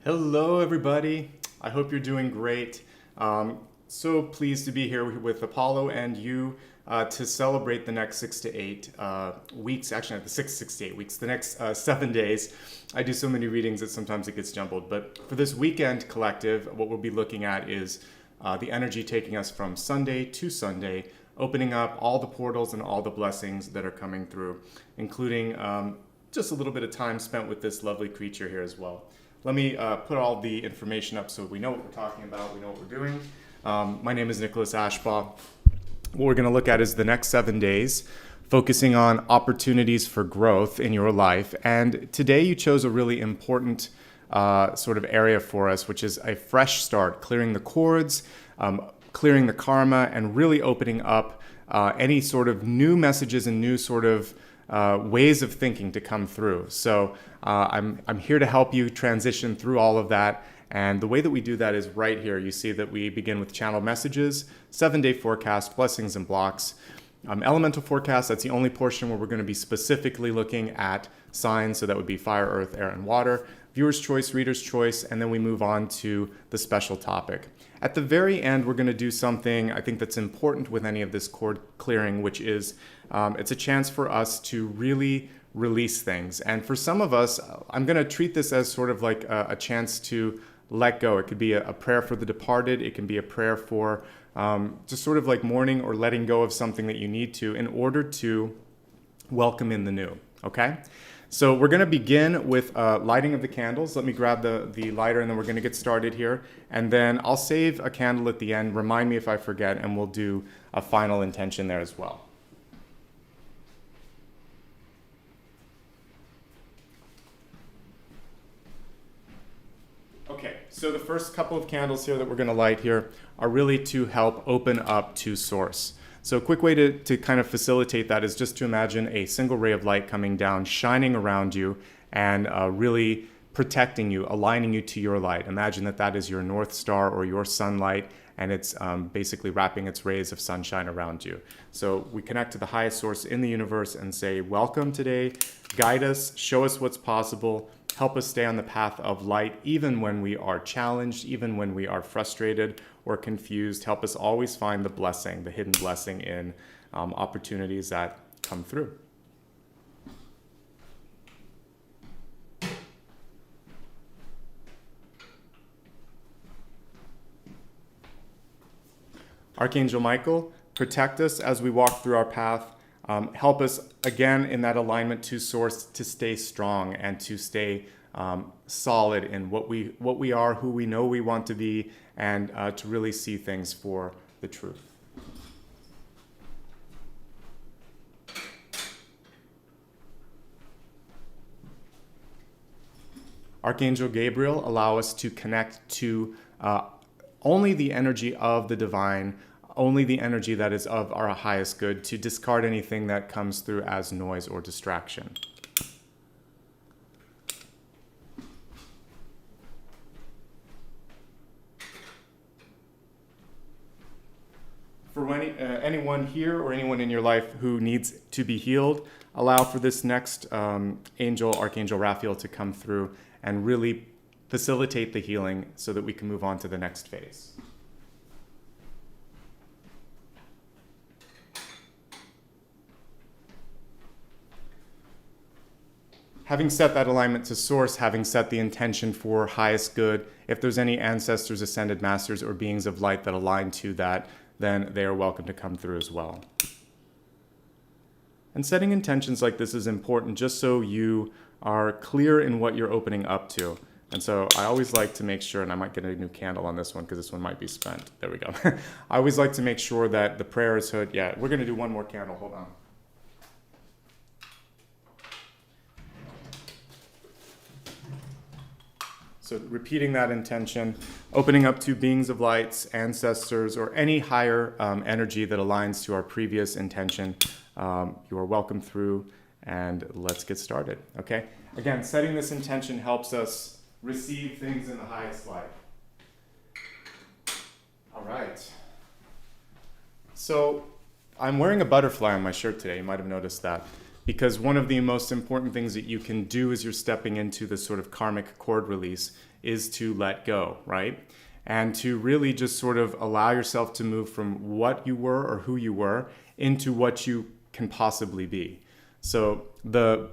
Hello, everybody. I hope you're doing great. So pleased to be here with Apollo and you to celebrate the next 6 to 8 weeks. Actually, not the 6 to 8 weeks, the next 7 days. I do so many readings that sometimes it gets jumbled. But for this weekend collective, what we'll be looking at is the energy taking us from Sunday to Sunday, opening up all the portals and all the blessings that are coming through, including just a little bit of time spent with this lovely creature here as well. Let me put all the information up so we know what we're talking about, we know what we're doing. My name is Nicholas Ashbaugh. What we're going to look at is the next 7 days, focusing on opportunities for growth in your life. And today you chose a really important sort of area for us, which is a fresh start, clearing the cords, clearing the karma, and really opening up any sort of new messages and new sort of ways of thinking to come through. So I'm here to help you transition through all of that. And the way that we do that is right here. You see that we begin with channel messages, 7-day forecast, blessings and blocks. Elemental forecast, that's the only portion where we're going to be specifically looking at signs. So that would be fire, earth, air, and water. Viewer's choice, reader's choice, and then we move on to the special topic. At the very end, we're going to do something I think that's important with any of this cord clearing, which is it's a chance for us to really release things. And for some of us, I'm going to treat this as sort of like a chance to let go. It could be a prayer for the departed. It can be a prayer for just sort of like mourning or letting go of something that you need to in order to welcome in the new. Okay? So we're going to begin with lighting of the candles. Let me grab the lighter and then we're going to get started here. And then I'll save a candle at the end. Remind me if I forget, and we'll do a final intention there as well. Okay, so the first couple of candles here that we're going to light here are really to help open up to source. So a quick way to kind of facilitate that is just to imagine a single ray of light coming down, shining around you, and really protecting you, aligning you to your light. Imagine that that is your North Star or your sunlight, and it's basically wrapping its rays of sunshine around you. So we connect to the highest source in the universe and say, welcome today, guide us, show us what's possible, help us stay on the path of light, even when we are challenged, even when we are frustrated or confused. Help us always find the blessing, the hidden blessing in opportunities that come through. Archangel Michael, protect us as we walk through our path. Help us, again, in that alignment to source, to stay strong and to stay solid in what we are, who we know we want to be, and to really see things for the truth. Archangel Gabriel, allow us to connect to only the energy of the divine, only the energy that is of our highest good, to discard anything that comes through as noise or distraction. For anyone here or anyone in your life who needs to be healed, allow for this next angel, Archangel Raphael, to come through and really facilitate the healing so that we can move on to the next phase. Having set that alignment to source, having set the intention for highest good, if there's any ancestors, ascended masters, or beings of light that align to that, then they are welcome to come through as well. And setting intentions like this is important just so you are clear in what you're opening up to. And so I always like to make sure, and I might get a new candle on this one because this one might be spent. There we go. I always like to make sure that the prayer is heard. Yeah, we're going to do one more candle. Hold on. So repeating that intention, opening up to beings of lights, ancestors, or any higher energy that aligns to our previous intention. You are welcome through, and let's get started, okay? Again, setting this intention helps us receive things in the highest light. All right. So I'm wearing a butterfly on my shirt today. You might have noticed that. Because one of the most important things that you can do as you're stepping into this sort of karmic cord release is to let go, right? And to really just sort of allow yourself to move from what you were or who you were into what you can possibly be. So the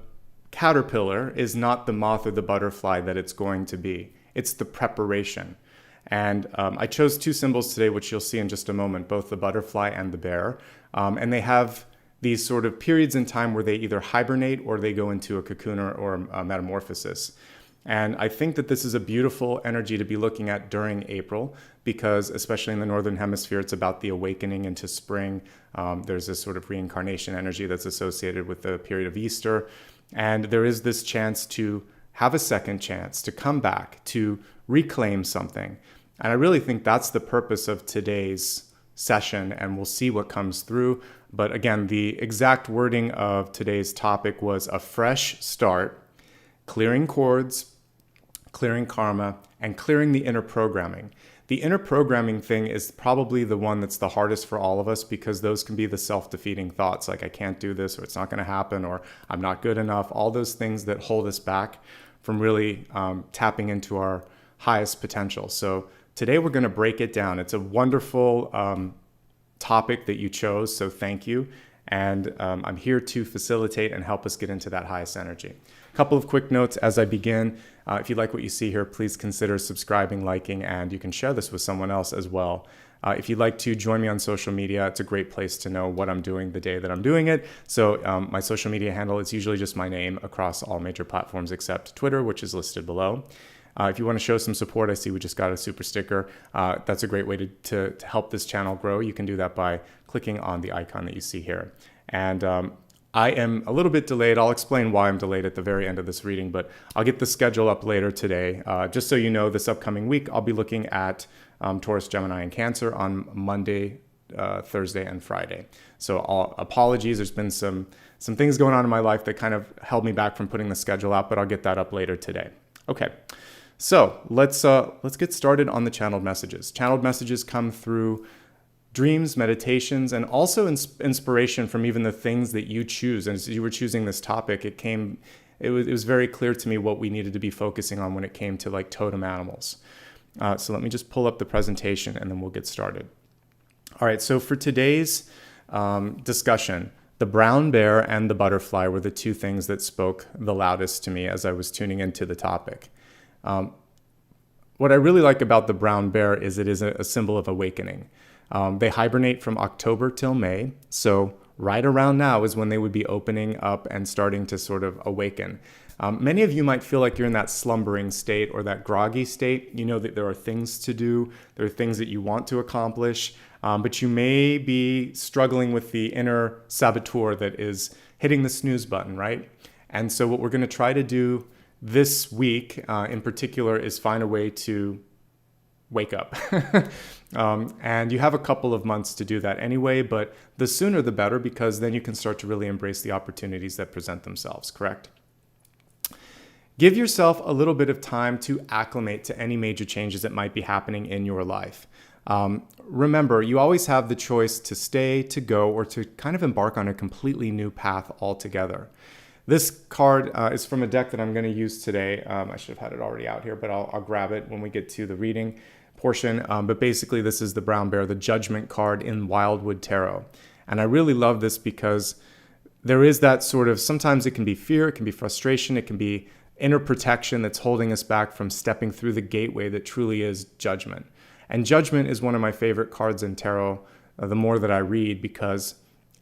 caterpillar is not the moth or the butterfly that it's going to be. It's the preparation. And I chose two symbols today, which you'll see in just a moment, both the butterfly and the bear. And they have these sort of periods in time where they either hibernate or they go into a cocoon or a metamorphosis. And I think that this is a beautiful energy to be looking at during April, because especially in the Northern Hemisphere, it's about the awakening into spring. There's this sort of reincarnation energy that's associated with the period of Easter. And there is this chance to have a second chance, to come back, to reclaim something. And I really think that's the purpose of today's session, and we'll see what comes through. But again, the exact wording of today's topic was a fresh start, clearing cords, clearing karma, and clearing the inner programming. The inner programming thing is probably the one that's the hardest for all of us, because those can be the self-defeating thoughts like I can't do this, or it's not going to happen, or I'm not good enough, all those things that hold us back from really tapping into our highest potential. So today we're going to break it down. It's a wonderful topic that you chose, so thank you. And I'm here to facilitate and help us get into that highest energy. A couple of quick notes as I begin. If you like what you see here, please consider subscribing, liking, and you can share this with someone else as well. If you'd like to join me on social media, it's a great place to know what I'm doing the day that I'm doing it. So my social media handle is usually just my name across all major platforms except Twitter, which is listed below. If you want to show some support, I see we just got a super sticker. That's a great way to help this channel grow. You can do that by clicking on the icon that you see here. And I am a little bit delayed. I'll explain why I'm delayed at the very end of this reading, but I'll get the schedule up later today. Just so you know, this upcoming week, I'll be looking at Taurus, Gemini, and Cancer on Monday, Thursday, and Friday. So apologies. There's been some things going on in my life that kind of held me back from putting the schedule out, but I'll get that up later today. Okay. So let's get started on the channeled messages. Channeled messages come through dreams, meditations, and also inspiration from even the things that you choose. And as you were choosing this topic, it was very clear to me what we needed to be focusing on when it came to like totem animals. So let me just pull up the presentation and then we'll get started. All right, so for today's discussion, the brown bear and the butterfly were the two things that spoke the loudest to me as I was tuning into the topic. What I really like about the brown bear is it is a symbol of awakening. They hibernate from October till May. So right around now is when they would be opening up and starting to sort of awaken. Many of you might feel like you're in that slumbering state or that groggy state. You know that there are things to do. There are things that you want to accomplish. But you may be struggling with the inner saboteur that is hitting the snooze button, right? And so what we're going to try to do this week in particular is find a way to wake up. And you have a couple of months to do that anyway, but the sooner the better, because then you can start to really embrace the opportunities that present themselves, correct? Give yourself a little bit of time to acclimate to any major changes that might be happening in your life. Remember, you always have the choice to stay, to go, or to kind of embark on a completely new path altogether. This card is from a deck that I'm going to use today. I should have had it already out here, but I'll grab it when we get to the reading portion. But basically, this is the brown bear, the Judgment card in Wildwood Tarot. And I really love this because there is that sort of, sometimes it can be fear, it can be frustration, it can be inner protection that's holding us back from stepping through the gateway that truly is judgment. And judgment is one of my favorite cards in tarot, the more that I read, because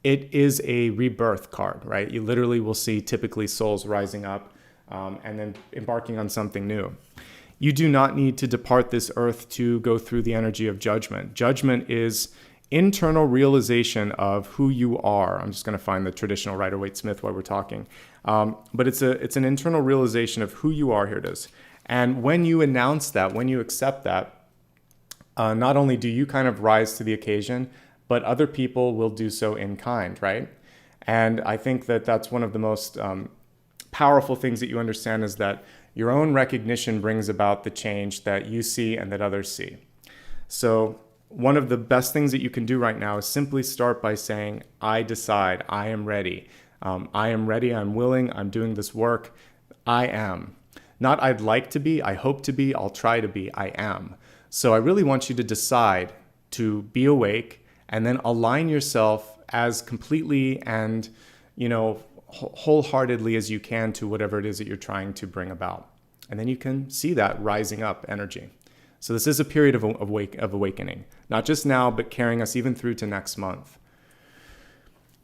it is a rebirth card, right? You literally will see typically souls rising up and then embarking on something new. You do not need to depart this earth to go through the energy of judgment. Judgment is internal realization of who you are. I'm just going to find the traditional Rider-Waite-Smith while we're talking. But it's an internal realization of who you are. Here it is. And when you announce that, when you accept that, not only do you kind of rise to the occasion, but other people will do so in kind, right? And I think that that's one of the most powerful things that you understand, is that your own recognition brings about the change that you see and that others see. So one of the best things that you can do right now is simply start by saying, I decide, I am ready. I am ready, I'm willing, I'm doing this work, I am. Not I'd like to be, I hope to be, I'll try to be, I am. So I really want you to decide to be awake and then align yourself as completely and, wholeheartedly as you can to whatever it is that you're trying to bring about. And then you can see that rising up energy. So this is a period of awakening, not just now, but carrying us even through to next month.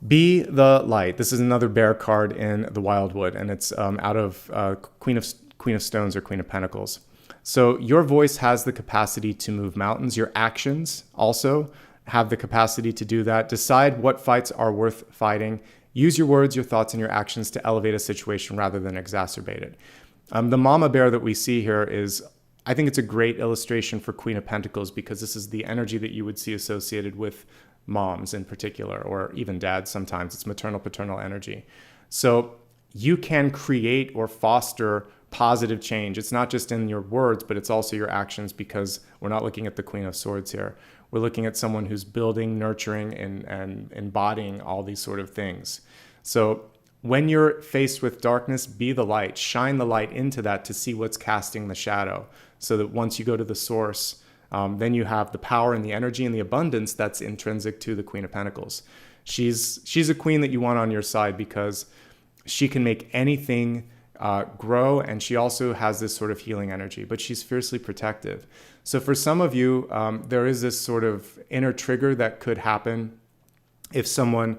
Be the light. This is another bear card in the Wildwood, and it's out of Queen of Stones or Queen of Pentacles. So your voice has the capacity to move mountains. Your actions also have the capacity to do that. Decide what fights are worth fighting. Use your words, your thoughts, and your actions to elevate a situation rather than exacerbate it. The mama bear that we see here is, I think it's a great illustration for Queen of Pentacles, because this is the energy that you would see associated with moms in particular, or even dads sometimes. It's maternal, paternal energy. So you can create or foster positive change. It's not just in your words, but it's also your actions, because we're not looking at the Queen of Swords here. We're looking at someone who's building, nurturing, and embodying all these sort of things. So when you're faced with darkness, be the light. Shine the light into that to see what's casting the shadow, so that once you go to the source, then you have the power and the energy and the abundance that's intrinsic to the Queen of Pentacles. She's a queen that you want on your side, because she can make anything grow, and she also has this sort of healing energy, but she's fiercely protective. So for some of you, there is this sort of inner trigger that could happen if someone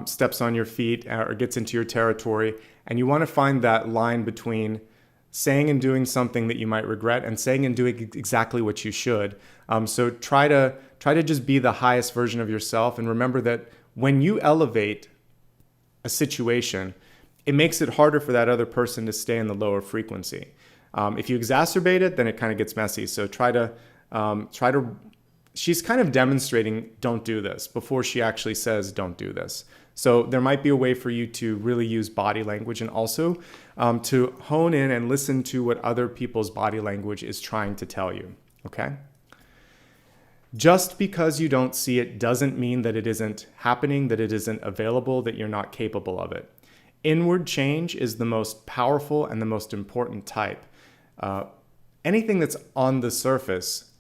steps on your feet or gets into your territory, and you want to find that line between saying and doing something that you might regret and saying and doing exactly what you should. So try to just be the highest version of yourself, and remember that when you elevate a situation, it makes it harder for that other person to stay in the lower frequency. If you exacerbate it, then it kind of gets messy. So try to, she's kind of demonstrating don't do this before she actually says don't do this. So there might be a way for you to really use body language, and also to hone in and listen to what other people's body language is trying to tell you, okay? Just because you don't see it doesn't mean that it isn't happening, that it isn't available, that you're not capable of it. Inward change is the most powerful and the most important type. Anything that's on the surface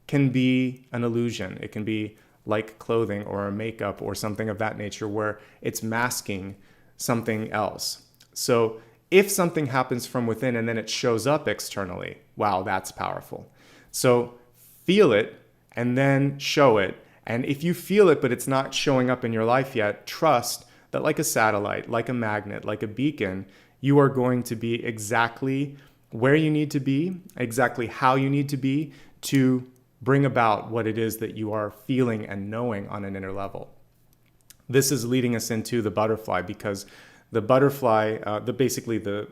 can be an illusion. It can be like clothing or a makeup or something of that nature, where it's masking something else. So if something happens from within and then it shows up externally, wow, that's powerful. So feel it and then show it. And if you feel it, but it's not showing up in your life yet, trust that, like a satellite, like a magnet, like a beacon, you are going to be exactly where you need to be, exactly how you need to be to bring about what it is that you are feeling and knowing on an inner level. This is leading us into the butterfly, because the butterfly, basically the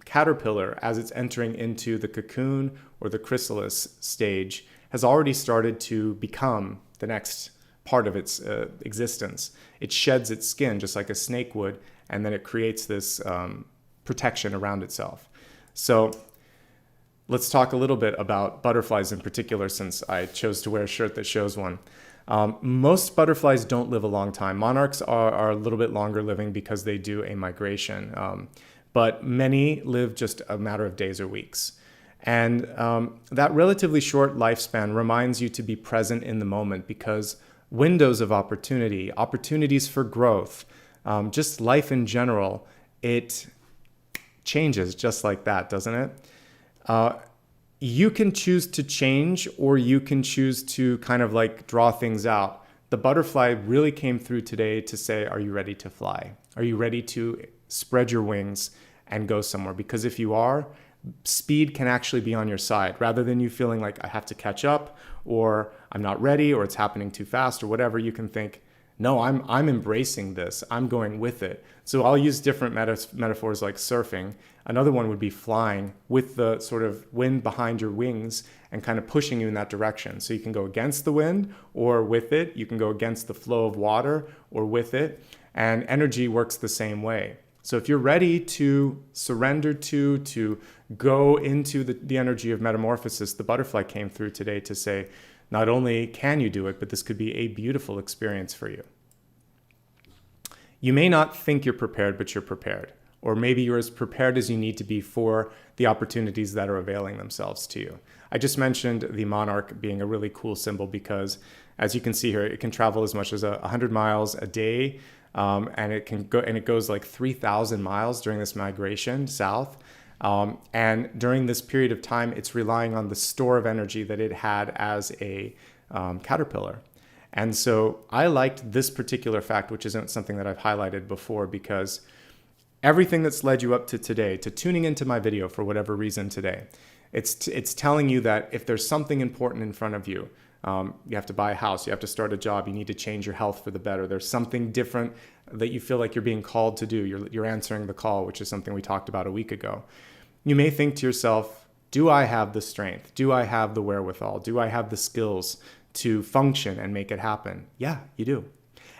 caterpillar, as it's entering into the cocoon or the chrysalis stage, has already started to become the next part of its existence. It sheds its skin just like a snake would, and then it creates this protection around itself. So let's talk a little bit about butterflies in particular, since I chose to wear a shirt that shows one. Most butterflies don't live a long time. Monarchs are a little bit longer living because they do a migration, but many live just a matter of days or weeks. And that relatively short lifespan reminds you to be present in the moment, because windows of opportunity, opportunities for growth, just life in general, it changes just like that, doesn't it? You can choose to change, or you can choose to kind of like draw things out. The butterfly really came through today to say, are you ready to fly? Are you ready to spread your wings and go somewhere? Because if you are, speed can actually be on your side, rather than you feeling like I have to catch up, or I'm not ready, or it's happening too fast, or whatever. You can think, no, I'm embracing this. I'm going with it. So I'll use different metaphors like surfing. Another one would be flying with the sort of wind behind your wings and kind of pushing you in that direction. So you can go against the wind or with it. You can go against the flow of water or with it. And energy works the same way. So if you're ready to surrender to go into the energy of metamorphosis, the butterfly came through today to say, not only can you do it, but this could be a beautiful experience for you. You may not think you're prepared, but you're prepared. or maybe you're as prepared as you need to be for the opportunities that are availing themselves to you. I just mentioned the monarch being a really cool symbol because, as you can see here, it can travel as much as 100 miles a day, and it goes like 3,000 miles during this migration south. And during this period of time, it's relying on the store of energy that it had as a caterpillar. And so I liked this particular fact, which isn't something that I've highlighted before, because everything that's led you up to today, to tuning into my video for whatever reason today, it's telling you that if there's something important in front of you, you have to buy a house, you have to start a job, you need to change your health for the better, there's something different that you feel like you're being called to do, you're answering the call, which is something we talked about a week ago. You may think to yourself, do I have the strength? Do I have the wherewithal? Do I have the skills to function and make it happen? Yeah, you do.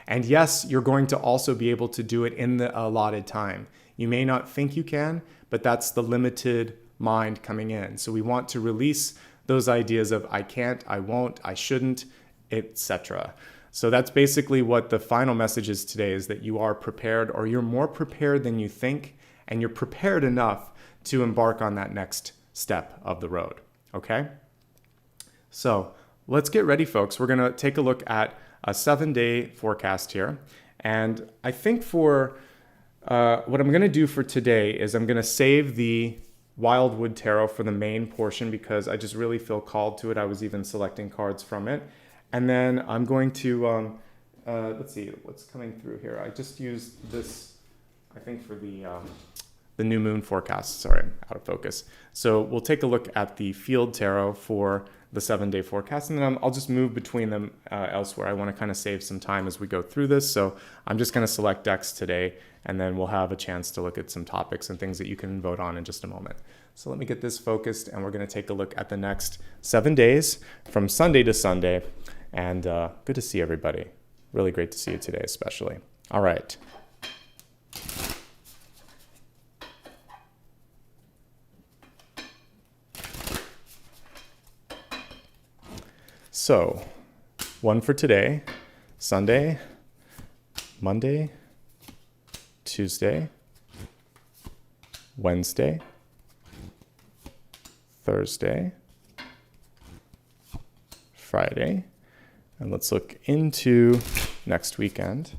And yes, you're going to also be able to do it in the allotted time. You may not think you can, but that's the limited mind coming in. So we want to release those ideas of I can't, I won't, I shouldn't, etc. So that's basically what the final message is today, is that you are prepared, or you're more prepared than you think, and you're prepared enough to embark on that next step of the road, okay? So let's get ready, folks. We're gonna take a look at a 7-day forecast here. And I think for what I'm gonna do for today is I'm gonna save the Wildwood Tarot for the main portion because I just really feel called to it. I was even selecting cards from it. And then I'm going to, let's see what's coming through here. I just used this, I think, for the new moon forecast. Sorry, out of focus. So we'll take a look at the field tarot for the 7-day forecast, and then I'll just move between them elsewhere. I want to kind of save some time as we go through this. So I'm just going to select decks today, and then we'll have a chance to look at some topics and things that you can vote on in just a moment. So let me get this focused, and we're going to take a look at the next 7 days from Sunday to Sunday. And good to see everybody. Really great to see you today, especially. All right. So, one for today, Sunday, Monday, Tuesday, Wednesday, Thursday, Friday, and let's look into next weekend,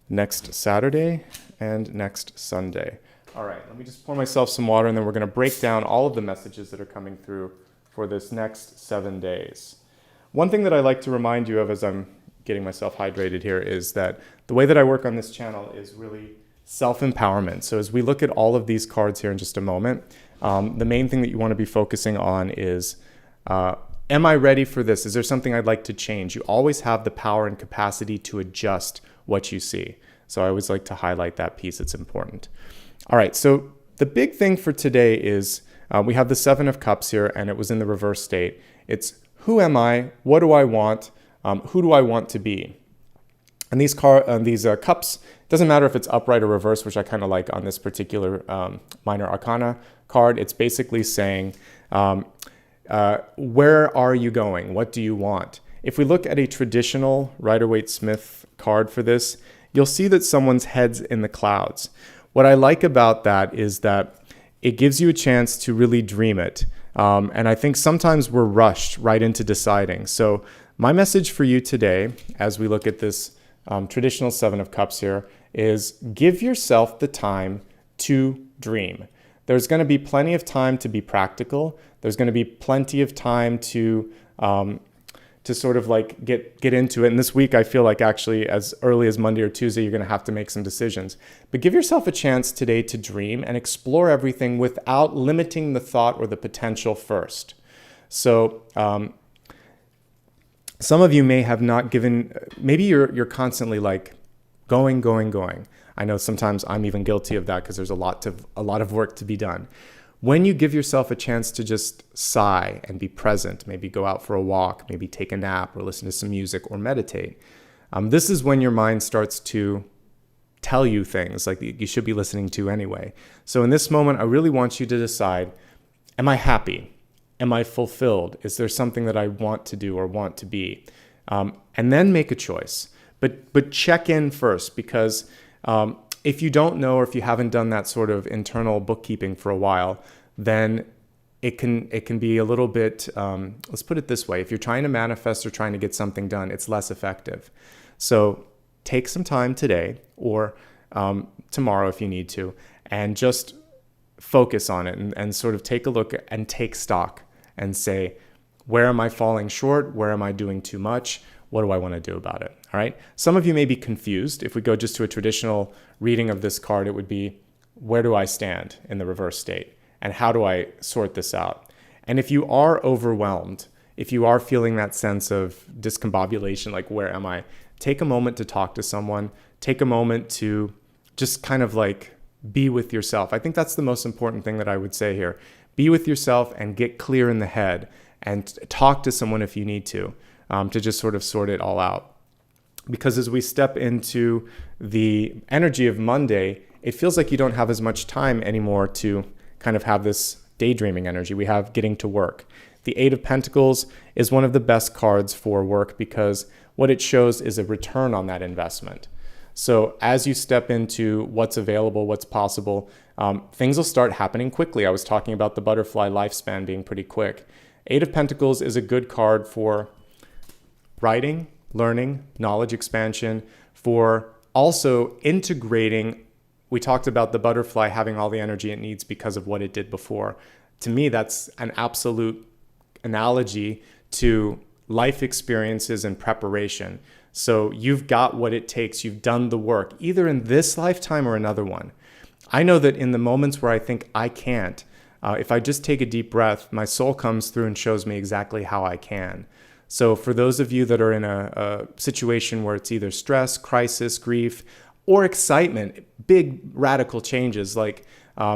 next Saturday, and next Sunday. All right, let me just pour myself some water, and then we're going to break down all of the messages that are coming through for this next 7 days. One thing that I like to remind you of as I'm getting myself hydrated here is that the way that I work on this channel is really self-empowerment. So as we look at all of these cards here in just a moment, the main thing that you want to be focusing on is, am I ready for this? Is there something I'd like to change? You always have the power and capacity to adjust what you see. So I always like to highlight that piece. It's important. All right, so the big thing for today is we have the 7 of Cups here, and it was in the reverse state. It's who am I? What do I want? Who do I want to be? And these cups, doesn't matter if it's upright or reverse, which I kind of like on this particular minor arcana card. It's basically saying, where are you going? What do you want? If we look at a traditional Rider-Waite-Smith card for this, you'll see that someone's head's in the clouds. What I like about that is that it gives you a chance to really dream it. And I think sometimes we're rushed right into deciding. So my message for you today, as we look at this traditional 7 of Cups here, is give yourself the time to dream. There's going to be plenty of time to be practical. There's going to be plenty of time to sort of like get into it. And this week, I feel like actually as early as Monday or Tuesday, you're going to have to make some decisions. But give yourself a chance today to dream and explore everything without limiting the thought or the potential first. So some of you may have not given, maybe you're constantly like going. I know sometimes I'm even guilty of that because there's a lot of work to be done. When you give yourself a chance to just sigh and be present, maybe go out for a walk, maybe take a nap or listen to some music or meditate, this is when your mind starts to tell you things like you should be listening to anyway. So in this moment, I really want you to decide, am I happy? Am I fulfilled? Is there something that I want to do or want to be? And then make a choice. But check in first, because If you don't know, or if you haven't done that sort of internal bookkeeping for a while, then it can be a little bit, let's put it this way. If you're trying to manifest or trying to get something done, it's less effective. So take some time today or tomorrow if you need to, and just focus on it and sort of take a look and take stock and say, where am I falling short? Where am I doing too much? What do I want to do about it? All right. Some of you may be confused. If we go just to a traditional reading of this card, it would be, where do I stand in the reverse state? And how do I sort this out? And if you are overwhelmed, if you are feeling that sense of discombobulation, like, where am I? Take a moment to talk to someone. Take a moment to just kind of like be with yourself. I think that's the most important thing that I would say here. Be with yourself and get clear in the head, and talk to someone if you need to just sort of sort it all out. Because as we step into the energy of Monday, it feels like you don't have as much time anymore to kind of have this daydreaming energy. We have getting to work. The Eight of Pentacles is one of the best cards for work because what it shows is a return on that investment. So as you step into what's available, what's possible, things will start happening quickly. I was talking about the butterfly lifespan being pretty quick. Eight of Pentacles is a good card for writing, learning, knowledge expansion, for also integrating. We talked about the butterfly having all the energy it needs because of what it did before. To me, that's an absolute analogy to life experiences and preparation. So you've got what it takes. You've done the work, either in this lifetime or another one. I know that in the moments where I think I can't, if I just take a deep breath, my soul comes through and shows me exactly how I can. So for those of you that are in a situation where it's either stress, crisis, grief, or excitement, big radical changes, like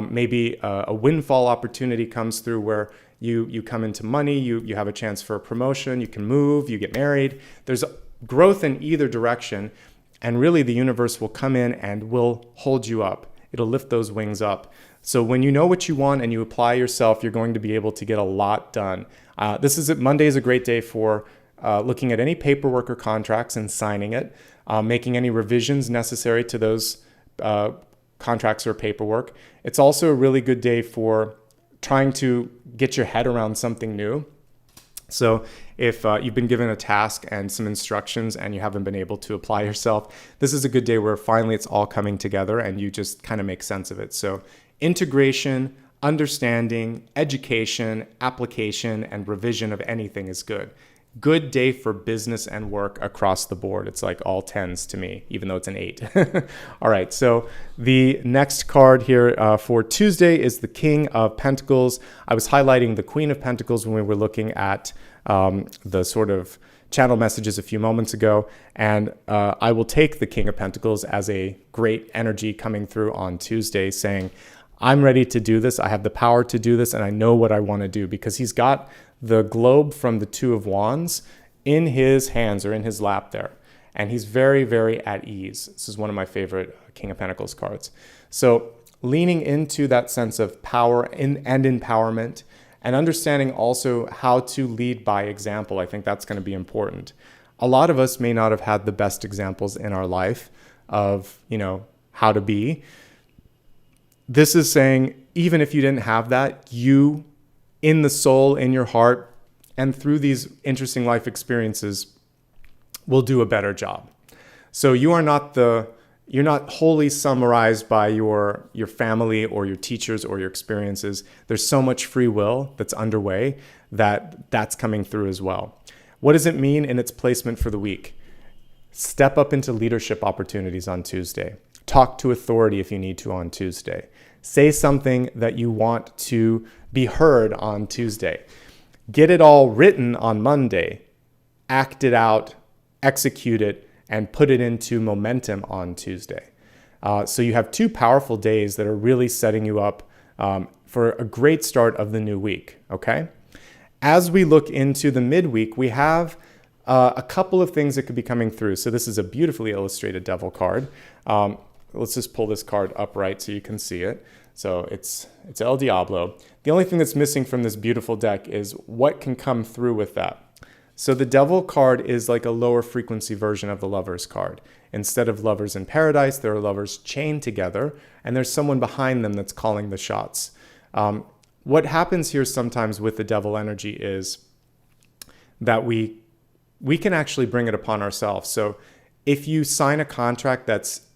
maybe a windfall opportunity comes through where you come into money, you have a chance for a promotion, you can move, you get married. There's growth in either direction, and really the universe will come in and will hold you up. It'll lift those wings up. So when you know what you want and you apply yourself, you're going to be able to get a lot done. Monday is a great day for looking at any paperwork or contracts and signing it, making any revisions necessary to those contracts or paperwork. It's also a really good day for trying to get your head around something new. So if you've been given a task and some instructions and you haven't been able to apply yourself, this is a good day where finally it's all coming together and you just kind of make sense of it. So integration, understanding, education, application, and revision of anything is good. Good day for business and work across the board. It's like all 10s to me, even though it's an 8. All right, so the next card here for Tuesday is the King of Pentacles. I was highlighting the Queen of Pentacles when we were looking at the sort of channel messages a few moments ago, and I will take the King of Pentacles as a great energy coming through on Tuesday, saying, I'm ready to do this. I have the power to do this, and I know what I want to do, because he's got the globe from the Two of Wands in his hands or in his lap there. And he's very, very at ease. This is one of my favorite King of Pentacles cards. So leaning into that sense of power and empowerment, and understanding also how to lead by example. I think that's going to be important. A lot of us may not have had the best examples in our life of, how to be. This is saying, even if you didn't have that, you, in the soul, in your heart, and through these interesting life experiences, will do a better job. So you're not wholly summarized by your family or your teachers or your experiences. There's so much free will that's underway that's coming through as well. What does it mean in its placement for the week? Step up into leadership opportunities on Tuesday. Talk to authority if you need to on Tuesday. Say something that you want to be heard on Tuesday. Get it all written on Monday. Act it out, execute it, and put it into momentum on Tuesday. So you have two powerful days that are really setting you up for a great start of the new week, okay? As we look into the midweek, we have a couple of things that could be coming through. So this is a beautifully illustrated devil card. Let's just pull this card upright so you can see it. So it's El Diablo. The only thing that's missing from this beautiful deck is what can come through with that. So the Devil card is like a lower frequency version of the Lovers card. Instead of lovers in paradise, there are lovers chained together, and there's someone behind them that's calling the shots. What happens here sometimes with the Devil energy is that we can actually bring it upon ourselves. So if you sign a contract that's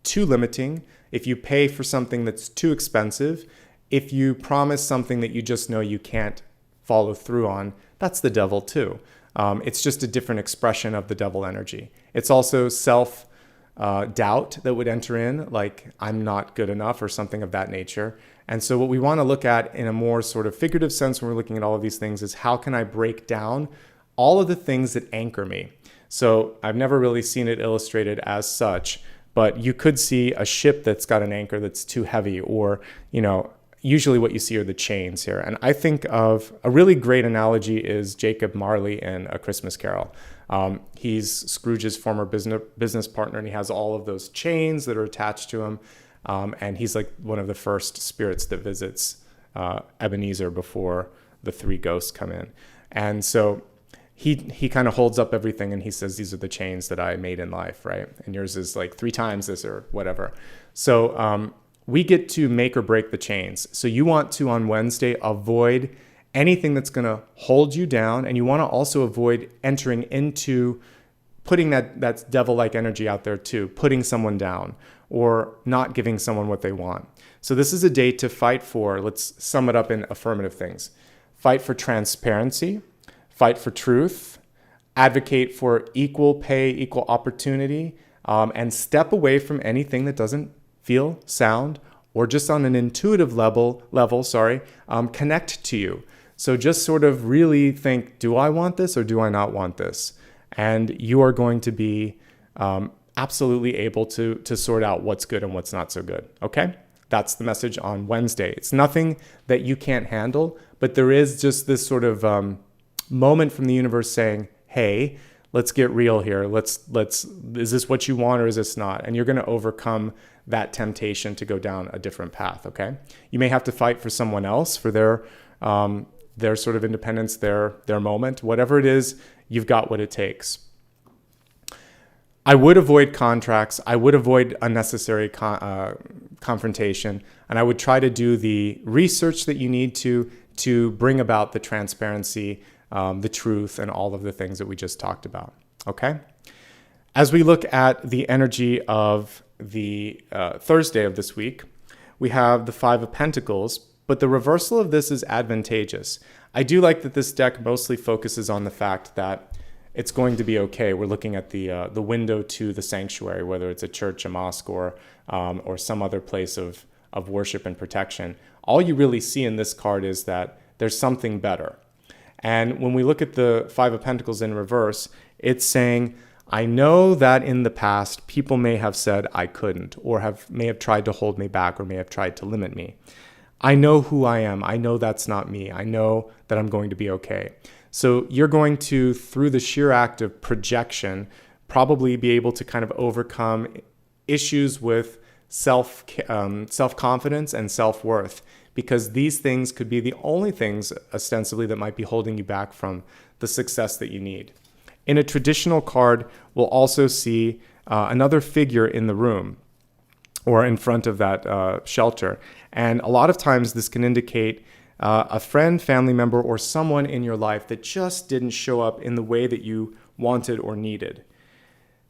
too limiting, if you pay for something that's too expensive, if you promise something that you just know you can't follow through on, that's the Devil too. It's just a different expression of the Devil energy. It's also self-doubt that would enter in, like I'm not good enough or something of that nature. And so what we want to look at in a more sort of figurative sense when we're looking at all of these things is how can I break down all of the things that anchor me? So I've never really seen it illustrated as such, but you could see a ship that's got an anchor that's too heavy, or, usually what you see are the chains here. And I think of a really great analogy is Jacob Marley in A Christmas Carol. He's Scrooge's former business partner, and he has all of those chains that are attached to him. And he's like one of the first spirits that visits Ebenezer before the three ghosts come in. And so he kind of holds up everything and he says, these are the chains that I made in life, right? And yours is like 3 times this or whatever. So we get to make or break the chains. So you want to, on Wednesday, avoid anything that's going to hold you down. And you want to also avoid entering into putting that devil-like energy out there too, putting someone down or not giving someone what they want. So this is a day to fight for, let's sum it up in affirmative things. Fight for transparency, fight for truth, advocate for equal pay, equal opportunity, and step away from anything that doesn't feel, sound, or just on an intuitive level, connect to you. So just sort of really think, do I want this or do I not want this? And you are going to be absolutely able to sort out what's good and what's not so good, okay? That's the message on Wednesday. It's nothing that you can't handle, but there is just this sort of moment from the universe saying, hey, let's get real here. Let's is this what you want or is this not? And you're going to overcome that temptation to go down a different path, okay? You may have to fight for someone else, for their sort of independence, their moment. Whatever it is, you've got what it takes. I would avoid contracts. I would avoid unnecessary confrontation. And I would try to do the research that you need to bring about the transparency, the truth, and all of the things that we just talked about, okay? As we look at the energy of the Thursday of this week, we have the 5 of Pentacles, but the reversal of this is advantageous. I do like that this deck mostly focuses on the fact that it's going to be okay. We're looking at the window to the sanctuary, whether it's a church, a mosque, or some other place of worship and protection. All you really see in this card is that there's something better. And when we look at the 5 of Pentacles in reverse, it's saying, I know that in the past, people may have said I couldn't, or may have tried to hold me back, or may have tried to limit me. I know who I am. I know that's not me. I know that I'm going to be okay. So you're going to, through the sheer act of projection, probably be able to kind of overcome issues with self-confidence and self-worth, because these things could be the only things ostensibly that might be holding you back from the success that you need. In a traditional card, we'll also see another figure in the room or in front of that shelter. And a lot of times this can indicate a friend, family member, or someone in your life that just didn't show up in the way that you wanted or needed.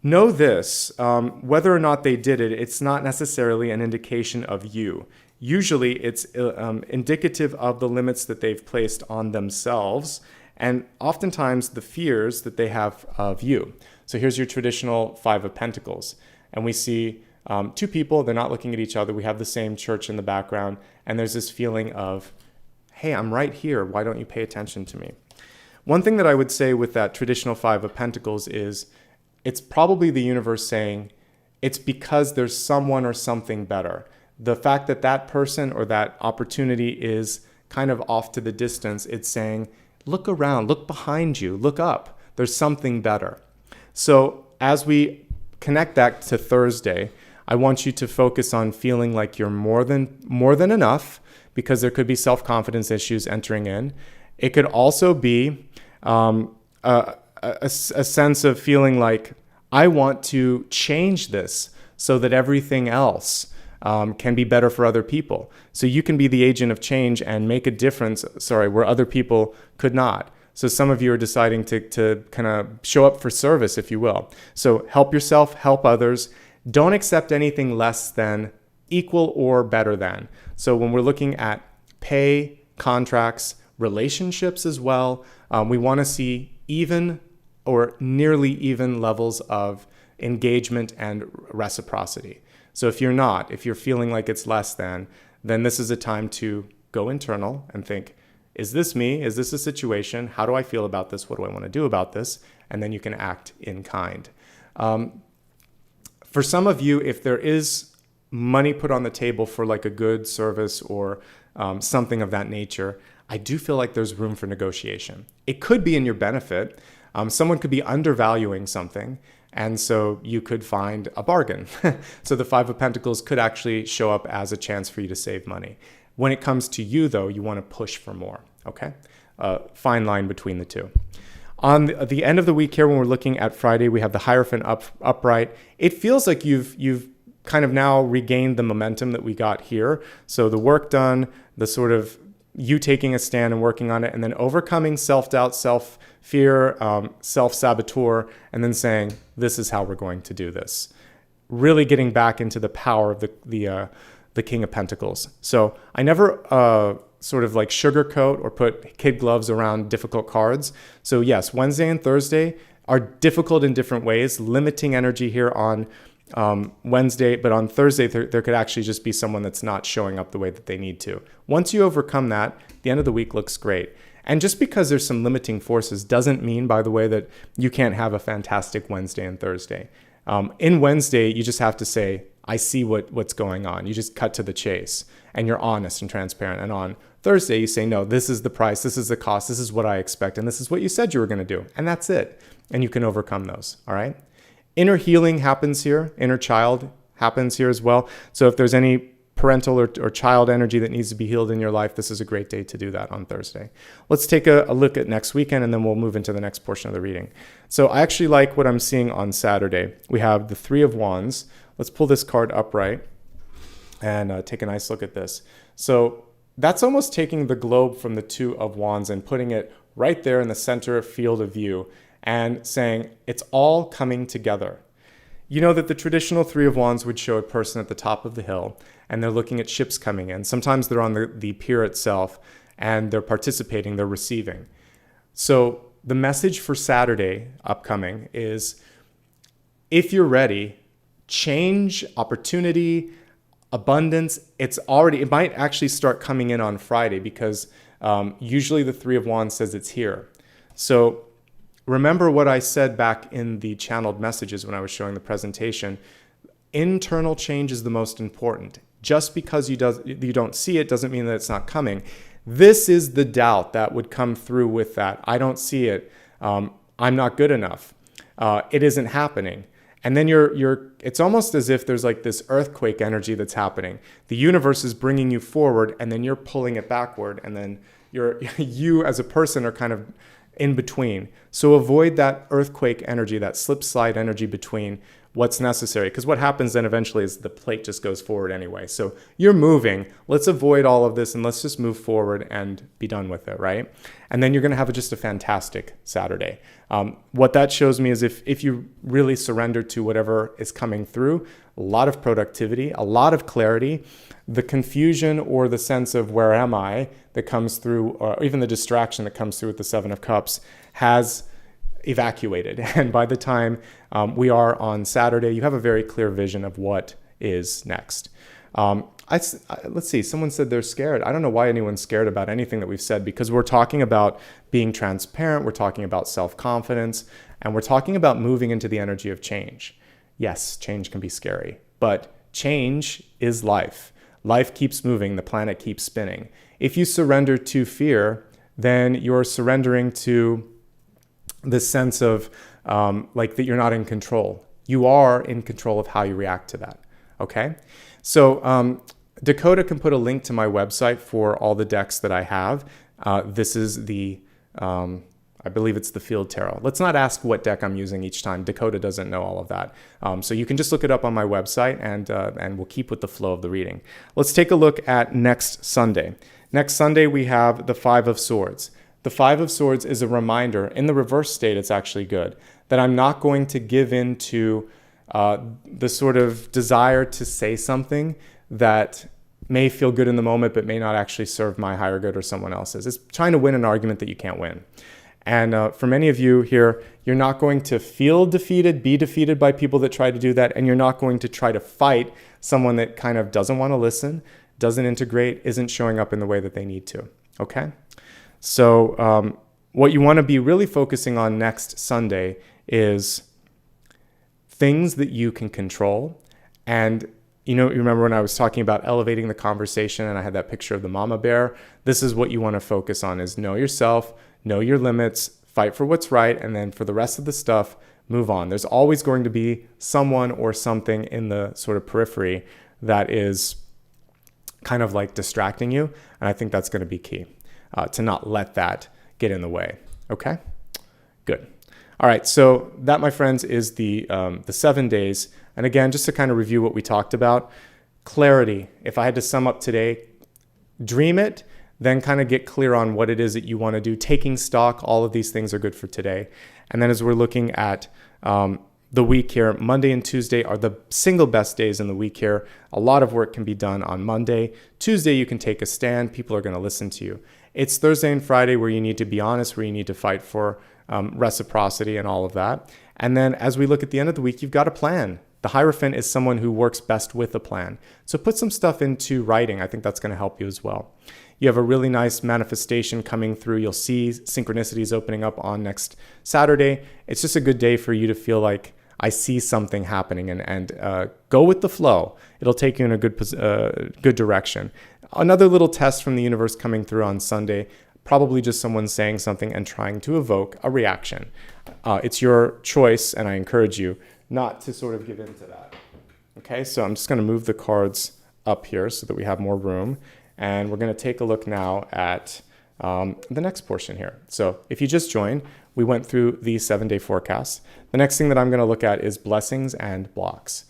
Know this, whether or not they did it, it's not necessarily an indication of you. Usually it's indicative of the limits that they've placed on themselves, and oftentimes the fears that they have of you. So here's your traditional 5 of Pentacles. And we see 2 people, they're not looking at each other. We have the same church in the background. And there's this feeling of, hey, I'm right here. Why don't you pay attention to me? One thing that I would say with that traditional 5 of Pentacles is it's probably the universe saying it's because there's someone or something better. The fact that that person or that opportunity is kind of off to the distance, it's saying, look around, look behind you, look up. There's something better. So as we connect that to Thursday, I want you to focus on feeling like you're more than enough, because there could be self-confidence issues entering in. It could also be a a sense of feeling like I want to change this so that everything else can be better for other people. So you can be the agent of change and make a difference, where other people could not. So some of you are deciding to kind of show up for service, if you will. So help yourself, help others. Don't accept anything less than, equal, or better than. So when we're looking at pay, contracts, relationships as well, we want to see even or nearly even levels of engagement and reciprocity. So if you're feeling like it's less than, then this is a time to go internal and think, is this me? Is this a situation? How do I feel about this? What do I want to do about this? And then you can act in kind. For some of you, if there is money put on the table for like a good service or something of that nature, I do feel like there's room for negotiation. It could be in your benefit. Someone could be undervaluing something, and so you could find a bargain. So the Five of Pentacles could actually show up as a chance for you to save money. When it comes to you, though, you want to push for more, okay? Fine line between the two. On the end of the week here, when we're looking at Friday, we have the Hierophant upright. It feels like you've kind of now regained the momentum that we got here. So the work done, the sort of you taking a stand and working on it, and then overcoming self-doubt, self-fear, self-saboteur, and then saying, this is how we're going to do this. Really getting back into the power of the King of Pentacles. So I never sort of like sugarcoat or put kid gloves around difficult cards. So yes, Wednesday and Thursday are difficult in different ways, limiting energy here on Wednesday, but on Thursday, there could actually just be someone that's not showing up the way that they need to. Once you overcome that, the end of the week looks great. And just because there's some limiting forces doesn't mean, by the way, that you can't have a fantastic Wednesday and Thursday. In Wednesday, you just have to say, I see what's going on. You just cut to the chase and you're honest and transparent. And on Thursday, you say, no, this is the price, this is the cost, this is what I expect, and this is what you said you were going to do. And that's it. And you can overcome those, all right? Inner healing happens here. Inner child happens here as well. So if there's any parental or child energy that needs to be healed in your life, this is a great day to do that on Thursday. Let's take a look at next weekend, and then we'll move into the next portion of the reading. So I actually like what I'm seeing on Saturday. We have the Three of Wands. Let's pull this card upright and take a nice look at this. So that's almost taking the globe from the Two of Wands and putting it right there in the center field of view and saying it's all coming together. You know that the traditional Three of Wands would show a person at the top of the hill and they're looking at ships coming in. Sometimes they're on the pier itself and they're participating, they're receiving. So the message for Saturday upcoming is, if you're ready, change, opportunity, abundance, it might actually start coming in on Friday, because usually the Three of Wands says it's here. So remember what I said back in the channeled messages when I was showing the presentation. Internal change is the most important. Just because you don't see it doesn't mean that it's not coming. This is the doubt that would come through with that. I don't see it. I'm not good enough. It isn't happening. And then it's almost as if there's like this earthquake energy that's happening. The universe is bringing you forward and then you're pulling it backward, and then you as a person are kind of in between. So avoid that earthquake energy, that slip slide energy between what's necessary, because what happens then eventually is the plate just goes forward anyway. So you're moving. Let's avoid all of this and let's just move forward and be done with it, right? And then you're going to have just a fantastic Saturday. What that shows me is if you really surrender to whatever is coming through, a lot of productivity, a lot of clarity, the confusion or the sense of where am I that comes through, or even the distraction that comes through with the Seven of Cups has evacuated. And by the time we are on Saturday, you have a very clear vision of what is next. Let's see, someone said they're scared. I don't know why anyone's scared about anything that we've said, because we're talking about being transparent, we're talking about self-confidence, and we're talking about moving into the energy of change. Yes, change can be scary, but change is life. Life keeps moving, the planet keeps spinning. If you surrender to fear, then you're surrendering to this sense of like that you're not in control. You are in control of how you react to that, okay? So Dakota can put a link to my website for all the decks that I have. This is the I believe it's the Field Tarot. Let's not ask what deck I'm using each time. Dakota doesn't know all of that. So you can just look it up on my website, and we'll keep with the flow of the reading. Let's take a look at next Sunday. Next Sunday, we have the Five of Swords. The Five of Swords is a reminder, in the reverse state, it's actually good, that I'm not going to give in to the sort of desire to say something that may feel good in the moment, but may not actually serve my higher good or someone else's. It's trying to win an argument that you can't win. And for many of you here, you're not going to feel defeated, be defeated by people that try to do that, and you're not going to try to fight someone that kind of doesn't want to listen, doesn't integrate, isn't showing up in the way that they need to, okay? So what you want to be really focusing on next Sunday is things that you can control. And you remember when I was talking about elevating the conversation and I had that picture of the mama bear? This is what you want to focus on, is know yourself, know your limits, fight for what's right, and then for the rest of the stuff, move on. There's always going to be someone or something in the sort of periphery that is kind of like distracting you. And I think that's going to be key, to not let that get in the way. Okay, good. All right, so that, my friends, is the 7 days. And again, just to kind of review what we talked about, clarity. If I had to sum up today, dream it, then kind of get clear on what it is that you want to do. Taking stock, all of these things are good for today. And then as we're looking at the week here, Monday and Tuesday are the single best days in the week here. A lot of work can be done on Monday. Tuesday, you can take a stand. People are going to listen to you. It's Thursday and Friday where you need to be honest, where you need to fight for reciprocity and all of that. And then as we look at the end of the week, you've got a plan. The Hierophant is someone who works best with a plan. So put some stuff into writing. I think that's going to help you as well. You have a really nice manifestation coming through. You'll see synchronicities opening up on next Saturday. It's just a good day for you to feel like I see something happening, and go with the flow. It'll take you in a good direction. Another little test from the universe coming through on Sunday, probably just someone saying something and trying to evoke a reaction. It's your choice, and I encourage you not to sort of give in to that. Okay, so I'm just going to move the cards up here so that we have more room. And we're going to take a look now at the next portion here. So if you just joined, we went through the 7-day forecast. The next thing that I'm going to look at is blessings and blocks.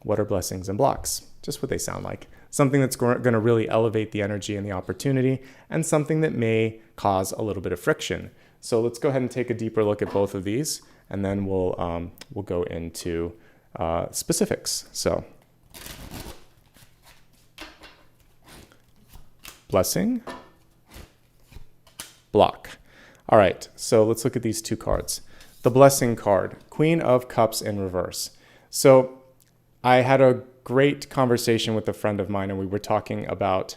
What are blessings and blocks? Just what they sound like. Something that's going to really elevate the energy and the opportunity, and something that may cause a little bit of friction. So let's go ahead and take a deeper look at both of these, and then we'll go into specifics. So blessing, block. All right, so let's look at these two cards. The blessing card, Queen of Cups in reverse. So I had a great conversation with a friend of mine, and we were talking about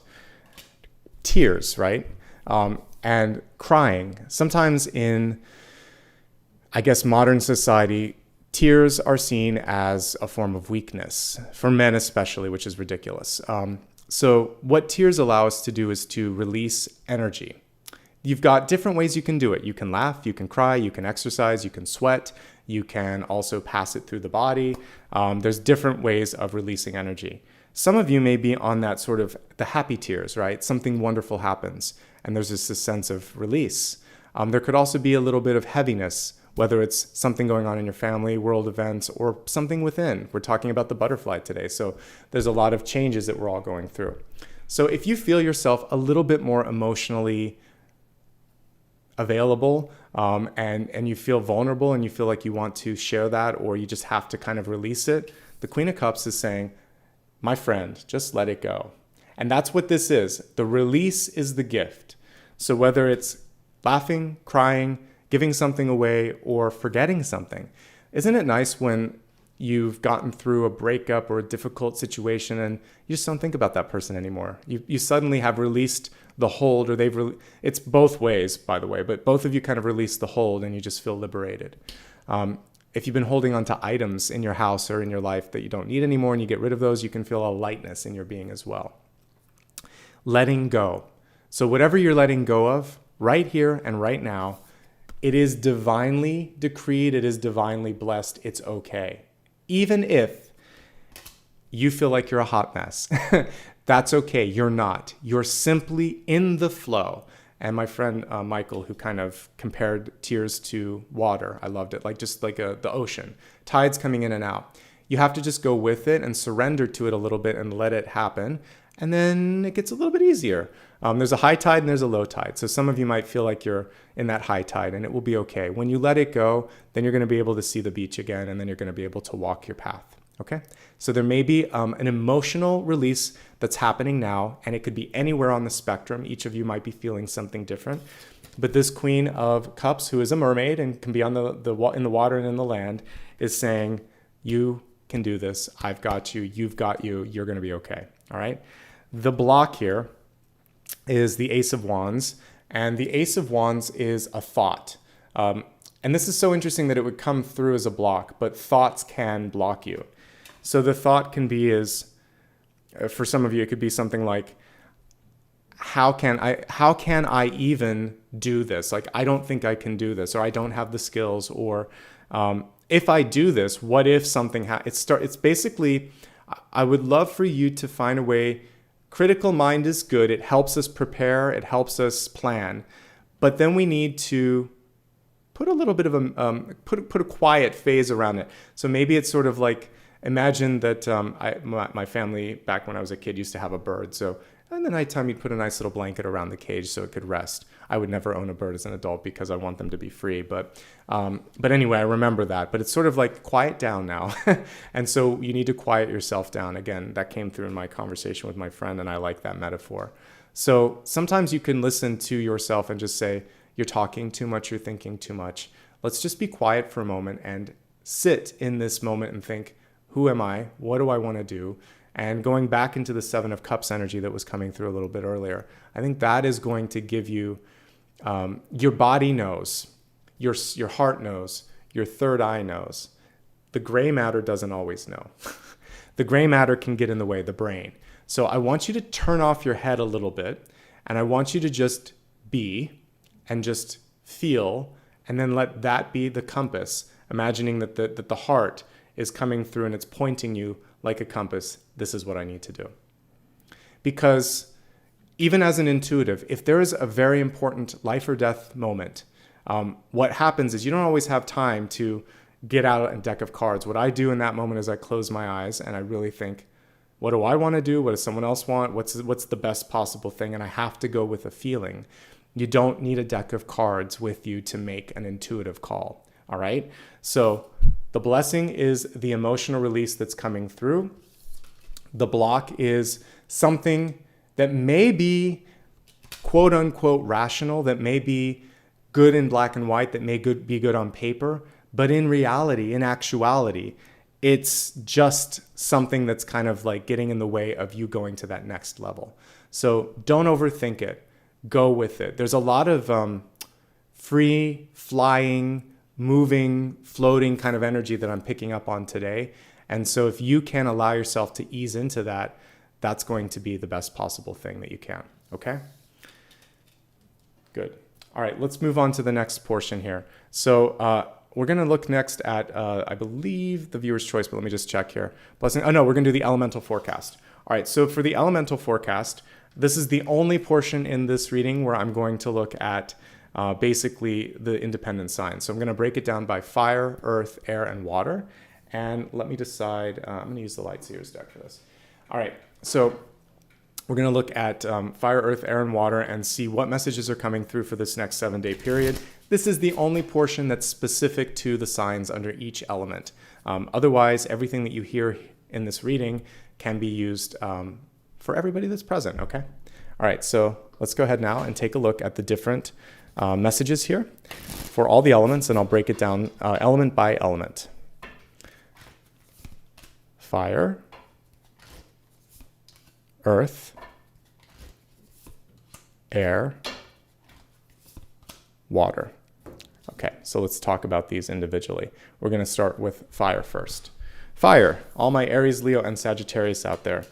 tears, right? And crying. Sometimes in, I guess, modern society, tears are seen as a form of weakness, for men especially, which is ridiculous. So what tears allow us to do is to release energy. You've got different ways you can do it. You can laugh, you can cry, you can exercise, you can sweat, you can also pass it through the body. There's different ways of releasing energy. Some of you may be on that sort of the happy tears, right? Something wonderful happens, and there's just this sense of release. There could also be a little bit of heaviness, whether it's something going on in your family, world events, or something within. We're talking about the butterfly today, so there's a lot of changes that we're all going through. So if you feel yourself a little bit more emotionally available, and you feel vulnerable, and you feel like you want to share that, or you just have to kind of release it, the Queen of Cups is saying, my friend, just let it go. And that's what this is. The release is the gift. So whether it's laughing, crying, giving something away, or forgetting something, isn't it nice when you've gotten through a breakup or a difficult situation and you just don't think about that person anymore? You suddenly have released the hold, or it's both ways, by the way, but both of you kind of release the hold and you just feel liberated. If you've been holding on to items in your house or in your life that you don't need anymore and you get rid of those, you can feel a lightness in your being as well. Letting go. So whatever you're letting go of right here and right now, it is divinely decreed, it is divinely blessed, it's okay. Even if you feel like you're a hot mess, that's okay, you're not. You're simply in the flow. And my friend Michael, who kind of compared tears to water. I loved it, like just like the ocean, tides coming in and out. You have to just go with it and surrender to it a little bit and let it happen. And then it gets a little bit easier. There's a high tide and there's a low tide. So some of you might feel like you're in that high tide, and it will be okay. When you let it go, then you're going to be able to see the beach again, and then you're going to be able to walk your path. Okay? So there may be an emotional release that's happening now, and it could be anywhere on the spectrum. Each of you might be feeling something different. But this Queen of Cups, who is a mermaid and can be on in the water and in the land, is saying, you can do this. I've got you. You've got you. You're going to be okay. All right? The block here is the Ace of Wands, and the Ace of Wands is a thought. And this is so interesting that it would come through as a block, but thoughts can block you. So the thought can be for some of you, it could be something like, how can I even do this? Like, I don't think I can do this, or I don't have the skills, or if I do this, what if something it's basically, I would love for you to find a way. Critical mind is good. It helps us prepare. It helps us plan. But then we need to put a little bit of put a quiet phase around it. So maybe it's sort of like, imagine that my family back when I was a kid used to have a bird. So in the nighttime, you'd put a nice little blanket around the cage so it could rest. I would never own a bird as an adult because I want them to be free. But anyway, I remember that. But it's sort of like, quiet down now. And so you need to quiet yourself down. Again, that came through in my conversation with my friend, and I like that metaphor. So sometimes you can listen to yourself and just say, you're talking too much, you're thinking too much. Let's just be quiet for a moment and sit in this moment and think, who am I? What do I want to do? And going back into the Seven of Cups energy that was coming through a little bit earlier, I think that is going to give you, your body knows, your heart knows, your third eye knows. The gray matter doesn't always know. The gray matter can get in the way, the brain. So I want you to turn off your head a little bit, and I want you to just be and just feel, and then let that be the compass, imagining that the heart is coming through and it's pointing you like a compass. This is what I need to do. Because even as an intuitive, if there is a very important life or death moment, what happens is you don't always have time to get out a deck of cards. What I do in that moment is I close my eyes and I really think, what do I want to do? What does someone else want? What's the best possible thing? And I have to go with a feeling. You don't need a deck of cards with you to make an intuitive call. All right? So the blessing is the emotional release that's coming through. The block is something that may be quote unquote rational, that may be good in black and white, that may be good on paper, but in reality, in actuality, it's just something that's kind of like getting in the way of you going to that next level. So don't overthink it. Go with it. There's a lot of free flying, moving, floating kind of energy that I'm picking up on today. And so if you can allow yourself to ease into that, that's going to be the best possible thing that you can. Okay? Good. All right, let's move on to the next portion here. So we're going to look next at, I believe, the viewer's choice, but let me just check here. Blessing. Oh, no, we're going to do the elemental forecast. All right, so for the elemental forecast, this is the only portion in this reading where I'm going to look at basically the independent signs. So I'm going to break it down by fire, earth, air, and water. And let me decide, I'm going to use the Light Seers deck for this. All right, so we're going to look at fire, earth, air, and water and see what messages are coming through for this next 7-day period. This is the only portion that's specific to the signs under each element. Otherwise, everything that you hear in this reading can be used for everybody that's present, okay? All right, so let's go ahead now and take a look at the different messages here for all the elements, and I'll break it down element by element. Fire, earth, air, water. Okay, so let's talk about these individually. We're going to start with fire first. Fire, all my Aries, Leo, and Sagittarius out there,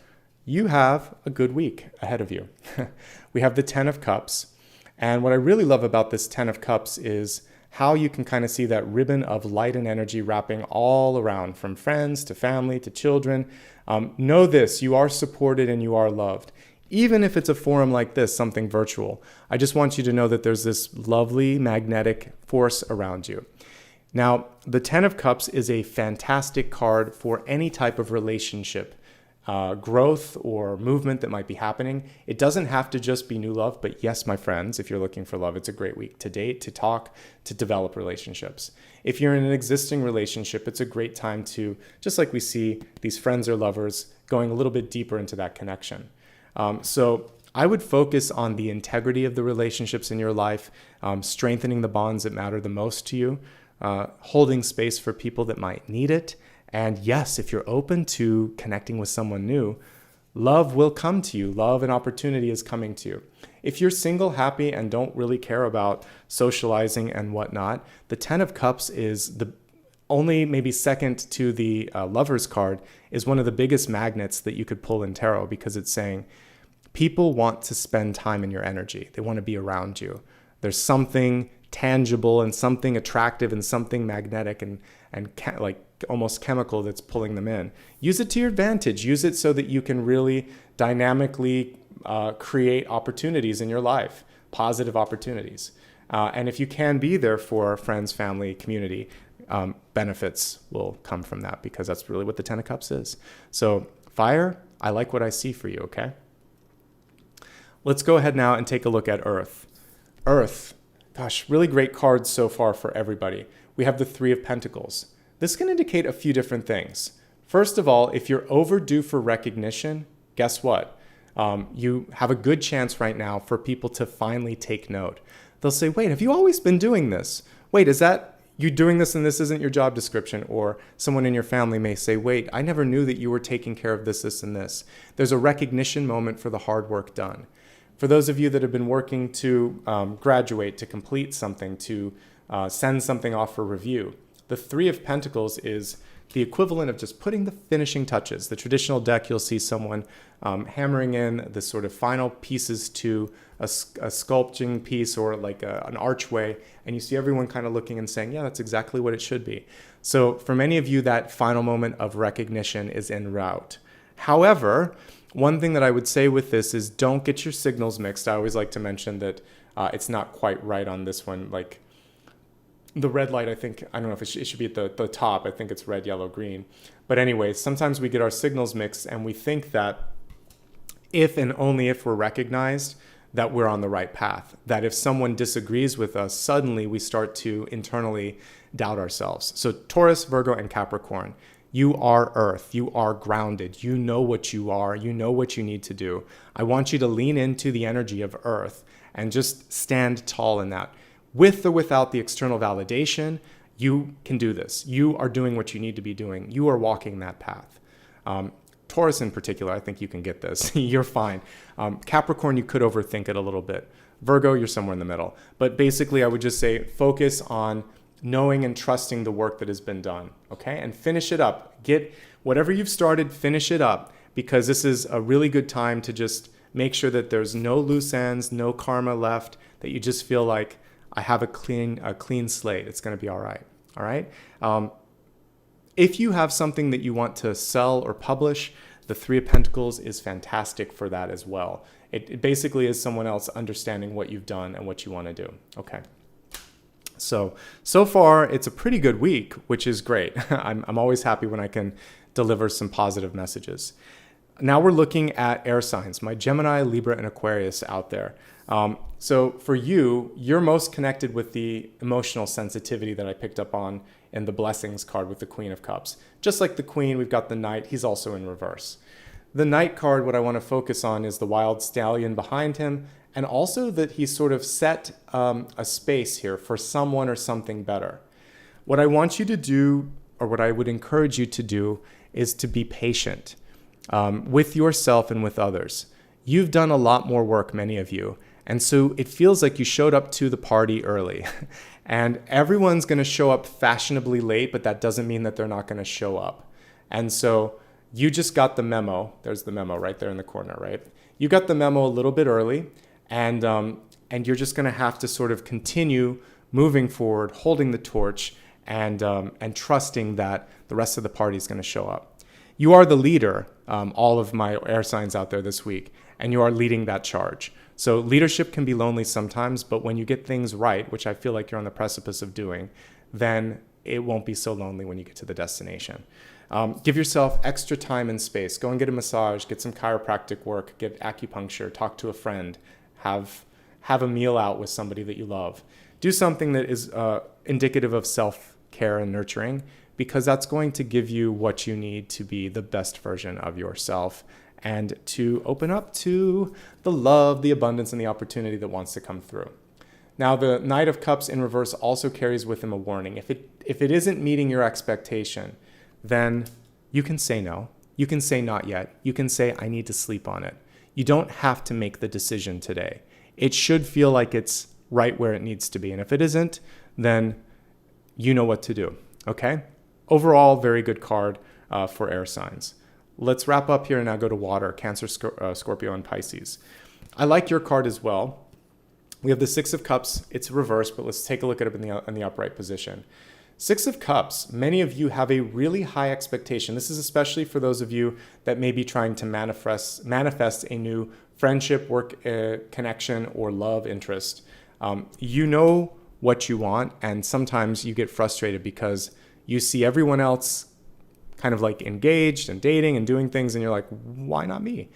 you have a good week ahead of you. We have the 10 of Cups, and what I really love about this 10 of Cups is how you can kind of see that ribbon of light and energy wrapping all around, from friends to family to children. Know this, you are supported and you are loved. Even if it's a forum like this, something virtual, I just want you to know that there's this lovely magnetic force around you. Now, the Ten of Cups is a fantastic card for any type of relationship, growth or movement that might be happening. It doesn't have to just be new love, but yes, my friends, if you're looking for love, it's a great week to date, to talk, to develop relationships. If you're in an existing relationship, it's a great time to, just like we see these friends or lovers, going a little bit deeper into that connection. So I would focus on the integrity of the relationships in your life, strengthening the bonds that matter the most to you, holding space for people that might need it. And yes, if you're open to connecting with someone new, love will come to you. Love and opportunity is coming to you. If you're single, happy, and don't really care about socializing and whatnot, the Ten of Cups is the only maybe second to the Lover's card, is one of the biggest magnets that you could pull in tarot, because it's saying people want to spend time in your energy. They want to be around you. There's something tangible and something attractive and something magnetic and like almost chemical that's pulling them in. Use it to your advantage. Use it so that you can really dynamically create opportunities in your life, positive opportunities. And if you can be there for friends, family, community, benefits will come from that, because that's really what the Ten of Cups is. So fire, I like what I see for you, okay? Let's go ahead now and take a look at Earth. Earth, gosh, really great cards so far for everybody. We have the Three of Pentacles. This can indicate a few different things. First of all, if you're overdue for recognition, guess what? You have a good chance right now for people to finally take note. They'll say, wait, have you always been doing this? Wait, is that you doing this and this isn't your job description? Or someone in your family may say, wait, I never knew that you were taking care of this, this, and this. There's a recognition moment for the hard work done. For those of you that have been working to graduate, to complete something, to send something off for review, the Three of Pentacles is the equivalent of just putting the finishing touches. The traditional deck, you'll see someone hammering in the sort of final pieces to a sculpting piece or like an archway, and you see everyone kind of looking and saying, yeah, that's exactly what it should be. So for many of you, that final moment of recognition is en route. However, one thing that I would say with this is don't get your signals mixed. I always like to mention that it's not quite right on this one. Like the red light, I think, I don't know if it should be at the top. I think it's red, yellow, green. But anyway, sometimes we get our signals mixed and we think that if and only if we're recognized, that we're on the right path. That if someone disagrees with us, suddenly we start to internally doubt ourselves. So Taurus, Virgo, and Capricorn, you are Earth. You are grounded. You know what you are. You know what you need to do. I want you to lean into the energy of Earth and just stand tall in that. With or without the external validation, you can do this. You are doing what you need to be doing. You are walking that path. Taurus in particular, I think you can get this. You're fine. Capricorn, you could overthink it a little bit. Virgo, you're somewhere in the middle. But basically, I would just say focus on knowing and trusting the work that has been done, okay? And finish it up. Get whatever you've started, finish it up, because this is a really good time to just make sure that there's no loose ends, no karma left, that you just feel like I have a clean slate. It's going to be all right? If you have something that you want to sell or publish, the Three of Pentacles is fantastic for that as well. It basically is someone else understanding what you've done and what you want to do, okay? So far, it's a pretty good week, which is great. I'm always happy when I can deliver some positive messages. Now we're looking at air signs, my Gemini, Libra, and Aquarius out there. So for you, you're most connected with the emotional sensitivity that I picked up on in the Blessings card with the Queen of Cups. Just like the Queen, we've got the Knight. He's also in reverse. The Knight card, what I want to focus on is the wild stallion behind him, and also that he's sort of set a space here for someone or something better. What I want you to do, or what I would encourage you to do, is to be patient with yourself and with others. You've done a lot more work, many of you, and so it feels like you showed up to the party early. And everyone's going to show up fashionably late, but that doesn't mean that they're not going to show up. And so you just got the memo. There's the memo right there in the corner, right? You got the memo a little bit early, and you're just going to have to sort of continue moving forward, holding the torch, and trusting that the rest of the party is going to show up. You are the leader, all of my air signs out there this week, and you are leading that charge. So leadership can be lonely sometimes, but when you get things right, which I feel like you're on the precipice of doing, then it won't be so lonely when you get to the destination. Give yourself extra time and space. Go and get a massage, get some chiropractic work, get acupuncture, talk to a friend, have a meal out with somebody that you love. Do something that is indicative of self-care and nurturing, because that's going to give you what you need to be the best version of yourself and to open up to the love, the abundance, and the opportunity that wants to come through. Now, the Knight of Cups in reverse also carries with him a warning. If it isn't meeting your expectation, then you can say no. You can say not yet. You can say, I need to sleep on it. You don't have to make the decision today. It should feel like it's right where it needs to be. And if it isn't, then you know what to do, okay? Overall, very good card for air signs. Let's wrap up here and now go to water, Cancer, Scorpio, and Pisces. I like your card as well. We have the Six of Cups. It's reversed, but let's take a look at it in the upright position. Six of Cups, many of you have a really high expectation. This is especially for those of you that may be trying to manifest a new friendship, work connection, or love interest. You know what you want, and sometimes you get frustrated because you see everyone else kind of like engaged and dating and doing things, and you're like, why not me?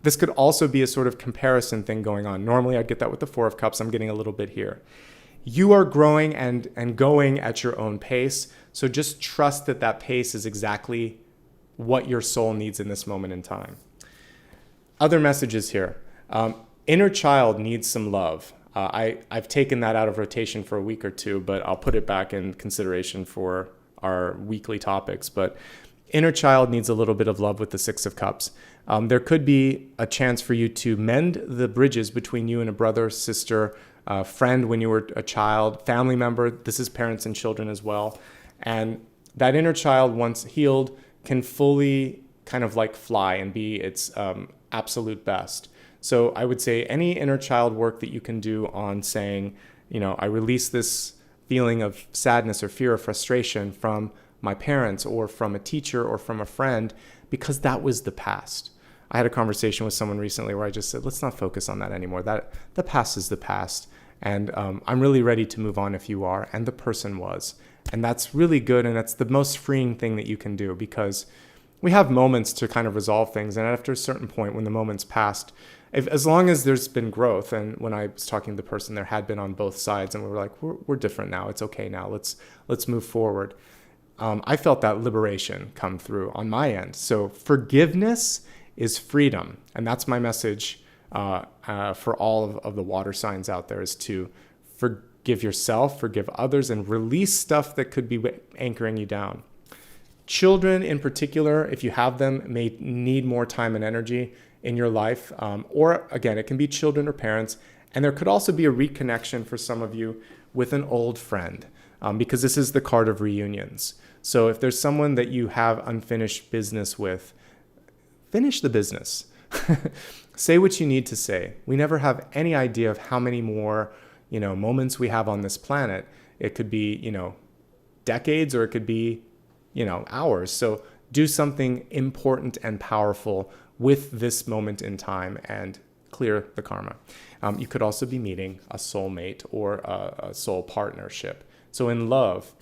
This could also be a sort of comparison thing going on. Normally I'd get that with the Four of Cups. I'm getting a little bit here. You are growing and going at your own pace. So just trust that pace is exactly what your soul needs in this moment in time. Other messages here. Inner child needs some love. I've taken that out of rotation for a week or two, but I'll put it back in consideration for our weekly topics. But inner child needs a little bit of love with the Six of Cups. There could be a chance for you to mend the bridges between you and a brother, sister, friend when you were a child, family member. This is parents and children as well. And that inner child, once healed, can fully kind of like fly and be its absolute best. So I would say any inner child work that you can do on saying, I release this feeling of sadness or fear or frustration from my parents or from a teacher or from a friend, because that was the past. I had a conversation with someone recently where I just said, let's not focus on that anymore. The past is the past. And I'm really ready to move on if you are. And the person was. And that's really good. And that's the most freeing thing that you can do, because we have moments to kind of resolve things. And after a certain point, when the moment's passed, as long as there's been growth, and when I was talking to the person, there had been on both sides, and we were like, we're different now. It's okay now. Let's move forward. I felt that liberation come through on my end. So forgiveness is freedom. And that's my message for all of the water signs out there, is to forgive yourself, forgive others, and release stuff that could be anchoring you down. Children in particular, if you have them, may need more time and energy in your life. Or again, it can be children or parents. And there could also be a reconnection for some of you with an old friend, because this is the card of reunions. So if there's someone that you have unfinished business with, finish the business. Say what you need to say. We never have any idea of how many more, moments we have on this planet. It could be, decades, or it could be, hours. So do something important and powerful with this moment in time and clear the karma. You could also be meeting a soulmate or a soul partnership. So in love,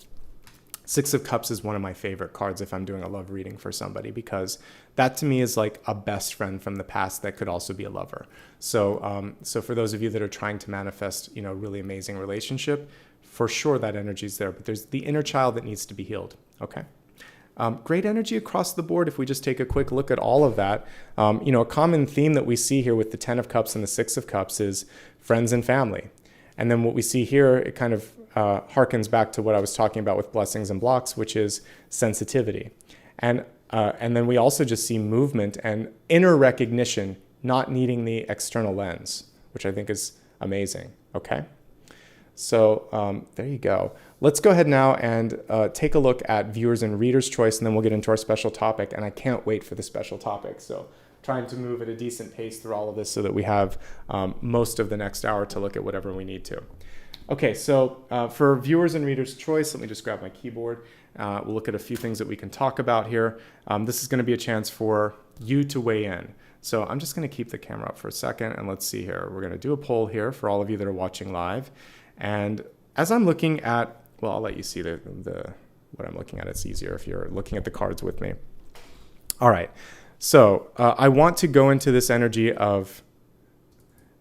Six of Cups is one of my favorite cards if I'm doing a love reading for somebody, because that to me is like a best friend from the past that could also be a lover. So for those of you that are trying to manifest, really amazing relationship, for sure that energy is there. But there's the inner child that needs to be healed. Okay. Great energy across the board. If we just take a quick look at all of that, a common theme that we see here with the 10 of Cups and the 6 of Cups is friends and family. And then what we see here, it kind of harkens back to what I was talking about with blessings and blocks, which is sensitivity. And then we also just see movement and inner recognition, not needing the external lens, which I think is amazing. Okay. So there you go. Let's go ahead now and take a look at viewers and readers' choice, and then we'll get into our special topic. And I can't wait for the special topic. So trying to move at a decent pace through all of this so that we have most of the next hour to look at whatever we need to. Okay, so for viewers and readers' choice, let me just grab my keyboard. We'll look at a few things that we can talk about here. This is going to be a chance for you to weigh in. So I'm just going to keep the camera up for a second, and let's see here. We're going to do a poll here for all of you that are watching live. And as I'm looking at, well, I'll let you see what I'm looking at. It's easier if you're looking at the cards with me. All right, so I want to go into this energy of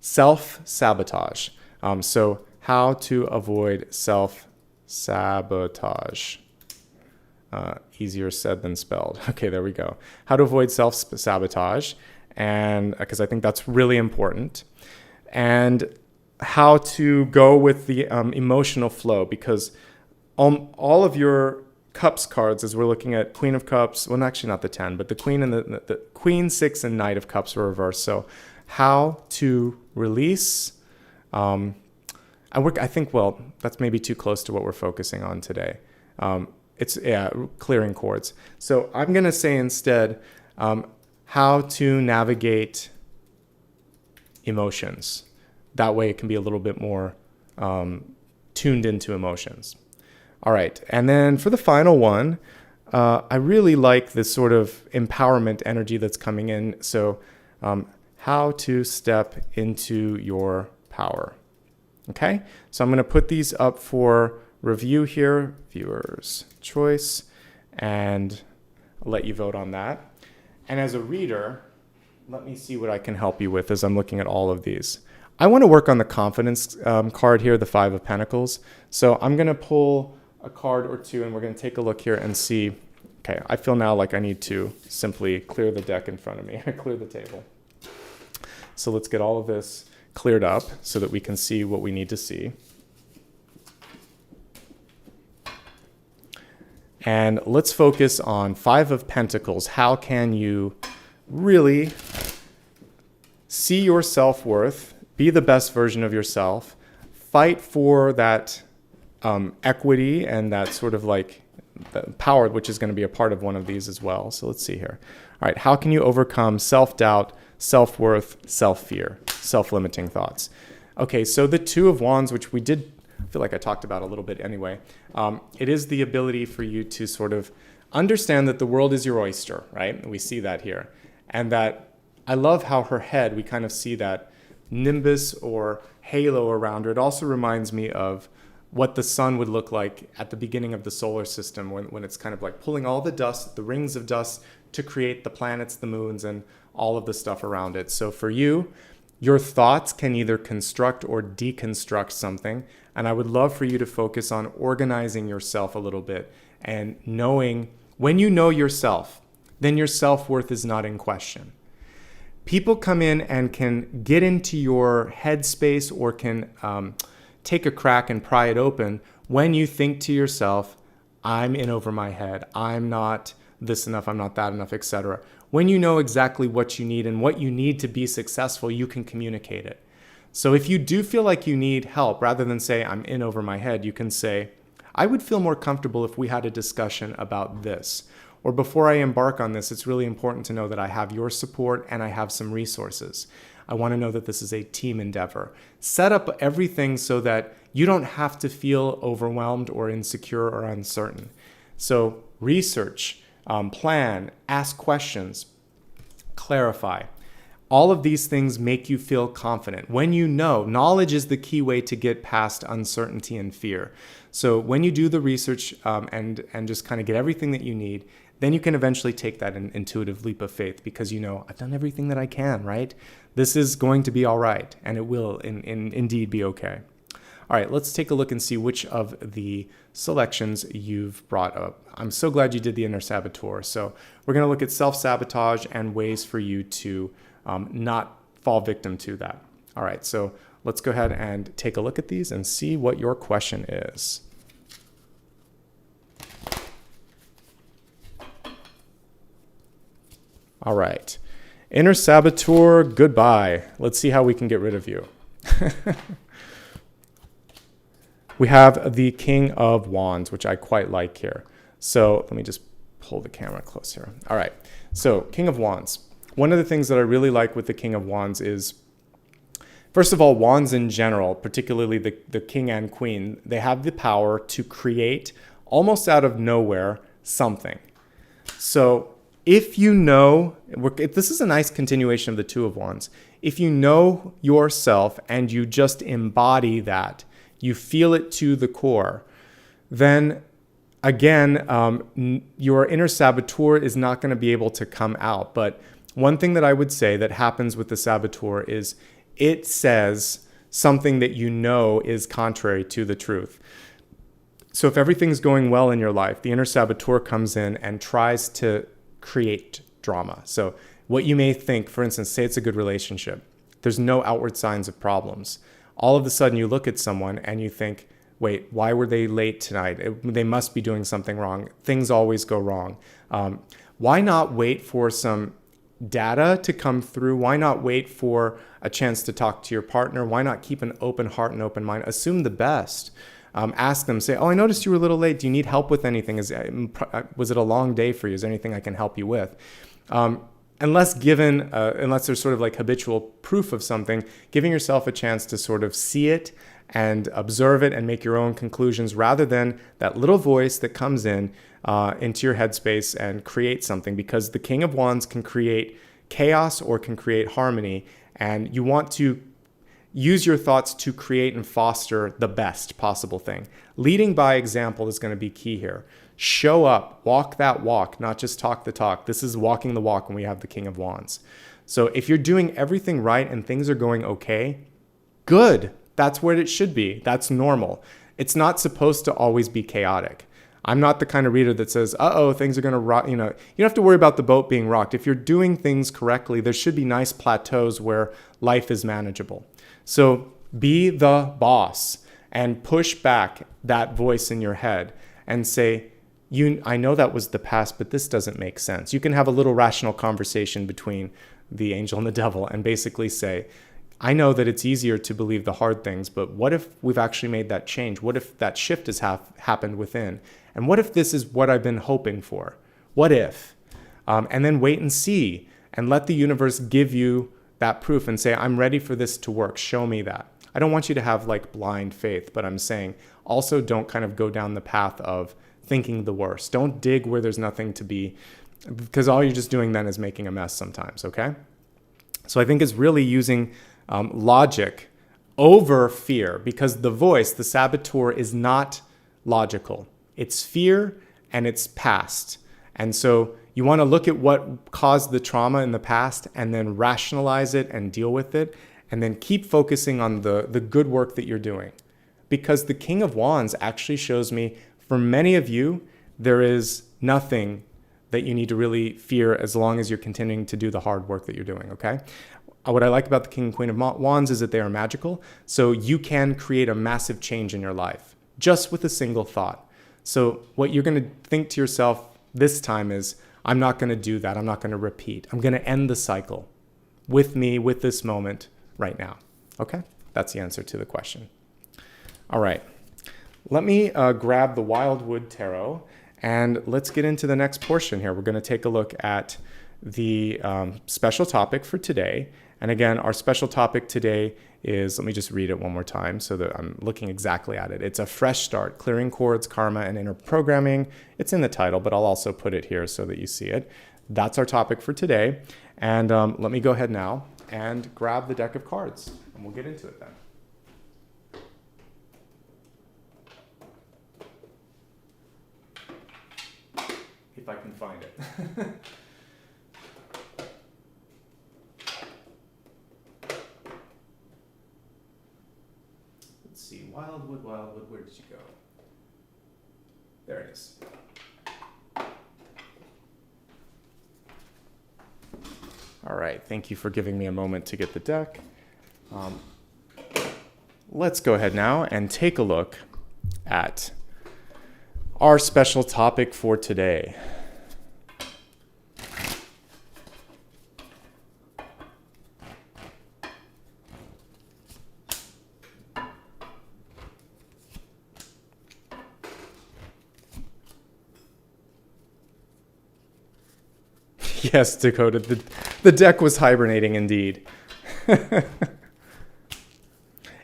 self-sabotage. So how to avoid self-sabotage. Easier said than spelled. Okay, there we go. How to avoid self-sabotage, and because I think that's really important. And how to go with the emotional flow, because all of your Cups cards, as we're looking at Queen of Cups, well, actually not the 10, but the Queen and the Queen, 6, and Knight of Cups are reversed. So how to release, I think, well, that's maybe too close to what we're focusing on today. It's clearing cords. So I'm going to say instead how to navigate emotions. That way it can be a little bit more tuned into emotions. All right. And then for the final one, I really like this sort of empowerment energy that's coming in. So how to step into your power. Okay. So I'm going to put these up for review here, viewer's choice, and I'll let you vote on that. And as a reader, let me see what I can help you with as I'm looking at all of these. I want to work on the confidence card here, the 5 of Pentacles. So I'm going to pull a card or two, and we're going to take a look here and see. Okay, I feel now like I need to simply clear the deck in front of me, clear the table. So let's get all of this cleared up so that we can see what we need to see. And let's focus on 5 of Pentacles. How can you really see your self-worth, be the best version of yourself, fight for that equity and that sort of like the power, which is going to be a part of one of these as well. So let's see here. All right, how can you overcome self-doubt, self-worth, self-fear, self-limiting thoughts? Okay, so the 2 of Wands, which we did, I feel like I talked about a little bit anyway. It is the ability for you to sort of understand that the world is your oyster, right? We see that here. And that I love how her head, we kind of see that nimbus or halo around her. It also reminds me of what the sun would look like at the beginning of the solar system when it's kind of like pulling all the dust, the rings of dust, to create the planets, the moons, and all of the stuff around it. So for you, your thoughts can either construct or deconstruct something. And I would love for you to focus on organizing yourself a little bit and knowing when you know yourself, then your self-worth is not in question. People come in and can get into your headspace or can take a crack and pry it open when you think to yourself, I'm in over my head, I'm not this enough, I'm not that enough, etc. When you know exactly what you need and what you need to be successful, you can communicate it. So if you do feel like you need help, rather than say, I'm in over my head, you can say, I would feel more comfortable if we had a discussion about this. Or before I embark on this, it's really important to know that I have your support and I have some resources. I want to know that this is a team endeavor. Set up everything so that you don't have to feel overwhelmed or insecure or uncertain. So research, plan, ask questions, clarify. All of these things make you feel confident. When you know, knowledge is the key way to get past uncertainty and fear. So when you do the research and just kind of get everything that you need, then you can eventually take that intuitive leap of faith because you know, I've done everything that I can, right? This is going to be all right, and it will indeed be okay. All right, let's take a look and see which of the selections you've brought up. I'm so glad you did the inner saboteur. So we're going to look at self-sabotage and ways for you to not fall victim to that. All right, so let's go ahead and take a look at these and see what your question is. All right, inner saboteur, goodbye. Let's see how we can get rid of you. We have the King of Wands, which I quite like here. So let me just pull the camera close here. All right, so King of Wands. One of the things that I really like with the King of Wands is First of all, wands in general, particularly the king and queen, they have the power to create almost out of nowhere something. So if you know, this is a nice continuation of the two of wands. If you know yourself and you just embody that, you feel it to the core, then again, your inner saboteur is not going to be able to come out. But one thing that I would say that happens with the saboteur is it says something that you know is contrary to the truth. So if everything's going well in your life, the inner saboteur comes in and tries to create drama. So what you may think, for instance, say it's a good relationship. There's no outward signs of problems. All of a sudden you look at someone and you think, wait, why were they late tonight? They must be doing something wrong. Things always go wrong. Why not wait for some data to come through? Why not wait for a chance to talk to your partner? Why not keep an open heart and open mind? Assume the best. Ask them, say, oh, I noticed you were a little late. Do you need help with anything? Was it a long day for you? Is there anything I can help you with? Unless there's sort of like habitual proof of something, giving yourself a chance to sort of see it and observe it and make your own conclusions rather than that little voice that comes in into your headspace and create something, because the King of Wands can create chaos or can create harmony, and you want to use your thoughts to create and foster the best possible thing. Leading by example is going to be key here. Show up, walk that walk, not just talk the talk. This is walking the walk when we have the King of Wands. So if you're doing everything right and things are going okay, good. That's where it should be. That's normal. It's not supposed to always be chaotic. I'm not the kind of reader that says, uh-oh, things are going to rock. You don't have to worry about the boat being rocked. If you're doing things correctly, there should be nice plateaus where life is manageable. So be the boss and push back that voice in your head and say, I know that was the past, but this doesn't make sense. You can have a little rational conversation between the angel and the devil and basically say, I know that it's easier to believe the hard things, but what if we've actually made that change? What if that shift has happened within? And what if this is what I've been hoping for? What if? And then wait and see and let the universe give you that proof and say, I'm ready for this to work. Show me that. I don't want you to have like blind faith, but I'm saying also don't kind of go down the path of thinking the worst. Don't dig where there's nothing to be, because all you're just doing then is making a mess sometimes, okay? So I think it's really using logic over fear, because the voice, the saboteur, is not logical. It's fear and it's past. And so you want to look at what caused the trauma in the past and then rationalize it and deal with it, and then keep focusing on the good work that you're doing. Because the King of Wands actually shows me, for many of you, there is nothing that you need to really fear as long as you're continuing to do the hard work that you're doing, okay? What I like about the King and Queen of Wands is that they are magical, so you can create a massive change in your life just with a single thought. So what you're going to think to yourself this time is, I'm not going to do that. I'm not going to repeat. I'm going to end the cycle with me, with this moment right now. Okay? That's the answer to the question. All right. Let me grab the Wildwood Tarot and let's get into the next portion here. We're going to take a look at the special topic for today. And again, our special topic today is, let me just read it one more time so that I'm looking exactly at it. It's a fresh start, clearing cords, karma, and inner programming. It's in the title, but I'll also put it here so that you see it. That's our topic for today. And let me go ahead now and grab the deck of cards, and we'll get into it then. If I can find it. Let's see, Wildwood, where did you go? There it is. All right, thank you for giving me a moment to get the deck. Let's go ahead now and take a look at our special topic for today. Yes, Dakota, the deck was hibernating indeed.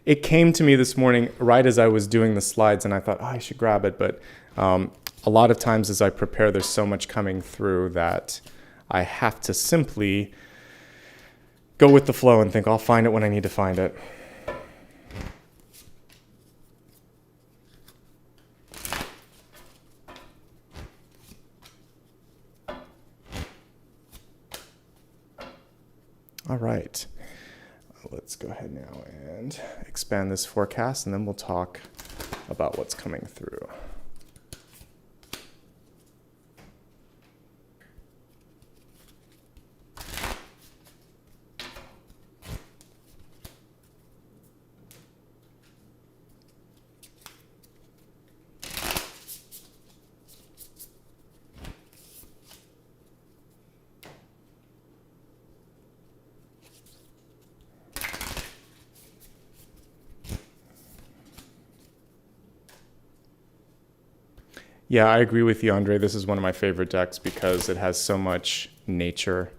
it came to me this morning right as I was doing the slides, and I thought, oh, I should grab it. But a lot of times as I prepare, there's so much coming through that I have to simply go with the flow and think I'll find it when I need to find it. All right, let's go ahead now and expand this forecast, and then we'll talk about what's coming through. Yeah, I agree with you, Andre. This is one of my favorite decks because it has so much nature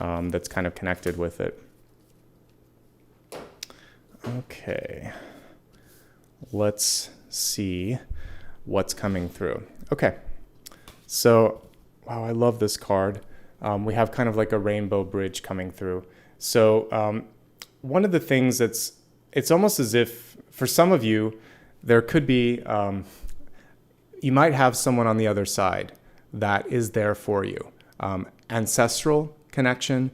that's kind of connected with it. Okay, let's see what's coming through. Okay, so, wow, I love this card. We have kind of like a rainbow bridge coming through. So one of the things it's almost as if, for some of you, there could be... you might have someone on the other side that is there for you. Ancestral connection,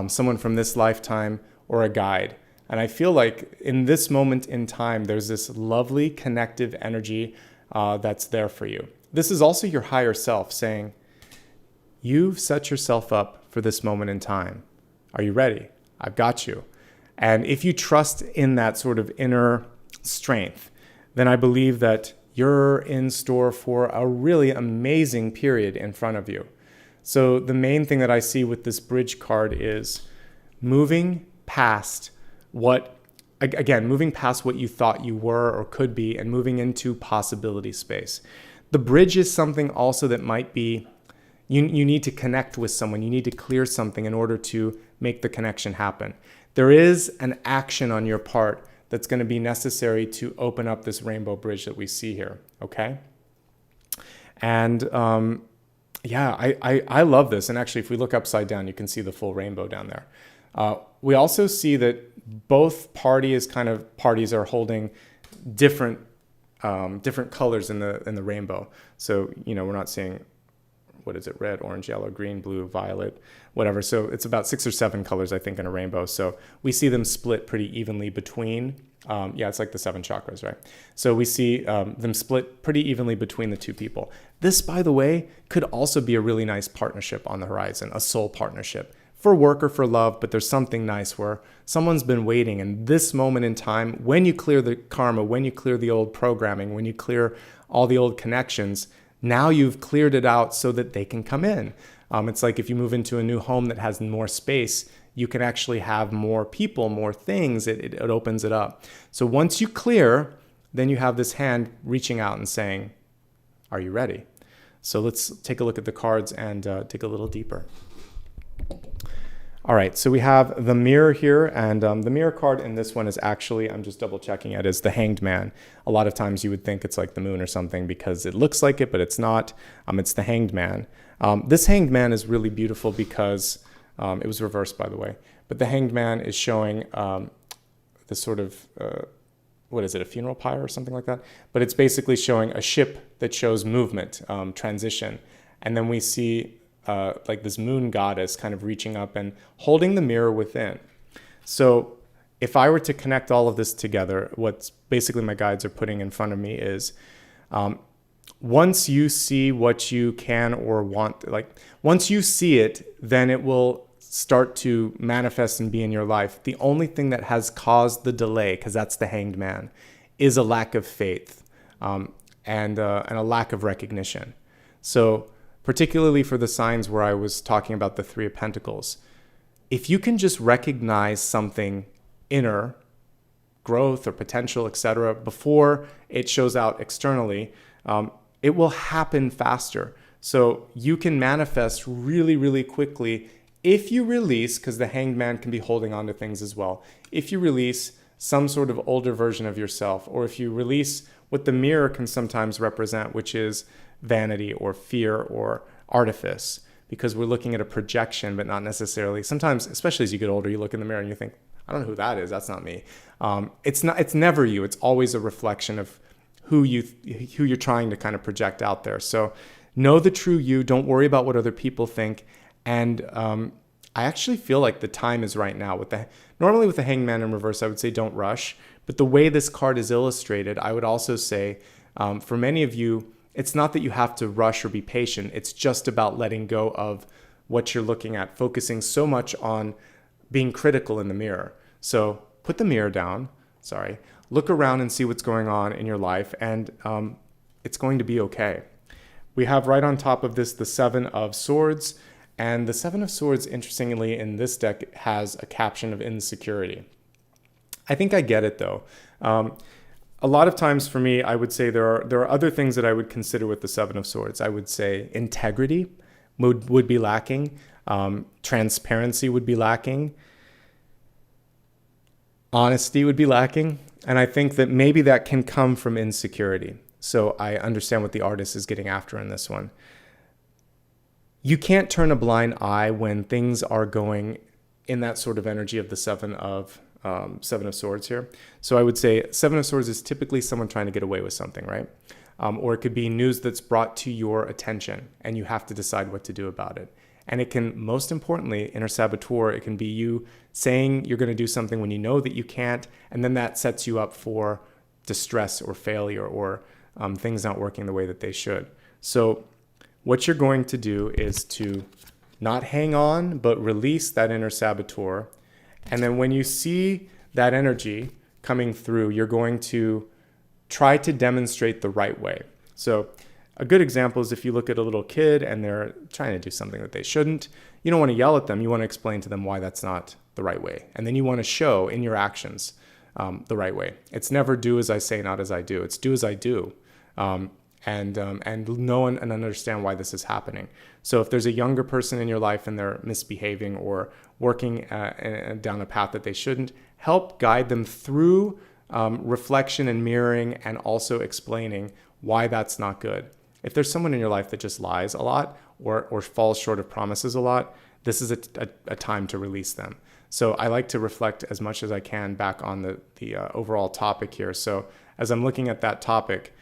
someone from this lifetime, or a guide. And I feel like in this moment in time, there's this lovely connective energy that's there for you. This is also your higher self saying, you've set yourself up for this moment in time. Are you ready? I've got you. And if you trust in that sort of inner strength, then I believe that you're in store for a really amazing period in front of you. So the main thing that I see with this bridge card is moving past what you thought you were or could be, and moving into possibility space. The bridge is something also that might be, you need to connect with someone, you need to clear something in order to make the connection happen. There is an action on your part that's going to be necessary to open up this rainbow bridge that we see here, okay? And yeah, I love this. And actually, if we look upside down, you can see the full rainbow down there. We also see that both parties are holding different colors in the rainbow. So, we're not seeing, what is it, red, orange, yellow, green, blue, violet, whatever. So it's about 6 or 7 colors, I think, in a rainbow. So we see them split pretty evenly between, it's like the 7 chakras, right? So we see them split pretty evenly between the two people. This, by the way, could also be a really nice partnership on the horizon, a soul partnership for work or for love, but there's something nice where someone's been waiting. And this moment in time, when you clear the karma, when you clear the old programming, when you clear all the old connections, now you've cleared it out so that they can come in. It's like if you move into a new home that has more space, you can actually have more people, more things. It opens it up. So once you clear, then you have this hand reaching out and saying, are you ready? So let's take a look at the cards and dig a little deeper. All right, so we have the mirror here, and the mirror card in this one is actually, I'm just double checking it, is the Hanged Man. A lot of times you would think it's like the moon or something because it looks like it, but it's not. It's the Hanged Man. This Hanged Man is really beautiful because, it was reversed, by the way, but the Hanged Man is showing this sort of, what is it, a funeral pyre or something like that? But it's basically showing a ship that shows movement, transition. And then we see like this moon goddess kind of reaching up and holding the mirror within. So if I were to connect all of this together, what's basically my guides are putting in front of me is, once you see what you can or want, like once you see it, then it will start to manifest and be in your life. The only thing that has caused the delay, because that's the Hanged Man, is a lack of faith and a lack of recognition. So particularly for the signs where I was talking about the 3 of Pentacles, if you can just recognize something inner, growth or potential, etc., before it shows out externally, it will happen faster. So you can manifest really, really quickly if you release, because the Hanged Man can be holding on to things as well, if you release some sort of older version of yourself, or if you release what the mirror can sometimes represent, which is vanity or fear or artifice, because we're looking at a projection, but not necessarily. Sometimes, especially as you get older, you look in the mirror and you think, I don't know who that is. That's not me. It's never you. It's always a reflection of who you're trying to kind of project out there. So know the true you. Don't worry about what other people think. And I actually feel like the time is right now. Normally with the Hangman in reverse, I would say don't rush. But the way this card is illustrated, I would also say for many of you, it's not that you have to rush or be patient. It's just about letting go of what you're looking at, focusing so much on being critical in the mirror. So put the mirror down, look around and see what's going on in your life, and it's going to be okay. We have right on top of this the Seven of Swords, and the Seven of Swords, interestingly, in this deck has a caption of insecurity. I think I get it though. A lot of times for me, I would say there are other things that I would consider with the Seven of Swords. I would say integrity would be lacking. Transparency would be lacking. Honesty would be lacking. And I think that maybe that can come from insecurity. So I understand what the artist is getting after in this one. You can't turn a blind eye when things are going in that sort of energy of the Seven of Swords here. So I would say Seven of Swords is typically someone trying to get away with something, right? Or it could be news that's brought to your attention and you have to decide what to do about it. And it can, most importantly, inner saboteur, it can be you saying you're going to do something when you know that you can't, and then that sets you up for distress or failure or things not working the way that they should. So what you're going to do is to not hang on, but release that inner saboteur. And then when you see that energy coming through, you're going to try to demonstrate the right way. So a good example is if you look at a little kid and they're trying to do something that they shouldn't, you don't want to yell at them. You want to explain to them why that's not the right way. And then you want to show in your actions the right way. It's never do as I say, not as I do. It's do as I do. And know and understand why this is happening. So if there's a younger person in your life and they're misbehaving or working down a path that they shouldn't, help guide them through reflection and mirroring, and also explaining why that's not good. If there's someone in your life that just lies a lot or falls short of promises a lot, this is a time to release them. So I like to reflect as much as I can back on the overall topic here. So as I'm looking at that topic,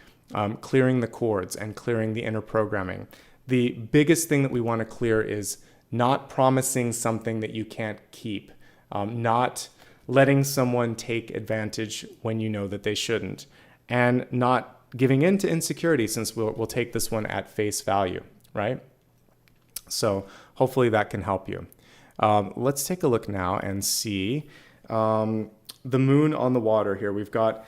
clearing the cords and clearing the inner programming. The biggest thing that we want to clear is not promising something that you can't keep, not letting someone take advantage when you know that they shouldn't, and not giving in to insecurity, since we'll take this one at face value, right? So hopefully that can help you. Let's take a look now and see the moon on the water here. We've got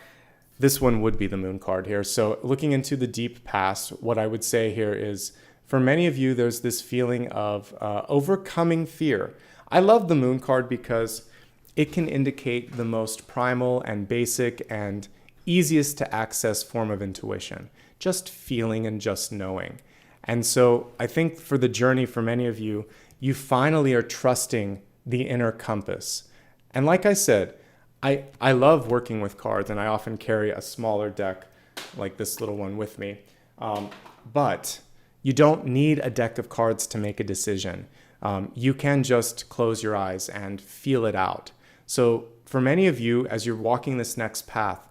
this one would be the moon card here. So looking into the deep past, what I would say here is for many of you, there's this feeling of overcoming fear. I love the moon card because it can indicate the most primal and basic and easiest to access form of intuition, just feeling and just knowing. And so I think for the journey for many of you, you finally are trusting the inner compass. And like I said, I love working with cards, and I often carry a smaller deck like this little one with me. But you don't need a deck of cards to make a decision. You can just close your eyes and feel it out. So for many of you, as you're walking this next path,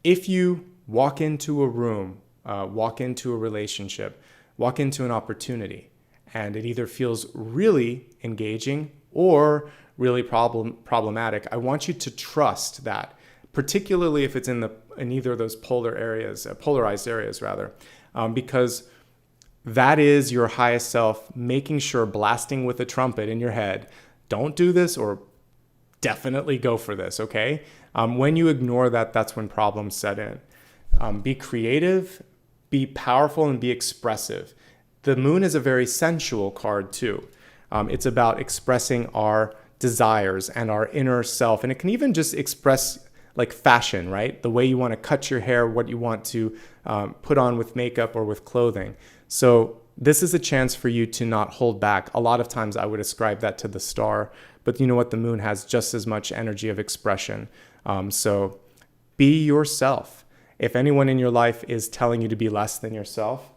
if you walk into a room, walk into a relationship, walk into an opportunity, and it either feels really engaging or really problematic, I want you to trust that, particularly if it's in either of those polarized areas, because that is your highest self making sure, blasting with a trumpet in your head, don't do this, or definitely go for this, okay? When you ignore that, that's when problems set in. Be creative, be powerful, and be expressive. The moon is a very sensual card too. It's about expressing our desires and our inner self. And it can even just express like fashion, right? The way you want to cut your hair, what you want to put on with makeup or with clothing. So this is a chance for you to not hold back. A lot of times I would ascribe that to the star, but you know what? The moon has just as much energy of expression. So be yourself. If anyone in your life is telling you to be less than yourself,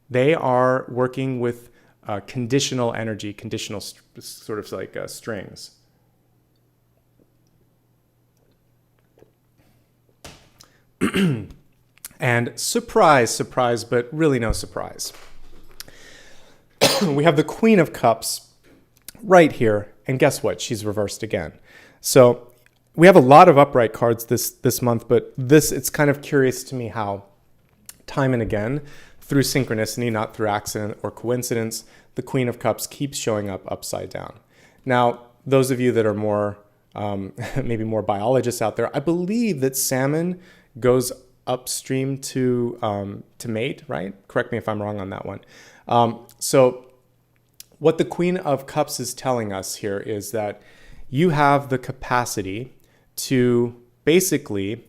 they are working with conditional energy, conditional sort of like strings. And surprise, surprise, but really no surprise. We have the Queen of Cups right here, and guess what? She's reversed again. So we have a lot of upright cards this month, but it's kind of curious to me how time and again, through synchronicity, not through accident or coincidence, the Queen of Cups keeps showing up upside down. Now, those of you that are more, maybe more biologists out there, I believe that salmon goes upstream to mate, right? Correct me if I'm wrong on that one. So what the Queen of Cups is telling us here is that you have the capacity to basically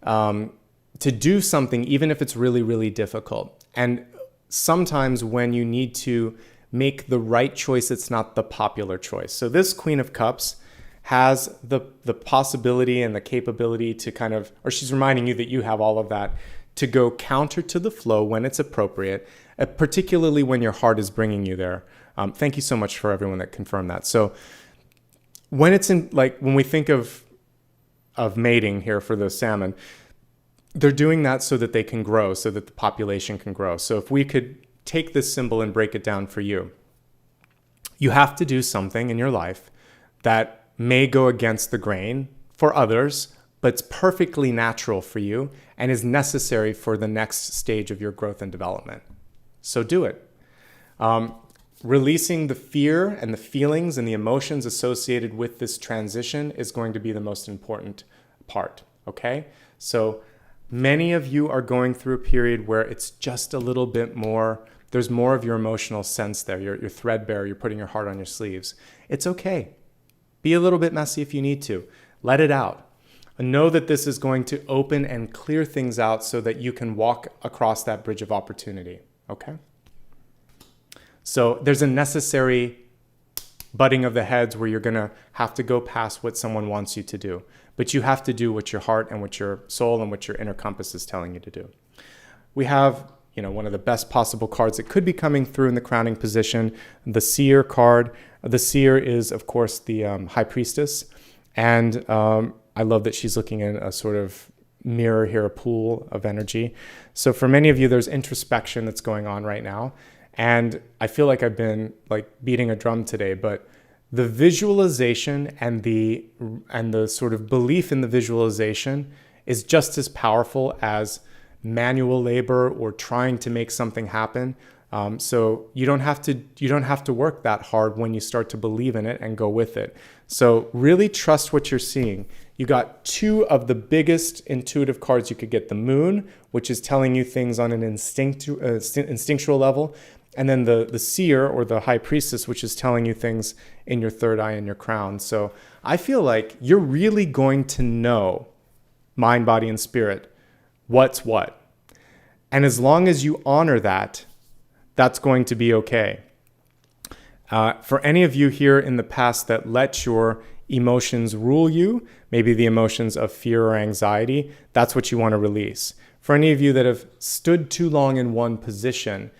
to do something, even if it's really, really difficult. And sometimes when you need to make the right choice, it's not the popular choice. So this Queen of Cups has the possibility and the capability to kind of, or she's reminding you that you have all of that, to go counter to the flow when it's appropriate, particularly when your heart is bringing you there. Thank you so much for everyone that confirmed that. So when it's in, like, when we think of mating here for the salmon, they're doing that so that they can grow, so that the population can grow. So if we could take this symbol and break it down for you, you have to do something in your life that may go against the grain for others, but it's perfectly natural for you and is necessary for the next stage of your growth and development. So do it. Releasing the fear and the feelings and the emotions associated with this transition is going to be the most important part, okay? So many of you are going through a period where it's just a little bit more, there's more of your emotional sense there. You're threadbare, you're putting your heart on your sleeves. It's okay. Be a little bit messy if you need to. Let it out. Know that this is going to open and clear things out so that you can walk across that bridge of opportunity, okay? So there's a necessary butting of the heads where you're going to have to go past what someone wants you to do. But you have to do what your heart and what your soul and what your inner compass is telling you to do. We have, one of the best possible cards that could be coming through in the crowning position, the Seer card. The Seer is, of course, the High Priestess. And I love that she's looking in a sort of mirror here, a pool of energy. So for many of you, there's introspection that's going on right now. And I feel like I've been beating a drum today, but the visualization and the sort of belief in the visualization is just as powerful as manual labor or trying to make something happen. So you don't have to work that hard when you start to believe in it and go with it. So really trust what you're seeing. You got two of the biggest intuitive cards you could get: the Moon, which is telling you things on an instinctual level, and then the Seer or the High Priestess, which is telling you things in your third eye and your crown. So I feel like you're really going to know, mind, body, and spirit, what's what. And as long as you honor that, that's going to be okay. For any of you here in the past that let your emotions rule you, maybe the emotions of fear or anxiety, that's what you want to release. For any of you that have stood too long in one position,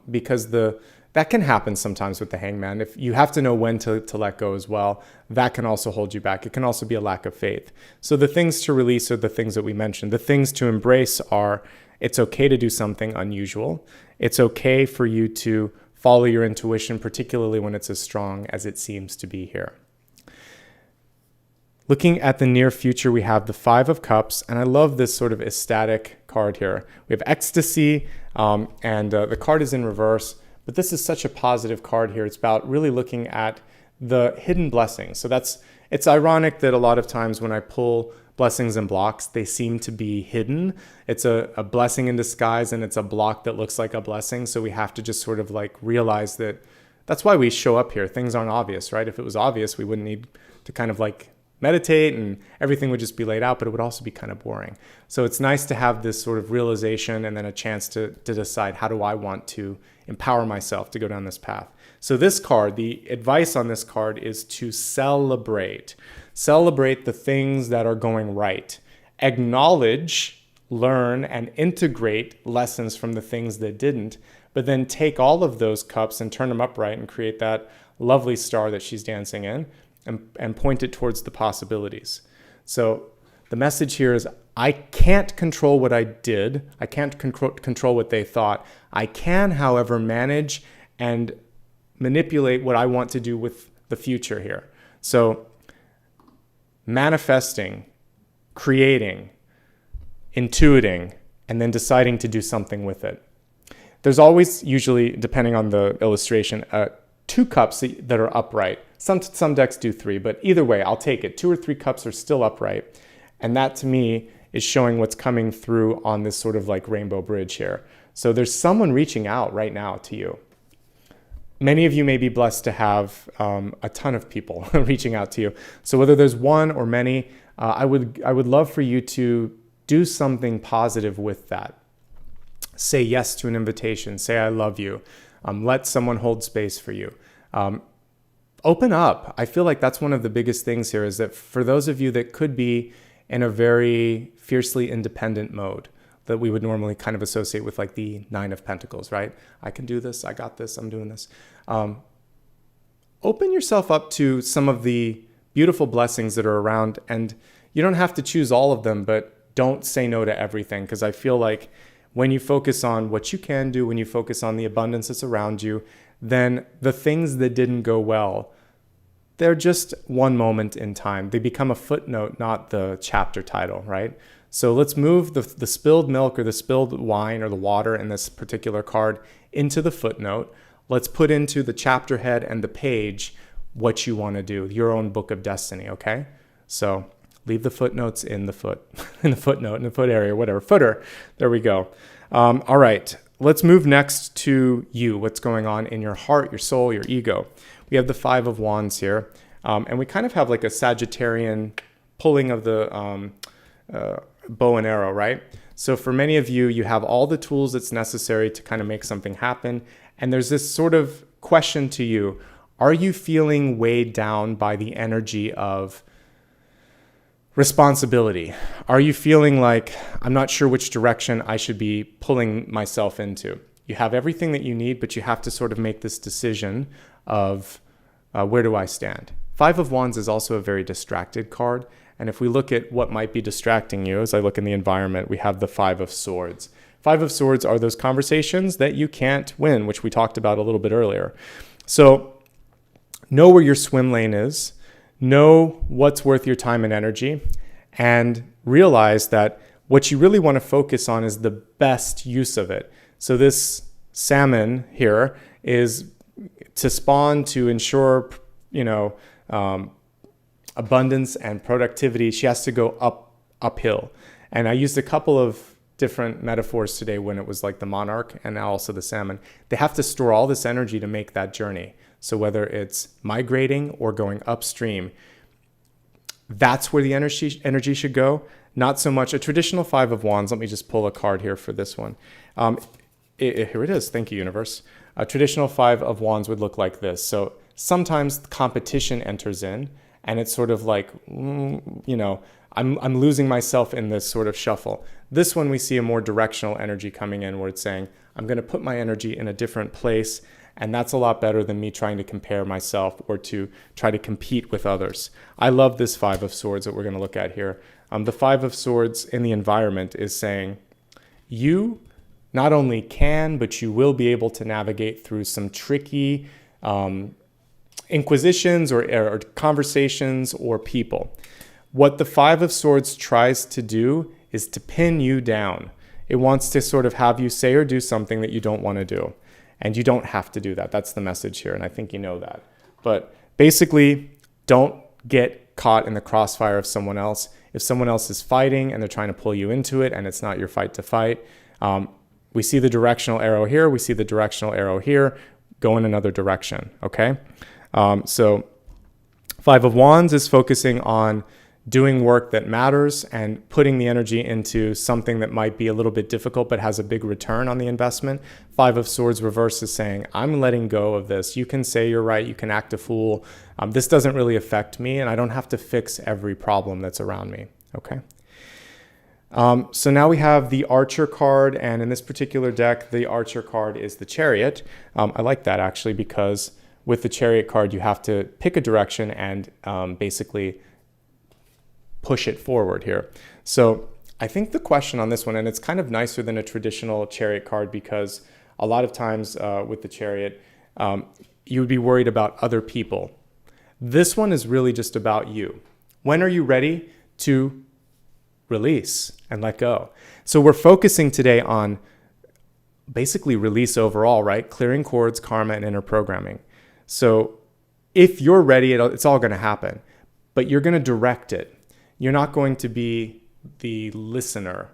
because that can happen sometimes with the Hangman. If you have to know when to let go as well, that can also hold you back. It can also be a lack of faith. So the things to release are the things that we mentioned. The things to embrace are, it's okay to do something unusual. It's okay for you to follow your intuition, particularly when it's as strong as it seems to be here. Looking at the near future, we have the Five of Cups, and I love this sort of ecstatic card here. We have ecstasy, and the card is in reverse, but this is such a positive card here. It's about really looking at the hidden blessings. So it's ironic that a lot of times when I pull blessings and blocks, they seem to be hidden. It's a blessing in disguise, and it's a block that looks like a blessing. So we have to just sort of realize that that's why we show up here. Things aren't obvious, right? If it was obvious, we wouldn't need to kind of meditate and everything would just be laid out, but it would also be kind of boring. So it's nice to have this sort of realization and then a chance to decide, how do I want to empower myself to go down this path? So this card, the advice on this card is to celebrate. Celebrate the things that are going right. Acknowledge, learn, and integrate lessons from the things that didn't, but then take all of those cups and turn them upright and create that lovely star that she's dancing in and point it towards the possibilities. So the message here is, I can't control what I did. I can't control what they thought. I can, however, manage and manipulate what I want to do with the future here. So manifesting, creating, intuiting, and then deciding to do something with it. There's always, usually, depending on the illustration, 2 cups that are upright. Some decks do 3, but either way, I'll take it. 2 or 3 cups are still upright. And that, to me, is showing what's coming through on this sort of like rainbow bridge here. So there's someone reaching out right now to you. Many of you may be blessed to have a ton of people reaching out to you. So whether there's one or many, I would love for you to do something positive with that. Say yes to an invitation. Say I love you. Let someone hold space for you. Open up. I feel like that's one of the biggest things here, is that for those of you that could be in a very fiercely independent mode that we would normally kind of associate with like the 9 of Pentacles, right? I can do this. I got this. I'm doing this. Open yourself up to some of the beautiful blessings that are around, and you don't have to choose all of them, but don't say no to everything, because I feel like when you focus on what you can do, when you focus on the abundance that's around you, then the things that didn't go well, they're just one moment in time. They become a footnote, not the chapter title, right? So let's move the spilled milk or the spilled wine or the water in this particular card into the footnote. Let's put into the chapter head and the page what you want to do, your own book of destiny, okay? So leave the footnotes in the in the footnote, in the foot area, whatever, footer. There we go. All right, let's move next to you, what's going on in your heart, your soul, your ego. We have the 5 of Wands here, and we kind of have like a Sagittarian pulling of the bow and arrow, right? So for many of you, you have all the tools that's necessary to kind of make something happen, and there's this sort of question to you. Are you feeling weighed down by the energy of responsibility? Are you feeling like, I'm not sure which direction I should be pulling myself into? You have everything that you need, but you have to sort of make this decision of where do I stand? 5 of Wands is also a very distracted card. And if we look at what might be distracting you, as I look in the environment, we have the 5 of Swords. 5 of Swords are those conversations that you can't win, which we talked about a little bit earlier. So know where your swim lane is. Know what's worth your time and energy, and realize that what you really want to focus on is the best use of it. So this salmon here is to spawn, to ensure, abundance and productivity. She has to go uphill. And I used a couple of different metaphors today when it was like the monarch and now also the salmon. They have to store all this energy to make that journey. So whether it's migrating or going upstream, that's where the energy should go. Not so much a traditional 5 of Wands. Let me just pull a card here for this one. Here it is. Thank you, universe. A traditional 5 of Wands would look like this. So sometimes competition enters in, and it's sort of like, I'm losing myself in this sort of shuffle. This one, we see a more directional energy coming in, where it's saying, I'm going to put my energy in a different place. And that's a lot better than me trying to compare myself or to try to compete with others. I love this 5 of Swords that we're going to look at here. The 5 of Swords in the environment is saying, you not only can, but you will be able to navigate through some tricky inquisitions or conversations or people. What the 5 of Swords tries to do is to pin you down. It wants to sort of have you say or do something that you don't want to do. And you don't have to do that. That's the message here, and I think you know that. But basically, don't get caught in the crossfire of someone else. If someone else is fighting and they're trying to pull you into it and it's not your fight to fight, we see the directional arrow here. We see the directional arrow here. Go in another direction, okay? So 5 of Wands is focusing on doing work that matters and putting the energy into something that might be a little bit difficult but has a big return on the investment. Five of Swords reverse is saying, I'm letting go of this. You can say you're right. You can act a fool. This doesn't really affect me, and I don't have to fix every problem that's around me. Okay. So now we have the Archer card, and in this particular deck, the Archer card is the Chariot. I like that actually, because with the Chariot card, you have to pick a direction and basically push it forward here. So I think the question on this one, and it's kind of nicer than a traditional Chariot card, because a lot of times with the Chariot, you would be worried about other people. This one is really just about you. When are you ready to release and let go? So we're focusing today on basically release overall, right? Clearing cords, karma, and inner programming. So if you're ready, it's all going to happen, but you're going to direct it. You're not going to be the listener.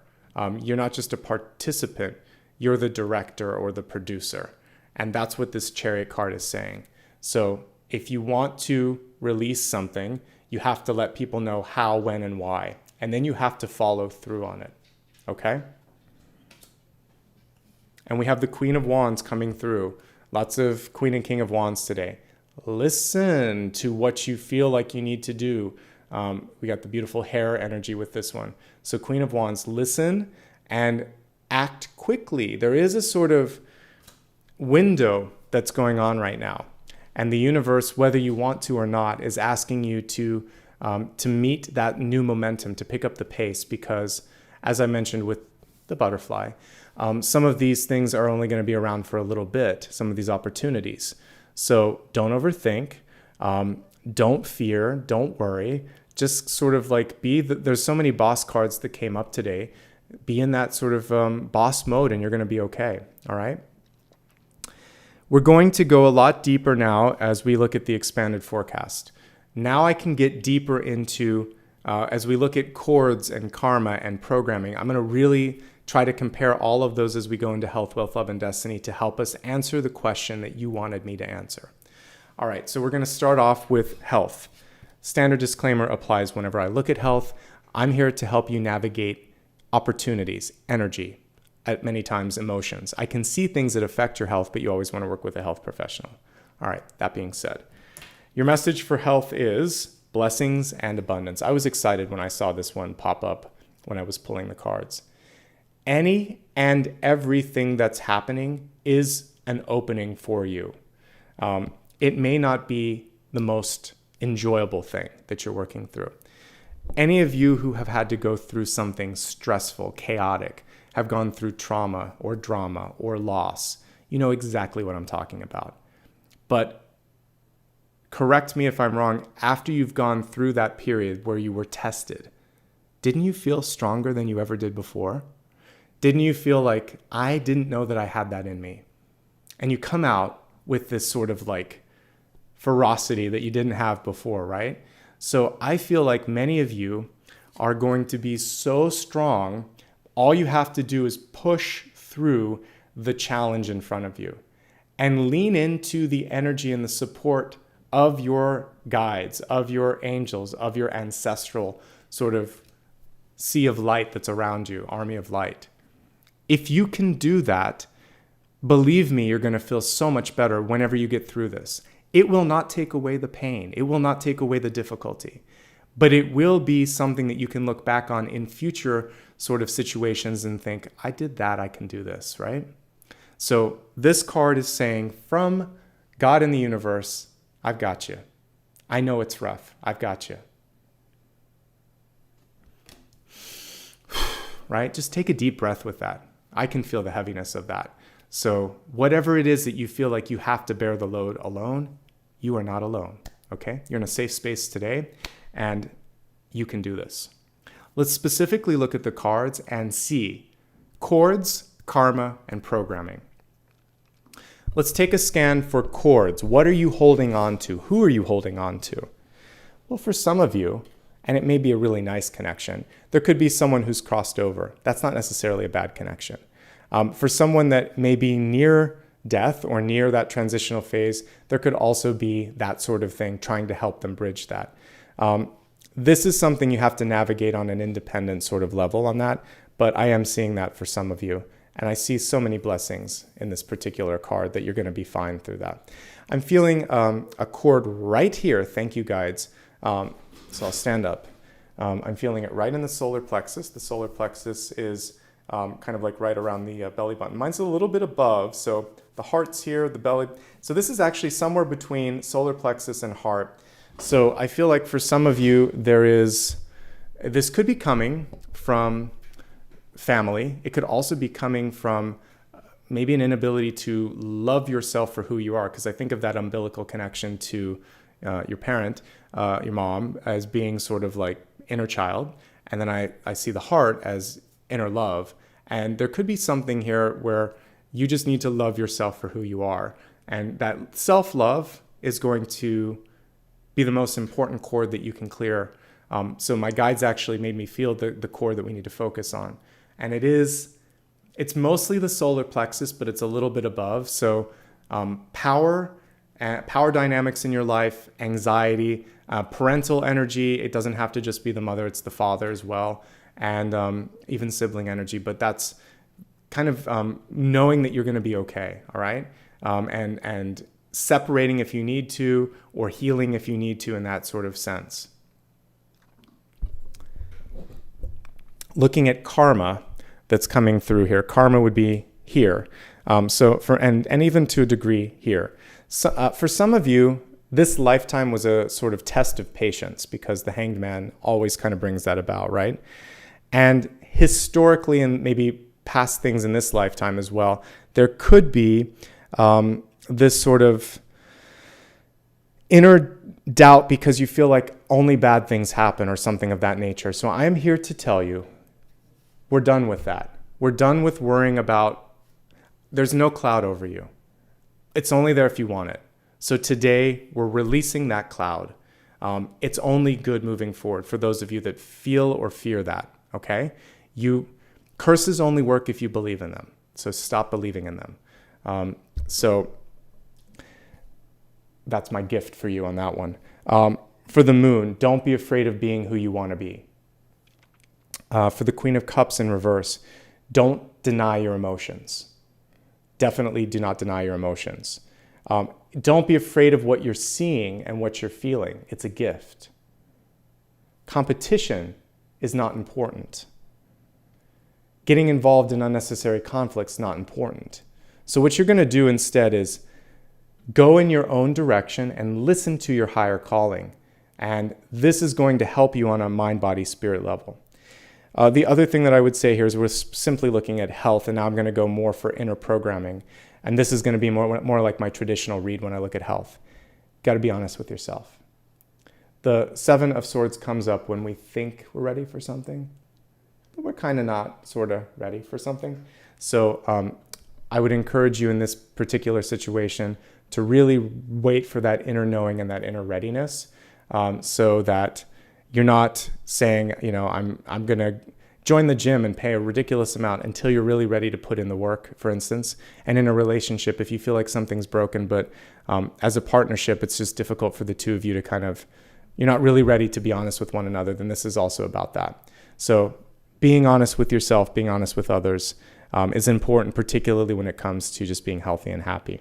You're not just a participant. You're the director or the producer. And that's what this Chariot card is saying. So if you want to release something, you have to let people know how, when, and why. And then you have to follow through on it. Okay? And we have the Queen of Wands coming through. Lots of Queen and King of Wands today. Listen to what you feel like you need to do. We got the beautiful hair energy with this one. So Queen of Wands, listen and act quickly. There is a sort of window that's going on right now. And the universe, whether you want to or not, is asking you to meet that new momentum, to pick up the pace, because as I mentioned with the butterfly, some of these things are only going to be around for a little bit, some of these opportunities. So don't overthink, don't fear, don't worry. Just sort of like there's so many boss cards that came up today. Be in that sort of boss mode and you're going to be okay. All right. We're going to go a lot deeper now as we look at the expanded forecast. Now I can get deeper into, as we look at cords and karma and programming, I'm going to really try to compare all of those as we go into health, wealth, love, and destiny to help us answer the question that you wanted me to answer. All right. So we're going to start off with health. Standard disclaimer applies whenever I look at health. I'm here to help you navigate opportunities, energy, at many times emotions. I can see things that affect your health, but you always want to work with a health professional. All right, that being said, your message for health is blessings and abundance. I was excited when I saw this one pop up when I was pulling the cards. Any and everything that's happening is an opening for you. It may not be the most enjoyable thing that you're working through. Any of you who have had to go through something stressful, chaotic, have gone through trauma or drama or loss, you know exactly what I'm talking about. But correct me if I'm wrong, after you've gone through that period where you were tested, didn't you feel stronger than you ever did before? Didn't you feel like, I didn't know that I had that in me? And you come out with this sort of like ferocity that you didn't have before, right? So I feel like many of you are going to be so strong, all you have to do is push through the challenge in front of you and lean into the energy and the support of your guides, of your angels, of your ancestral sort of sea of light that's around you, army of light. If you can do that, believe me, you're going to feel so much better whenever you get through this. It will not take away the pain. It will not take away the difficulty, but it will be something that you can look back on in future sort of situations and think, I did that, I can do this, right? So this card is saying from God in the universe, I've got you. I know it's rough. I've got you. Right? Just take a deep breath with that. I can feel the heaviness of that. So whatever it is that you feel like you have to bear the load alone, you are not alone, okay? You're in a safe space today, and you can do this. Let's specifically look at the cards and see cords, karma, and programming. Let's take a scan for cords. What are you holding on to? Who are you holding on to? Well, for some of you, and it may be a really nice connection, there could be someone who's crossed over. That's not necessarily a bad connection. For someone that may be near death or near that transitional phase, there could also be that sort of thing, trying to help them bridge that. this is something you have to navigate on an independent sort of level on that, but I am seeing that for some of you. And I see so many blessings in this particular card that you're going to be fine through that. I'm feeling a cord right here. Thank you, guides. So I'll stand up. I'm feeling it right in the solar plexus. The solar plexus is kind of like right around the belly button. Mine's a little bit above, so the heart's here, the belly. So this is actually somewhere between solar plexus and heart. So I feel like for some of you, this could be coming from family. It could also be coming from maybe an inability to love yourself for who you are, because I think of that umbilical connection to your parent, your mom, as being sort of like inner child. And then I see the heart as inner love. And there could be something here where you just need to love yourself for who you are. And that self-love is going to be the most important cord that you can clear. So my guides actually made me feel the cord that we need to focus on. And it's mostly the solar plexus, but it's a little bit above. So power dynamics in your life, anxiety, parental energy. It doesn't have to just be the mother, it's the father as well. And even sibling energy, but that's kind of knowing that you're going to be okay, all right? And separating if you need to, or healing if you need to, in that sort of sense. Looking at karma that's coming through here, karma would be here. And even to a degree here. So, for some of you, this lifetime was a sort of test of patience, because the Hanged Man always kind of brings that about, right? And historically, and maybe past things in this lifetime as well, there could be this sort of inner doubt because you feel like only bad things happen or something of that nature. So I am here to tell you, we're done with that. We're done with worrying about, there's no cloud over you. It's only there if you want it. So today, we're releasing that cloud. It's only good moving forward for those of you that feel or fear that. Okay? Curses only work if you believe in them. So stop believing in them. So that's my gift for you on that one. For the moon, don't be afraid of being who you want to be. For the Queen of Cups in reverse, don't deny your emotions. Definitely do not deny your emotions. Don't be afraid of what you're seeing and what you're feeling. It's a gift. Competition is not important. Getting involved in unnecessary conflicts is not important. So what you're going to do instead is go in your own direction and listen to your higher calling. And this is going to help you on a mind, body, spirit level. The other thing that I would say here is we're simply looking at health, and now I'm going to go more for inner programming. And this is going to be more like my traditional read when I look at health. Got to be honest with yourself. The Seven of Swords comes up when we think we're ready for something, but we're kind of not sort of ready for something. So I would encourage you in this particular situation to really wait for that inner knowing and that inner readiness, so that you're not saying, I'm going to join the gym and pay a ridiculous amount until you're really ready to put in the work, for instance. And in a relationship, if you feel like something's broken, but as a partnership, it's just difficult for the two of you to kind of, you're not really ready to be honest with one another, then this is also about that. So being honest with yourself, being honest with others is important, particularly when it comes to just being healthy and happy.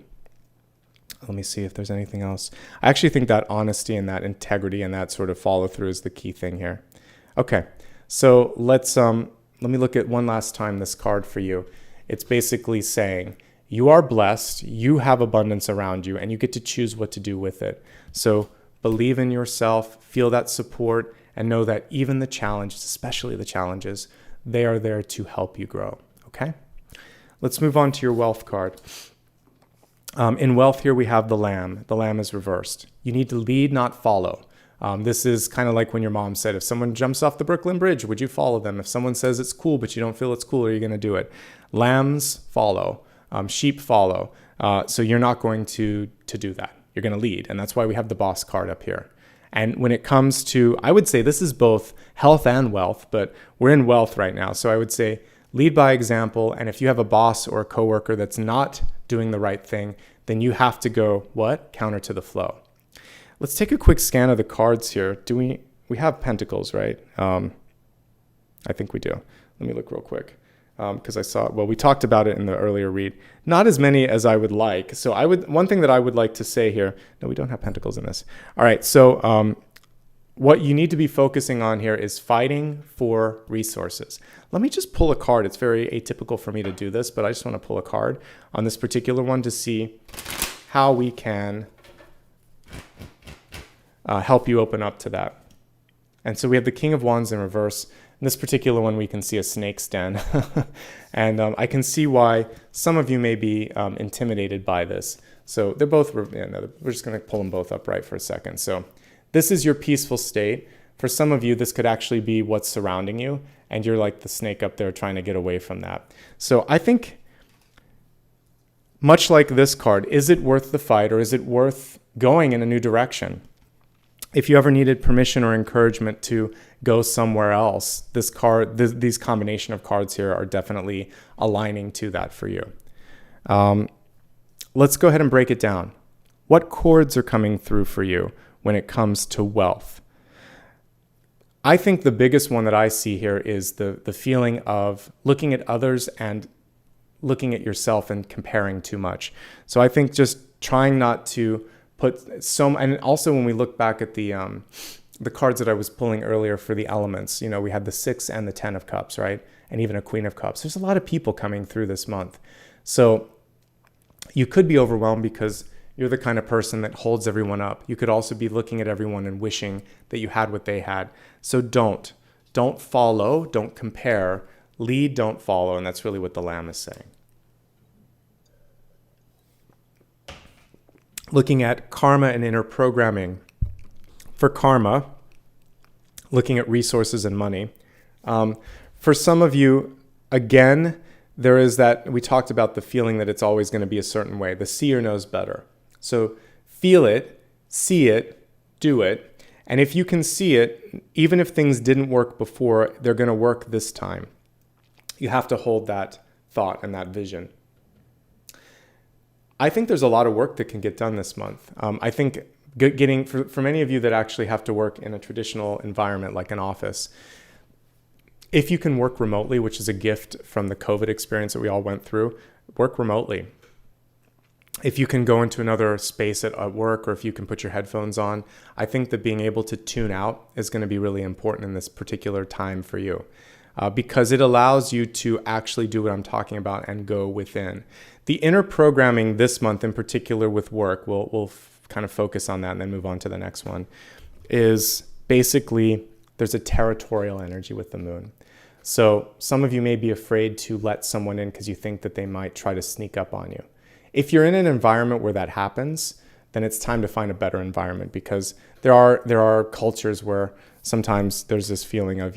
Let me see if there's anything else. I actually think that honesty and that integrity and that sort of follow through is the key thing here. Okay, so let me look at one last time this card for you. It's basically saying you are blessed, you have abundance around you, and you get to choose what to do with it. So believe in yourself, feel that support, and know that even the challenges, especially the challenges, they are there to help you grow. Okay? Let's move on to your wealth card. In wealth here we have the Lamb. The Lamb is reversed. You need to lead, not follow. This is kind of like when your mom said, if someone jumps off the Brooklyn Bridge, would you follow them? If someone says it's cool, but you don't feel it's cool, are you going to do it? Lambs follow. Sheep follow. So you're not going to do that. You're going to lead. And that's why we have the Boss card up here. And when it comes to, I would say this is both health and wealth, but we're in wealth right now. So I would say lead by example. And if you have a boss or a coworker that's not doing the right thing, then you have to go, what? Counter to the flow. Let's take a quick scan of the cards here. we have Pentacles, right? I think we do. Let me look real quick. Because I saw, well, we talked about it in the earlier read. Not as many as I would like. So one thing that I would like to say here, no, we don't have Pentacles in this. All right, so what you need to be focusing on here is fighting for resources. Let me just pull a card. It's very atypical for me to do this, but I just want to pull a card on this particular one to see how we can help you open up to that. And so we have the King of Wands in reverse. In this particular one, we can see a snake's den. And I can see why some of you may be intimidated by this. So they're both, we're just going to pull them both upright for a second. So this is your peaceful state. For some of you, this could actually be what's surrounding you. And you're like the snake up there trying to get away from that. So I think, much like this card, is it worth the fight, or is it worth going in a new direction? If you ever needed permission or encouragement to go somewhere else, this card, these combination of cards here are definitely aligning to that for you. Let's go ahead and break it down. What chords are coming through for you when it comes to wealth? I think the biggest one that I see here is the feeling of looking at others and looking at yourself and comparing too much. So I think just trying not to put so, and also when we look back at the cards that I was pulling earlier for the elements, we had the 6 and the 10 of cups, right? And even a Queen of Cups. There's a lot of people coming through this month. So you could be overwhelmed because you're the kind of person that holds everyone up. You could also be looking at everyone and wishing that you had what they had. So don't follow, don't compare, lead, don't follow. And that's really what the Lamb is saying. Looking at karma and inner programming. For karma, looking at resources and money. For some of you, again, there is that, we talked about the feeling that it's always going to be a certain way. The seer knows better. So feel it, see it, do it. And if you can see it, even if things didn't work before, they're going to work this time. You have to hold that thought and that vision. I think there's a lot of work that can get done this month. I think getting, for many of you that actually have to work in a traditional environment like an office, if you can work remotely, which is a gift from the COVID experience that we all went through, work remotely. If you can go into another space at work, or if you can put your headphones on, I think that being able to tune out is going to be really important in this particular time for you. Because it allows you to actually do what I'm talking about and go within. The inner programming this month in particular with work, we'll kind of focus on that and then move on to the next one, is basically there's a territorial energy with the moon. So some of you may be afraid to let someone in because you think that they might try to sneak up on you. If you're in an environment where that happens, then it's time to find a better environment, because there are cultures where sometimes there's this feeling of,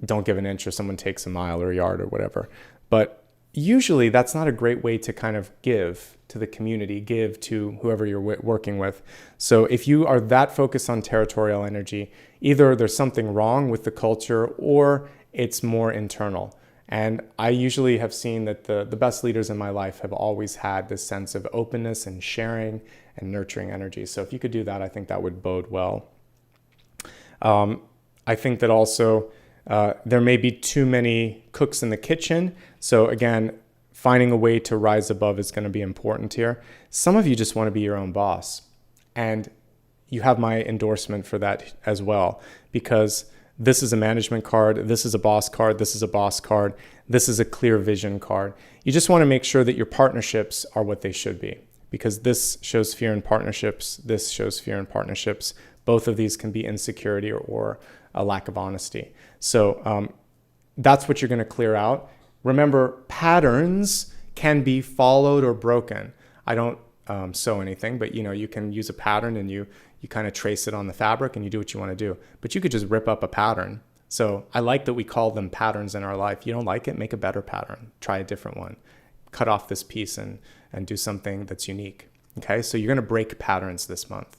don't give an inch or someone takes a mile or a yard or whatever. But usually that's not a great way to kind of give to the community, give to whoever you're working with. So if you are that focused on territorial energy, either there's something wrong with the culture or it's more internal. And I usually have seen that the best leaders in my life have always had this sense of openness and sharing and nurturing energy. So if you could do that, I think that would bode well. I think that also there may be too many cooks in the kitchen. So again, finding a way to rise above is going to be important here. Some of you just want to be your own boss. And you have my endorsement for that as well, because this is a management card, this is a boss card, this is a boss card, this is a clear vision card. You just want to make sure that your partnerships are what they should be, because this shows fear in partnerships, this shows fear in partnerships. Both of these can be insecurity or a lack of honesty. So that's what you're going to clear out. Remember, patterns can be followed or broken. I don't sew anything, but you can use a pattern and you kind of trace it on the fabric and you do what you want to do. But you could just rip up a pattern. So I like that we call them patterns in our life. You don't like it, make a better pattern. Try a different one. Cut off this piece and do something that's unique. Okay, so you're going to break patterns this month.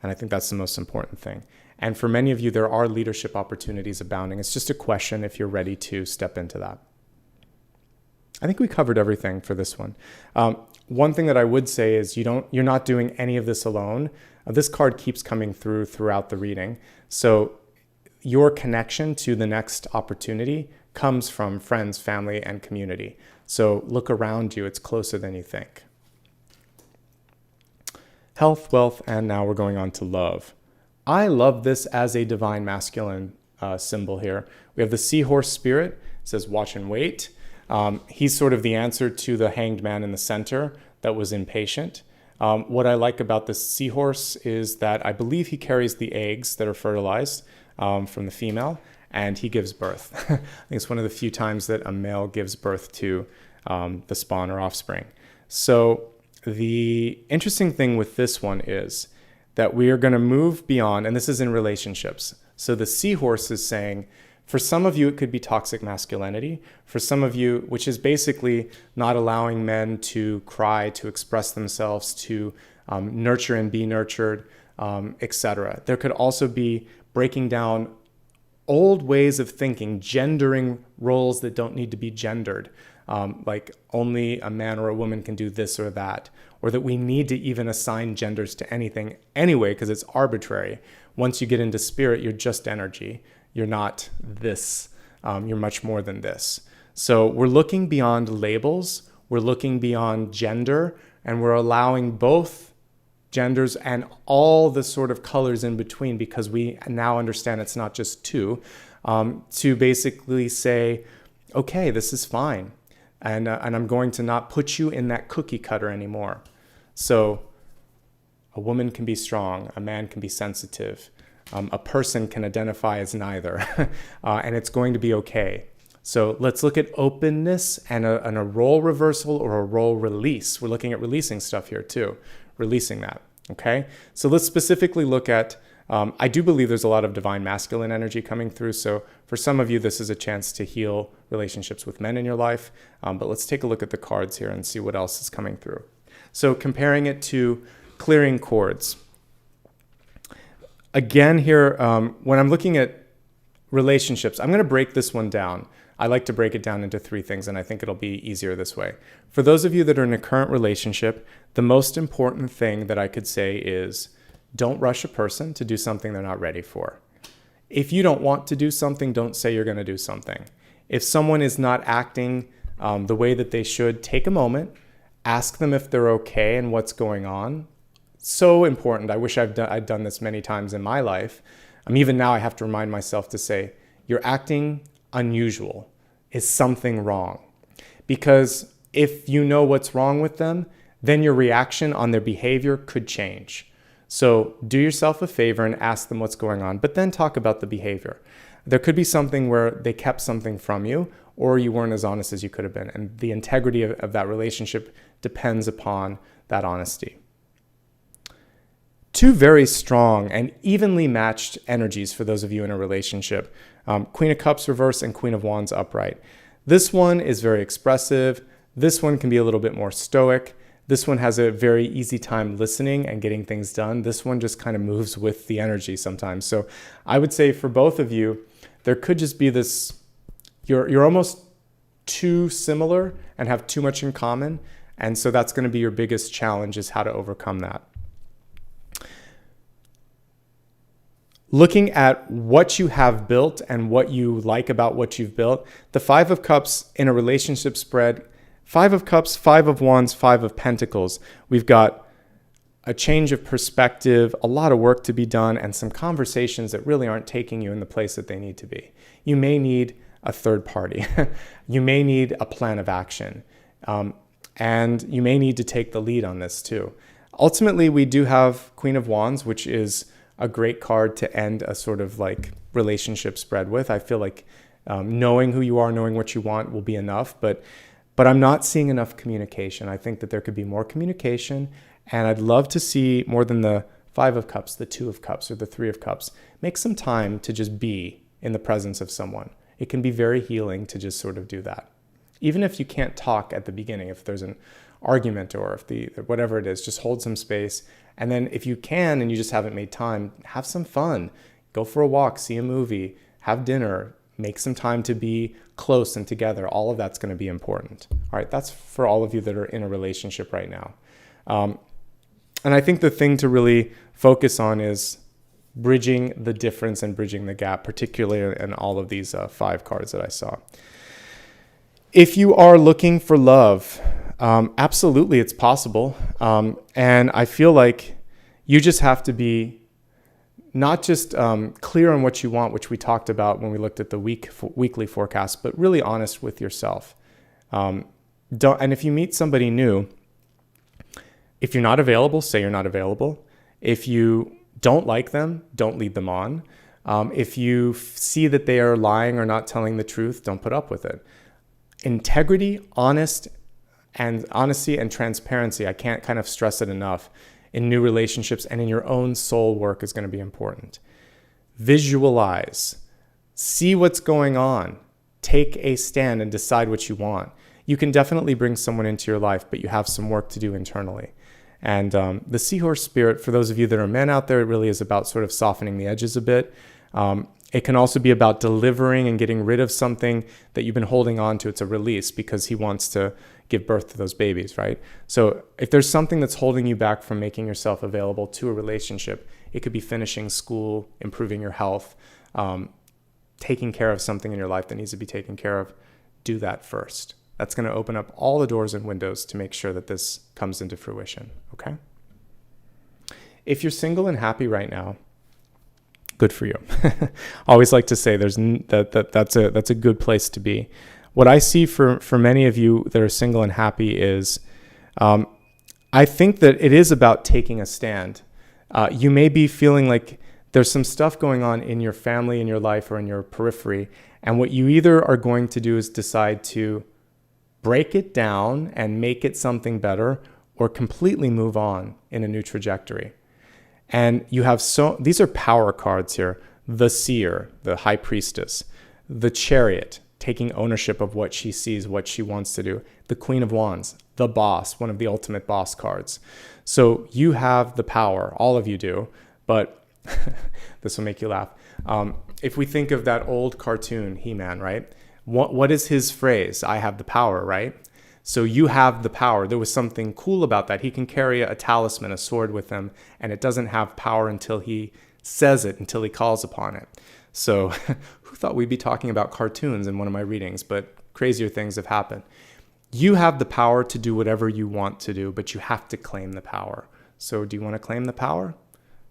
And I think that's the most important thing. And for many of you, there are leadership opportunities abounding. It's just a question if you're ready to step into that. I think we covered everything for this one. One thing that I would say is you're not doing any of this alone. This card keeps coming throughout the reading. So your connection to the next opportunity comes from friends, family, and community. So look around you. It's closer than you think. Health, wealth, and now we're going on to love. I love this as a divine masculine symbol here. We have the seahorse spirit. It says watch and wait. He's sort of the answer to the hanged man in the center that was impatient. What I like about this seahorse is that I believe he carries the eggs that are fertilized from the female, and he gives birth. I think it's one of the few times that a male gives birth to the spawn or offspring. So the interesting thing with this one is that we are going to move beyond, and this is in relationships. So the seahorse is saying, for some of you, it could be toxic masculinity. For some of you, which is basically not allowing men to cry, to express themselves, to nurture and be nurtured, etc. There could also be breaking down old ways of thinking, gendering roles that don't need to be gendered. Like only a man or a woman can do this or that, or that we need to even assign genders to anything anyway because it's arbitrary. Once you get into spirit, you're just energy. You're not this. You're much more than this. So we're looking beyond labels. We're looking beyond gender, and we're allowing both genders and all the sort of colors in between, because we now understand it's not just two, to basically say, okay, this is fine. And I'm going to not put you in that cookie cutter anymore. So a woman can be strong, a man can be sensitive, a person can identify as neither, and it's going to be okay. So let's look at openness and a role reversal or a role release. We're looking at releasing stuff here too, releasing that, okay? So let's specifically look at, I do believe there's a lot of divine masculine energy coming through. So for some of you, this is a chance to heal relationships with men in your life. But let's take a look at the cards here and see what else is coming through. So comparing it to clearing cords. Again here, when I'm looking at relationships, I'm going to break this one down. I like to break it down into three things, and I think it'll be easier this way. For those of you that are in a current relationship, the most important thing that I could say is don't rush a person to do something they're not ready for. If you don't want to do something, don't say you're going to do something. If someone is not acting the way that they should, take a moment, ask them if they're okay and what's going on. So important. I wish I'd done this many times in my life. Even now I have to remind myself to say, you're acting unusual. Is something wrong? Because if you know what's wrong with them, then your reaction on their behavior could change. So do yourself a favor and ask them what's going on, but then talk about the behavior. There could be something where they kept something from you, or you weren't as honest as you could have been. And the integrity of that relationship depends upon that honesty. Two very strong and evenly matched energies for those of you in a relationship. Queen of Cups reverse and Queen of Wands upright. This one is very expressive. This one can be a little bit more stoic. This one has a very easy time listening and getting things done. This one just kind of moves with the energy sometimes. So I would say for both of you, there could just be this, you're almost too similar and have too much in common. And so that's going to be your biggest challenge, is how to overcome that. Looking at what you have built and what you like about what you've built, the Five of Cups in a relationship spread, Five of Cups, Five of Wands, Five of Pentacles. We've got a change of perspective, a lot of work to be done, and some conversations that really aren't taking you in the place that they need to be. You may need a third party. You may need a plan of action. And you may need to take the lead on this too. Ultimately, we do have Queen of Wands, which is a great card to end a sort of like relationship spread with. I feel like knowing who you are, knowing what you want will be enough, but I'm not seeing enough communication. I think that there could be more communication, and I'd love to see more than the Five of Cups, the Two of Cups, or the Three of Cups. Make some time to just be in the presence of someone. It can be very healing to just sort of do that. Even if you can't talk at the beginning, if there's an argument or if whatever it is, just hold some space. And then if you can and you just haven't made time, have some fun. Go for a walk, see a movie, have dinner, make some time to be close and together. All of that's going to be important. All right, that's for all of you that are in a relationship right now. And I think the thing to really focus on is bridging the difference and bridging the gap, particularly in all of these 5 cards that I saw. If you are looking for love, absolutely it's possible. And I feel like you just have to be not just clear on what you want, which we talked about when we looked at the weekly forecast, but really honest with yourself. And if you meet somebody new, if you're not available, say you're not available. If you don't like them, don't lead them on. If you see that they are lying or not telling the truth, don't put up with it. Integrity, honesty and transparency, I can't kind of stress it enough, in new relationships and in your own soul work is going to be important. Visualize. See what's going on. Take a stand and decide what you want. You can definitely bring someone into your life, but you have some work to do internally. And the seahorse spirit, for those of you that are men out there, it really is about sort of softening the edges a bit. It can also be about delivering and getting rid of something that you've been holding on to. It's a release because he wants to give birth to those babies, right? So if there's something that's holding you back from making yourself available to a relationship, it could be finishing school, improving your health, taking care of something in your life that needs to be taken care of. Do that first. That's going to open up all the doors and windows to make sure that this comes into fruition, okay? If you're single and happy right now, good for you. I always like to say that's a good place to be. What I see for many of you that are single and happy is, I think that it is about taking a stand. You may be feeling like there's some stuff going on in your family, in your life, or in your periphery, and what you either are going to do is decide to break it down and make it something better, or completely move on in a new trajectory. And you have these are power cards here. The Seer, the High Priestess, the Chariot, taking ownership of what she sees, what she wants to do. The Queen of Wands, the Boss, one of the ultimate boss cards. So you have the power, all of you do, but this will make you laugh. If we think of that old cartoon, He-Man, right? What is his phrase? I have the power, right? So you have the power. There was something cool about that. He can carry a talisman, a sword with him, and it doesn't have power until he says it, until he calls upon it. So who thought we'd be talking about cartoons in one of my readings, but crazier things have happened. You have the power to do whatever you want to do, but you have to claim the power. So do you want to claim the power?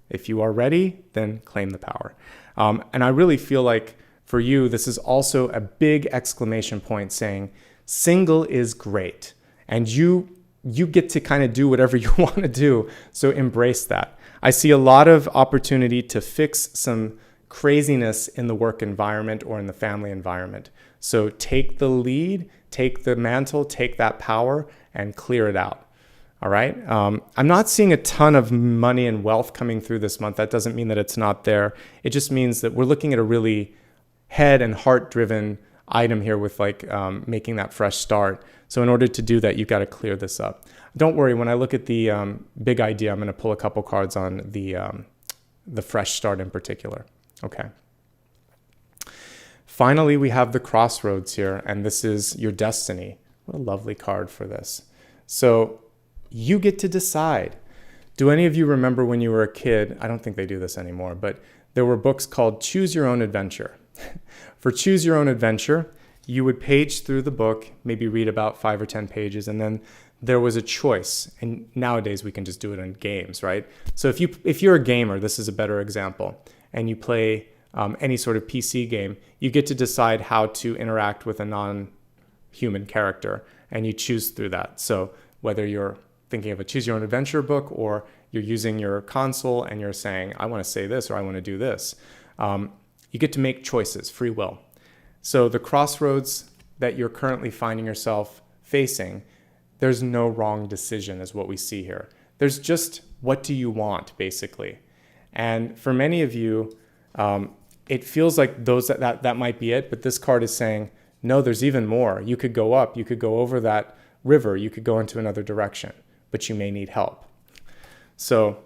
If you are ready, then claim the power. And I really feel like for you, this is also a big exclamation point saying, single is great. And you get to kind of do whatever you want to do. So embrace that. I see a lot of opportunity to fix some craziness in the work environment or in the family environment. So take the lead, take the mantle, take that power and clear it out. All right. I'm not seeing a ton of money and wealth coming through this month. That doesn't mean that it's not there. It just means that we're looking at a really head and heart driven item here with making that fresh start. So in order to do that, you've got to clear this up. Don't worry. When I look at the big idea, I'm going to pull a couple cards on the fresh start in particular. Okay. Finally, we have the Crossroads here, and this is your destiny. What a lovely card for this. So you get to decide. Do any of you remember when you were a kid? I don't think they do this anymore, but there were books called Choose Your Own Adventure. For Choose Your Own Adventure, you would page through the book, maybe read about 5 or 10 pages, and then there was a choice. And nowadays we can just do it in games, right? So if you're a gamer, this is a better example, and you play any sort of PC game, you get to decide how to interact with a non-human character, and you choose through that. So whether you're thinking of a Choose Your Own Adventure book, or you're using your console and you're saying, I want to say this, or I want to do this, you get to make choices, free will. So the crossroads that you're currently finding yourself facing, there's no wrong decision is what we see here. There's just, what do you want, basically? And for many of you, it feels like that might be it, but this card is saying, no, there's even more. You could go up, you could go over that river, you could go into another direction, but you may need help. So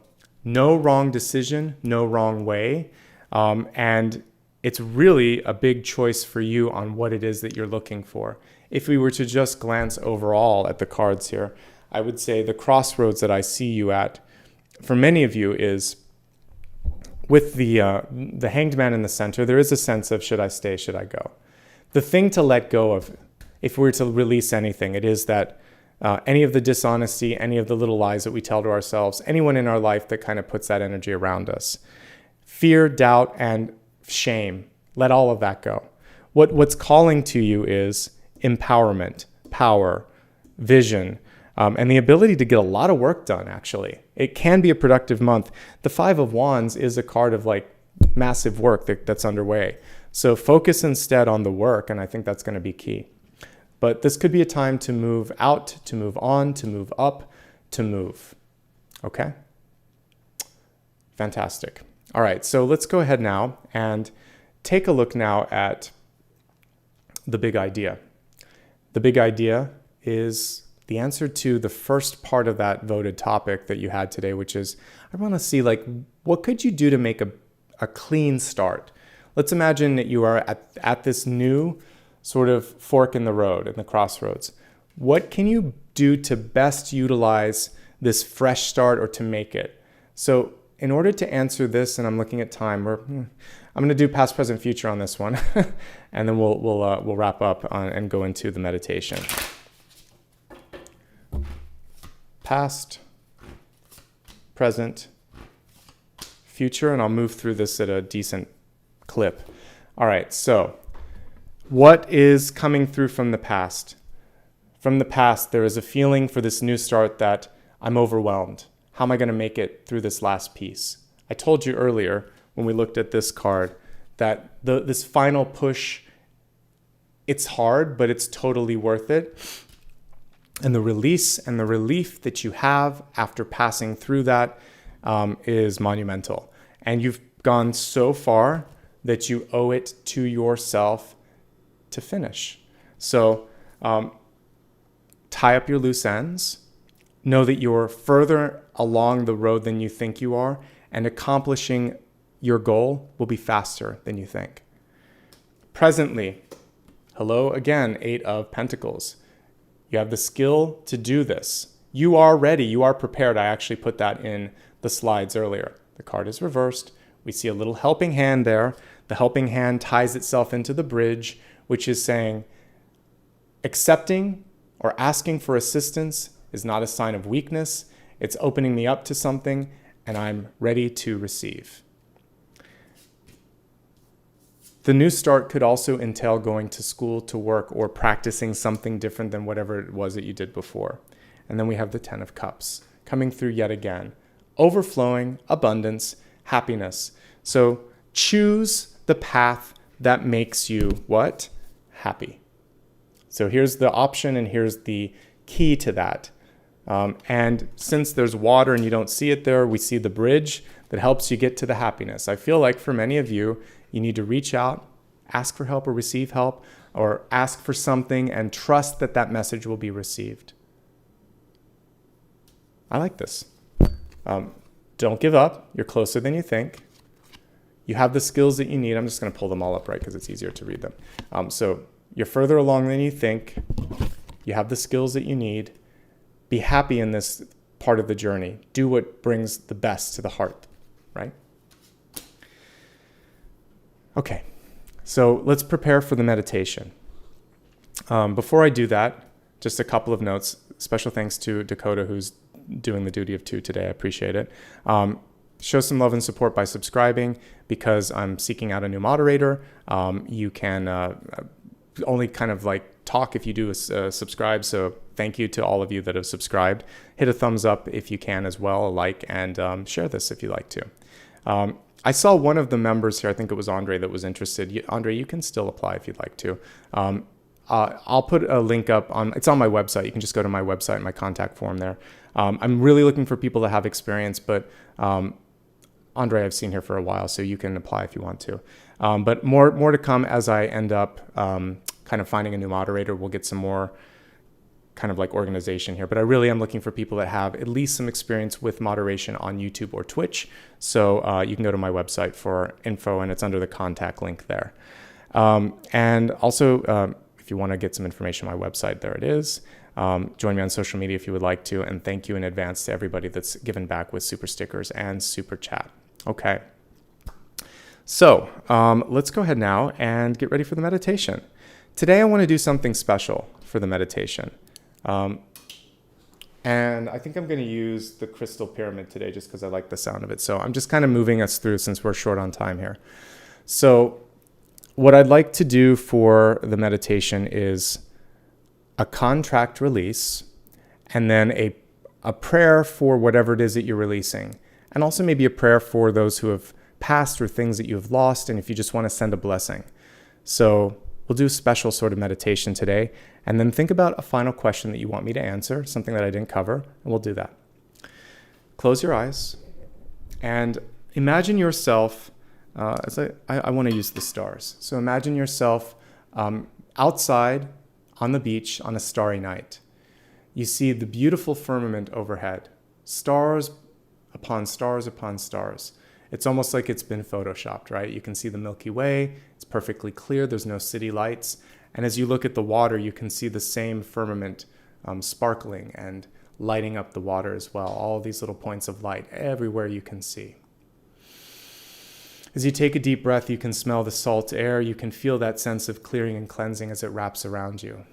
no wrong decision, no wrong way. And it's really a big choice for you on what it is that you're looking for. If we were to just glance overall at the cards here, I would say the crossroads that I see you at for many of you is with the Hanged Man in the center, there is a sense of should I stay, should I go? The thing to let go of, if we were to release anything, it is that any of the dishonesty, any of the little lies that we tell to ourselves, anyone in our life that kind of puts that energy around us. Fear, doubt, and shame, let all of that go. What's calling to you is empowerment, power, vision, and the ability to get a lot of work done, actually. It can be a productive month. The Five of Wands is a card of like massive work that's underway. So focus instead on the work, and I think that's going to be key. But this could be a time to move out, to move on, to move up, to move. Okay? Fantastic. All right, so let's go ahead now and take a look now at the big idea. The big idea is the answer to the first part of that voted topic that you had today, which is, I want to see, like, what could you do to make a clean start? Let's imagine that you are at this new sort of fork in the road, in the crossroads. What can you do to best utilize this fresh start or to make it? So in order to answer this, and I'm looking at time, I'm going to do past, present, future on this one, and then we'll wrap up and go into the meditation. Past, present, future, and I'll move through this at a decent clip. All right, so what is coming through from the past? From the past, there is a feeling for this new start that I'm overwhelmed. How am I going to make it through this last piece? I told you earlier when we looked at this card that this final push, it's hard, but it's totally worth it. And the release and the relief that you have after passing through that is monumental. And you've gone so far that you owe it to yourself to finish. So tie up your loose ends. Know that you're further along the road than you think you are, and accomplishing your goal will be faster than you think. Presently, hello again, 8 of Pentacles. You have the skill to do this. You are ready. You are prepared. I actually put that in the slides earlier. The card is reversed. We see a little helping hand there. The helping hand ties itself into the bridge, which is saying accepting or asking for assistance is not a sign of weakness. It's opening me up to something, and I'm ready to receive. The new start could also entail going to school, to work, or practicing something different than whatever it was that you did before. And then we have the 10 of Cups coming through yet again. Overflowing, abundance, happiness. So choose the path that makes you what? Happy. So here's the option, and here's the key to that. And since there's water and you don't see it there, we see the bridge that helps you get to the happiness. I feel like for many of you, you need to reach out, ask for help or receive help, or ask for something and trust that that message will be received. I like this. Don't give up. You're closer than you think. You have the skills that you need. I'm just going to pull them all up, right, because it's easier to read them. So you're further along than you think. You have the skills that you need. Be happy in this part of the journey. Do what brings the best to the heart, right? Okay, so let's prepare for the meditation. Before I do that, just a couple of notes. Special thanks to Dakota, who's doing the duty of 2 today. I appreciate it. Show some love and support by subscribing, because I'm seeking out a new moderator. You can only kind of like talk if you do subscribe. So thank you to all of you that have subscribed. Hit a thumbs up if you can as well, a like, and share this if you like to. I saw one of the members here, I think it was Andre, that was interested. Andre, you can still apply if you'd like to. I'll put a link up it's on my website. You can just go to my website, my contact form there. I'm really looking for people that have experience, but Andre I've seen here for a while, so you can apply if you want to. But more to come as I end up kind of finding a new moderator. We'll get some more kind of like organization here, but I really am looking for people that have at least some experience with moderation on YouTube or Twitch. So you can go to my website for info, and it's under the contact link there. And also, if you want to get some information on my website, there it is. Join me on social media if you would like to. And thank you in advance to everybody that's given back with super stickers and super chat. Okay. So let's go ahead now and get ready for the meditation. Today I want to do something special for the meditation. And I think I'm going to use the crystal pyramid today just because I like the sound of it. So I'm just kind of moving us through since we're short on time here. So what I'd like to do for the meditation is a contract release and then a prayer for whatever it is that you're releasing. And also maybe a prayer for those who have passed or things that you have lost, and if you just want to send a blessing. So we'll do a special sort of meditation today, and then think about a final question that you want me to answer, something that I didn't cover, and we'll do that. Close your eyes and imagine yourself, I want to use the stars. So imagine yourself outside on the beach on a starry night. You see the beautiful firmament overhead, stars upon stars upon stars. It's almost like it's been photoshopped, right? You can see the Milky Way. It's perfectly clear. There's no city lights. And as you look at the water, you can see the same firmament sparkling and lighting up the water as well. All these little points of light everywhere you can see. As you take a deep breath, you can smell the salt air. You can feel that sense of clearing and cleansing as it wraps around you.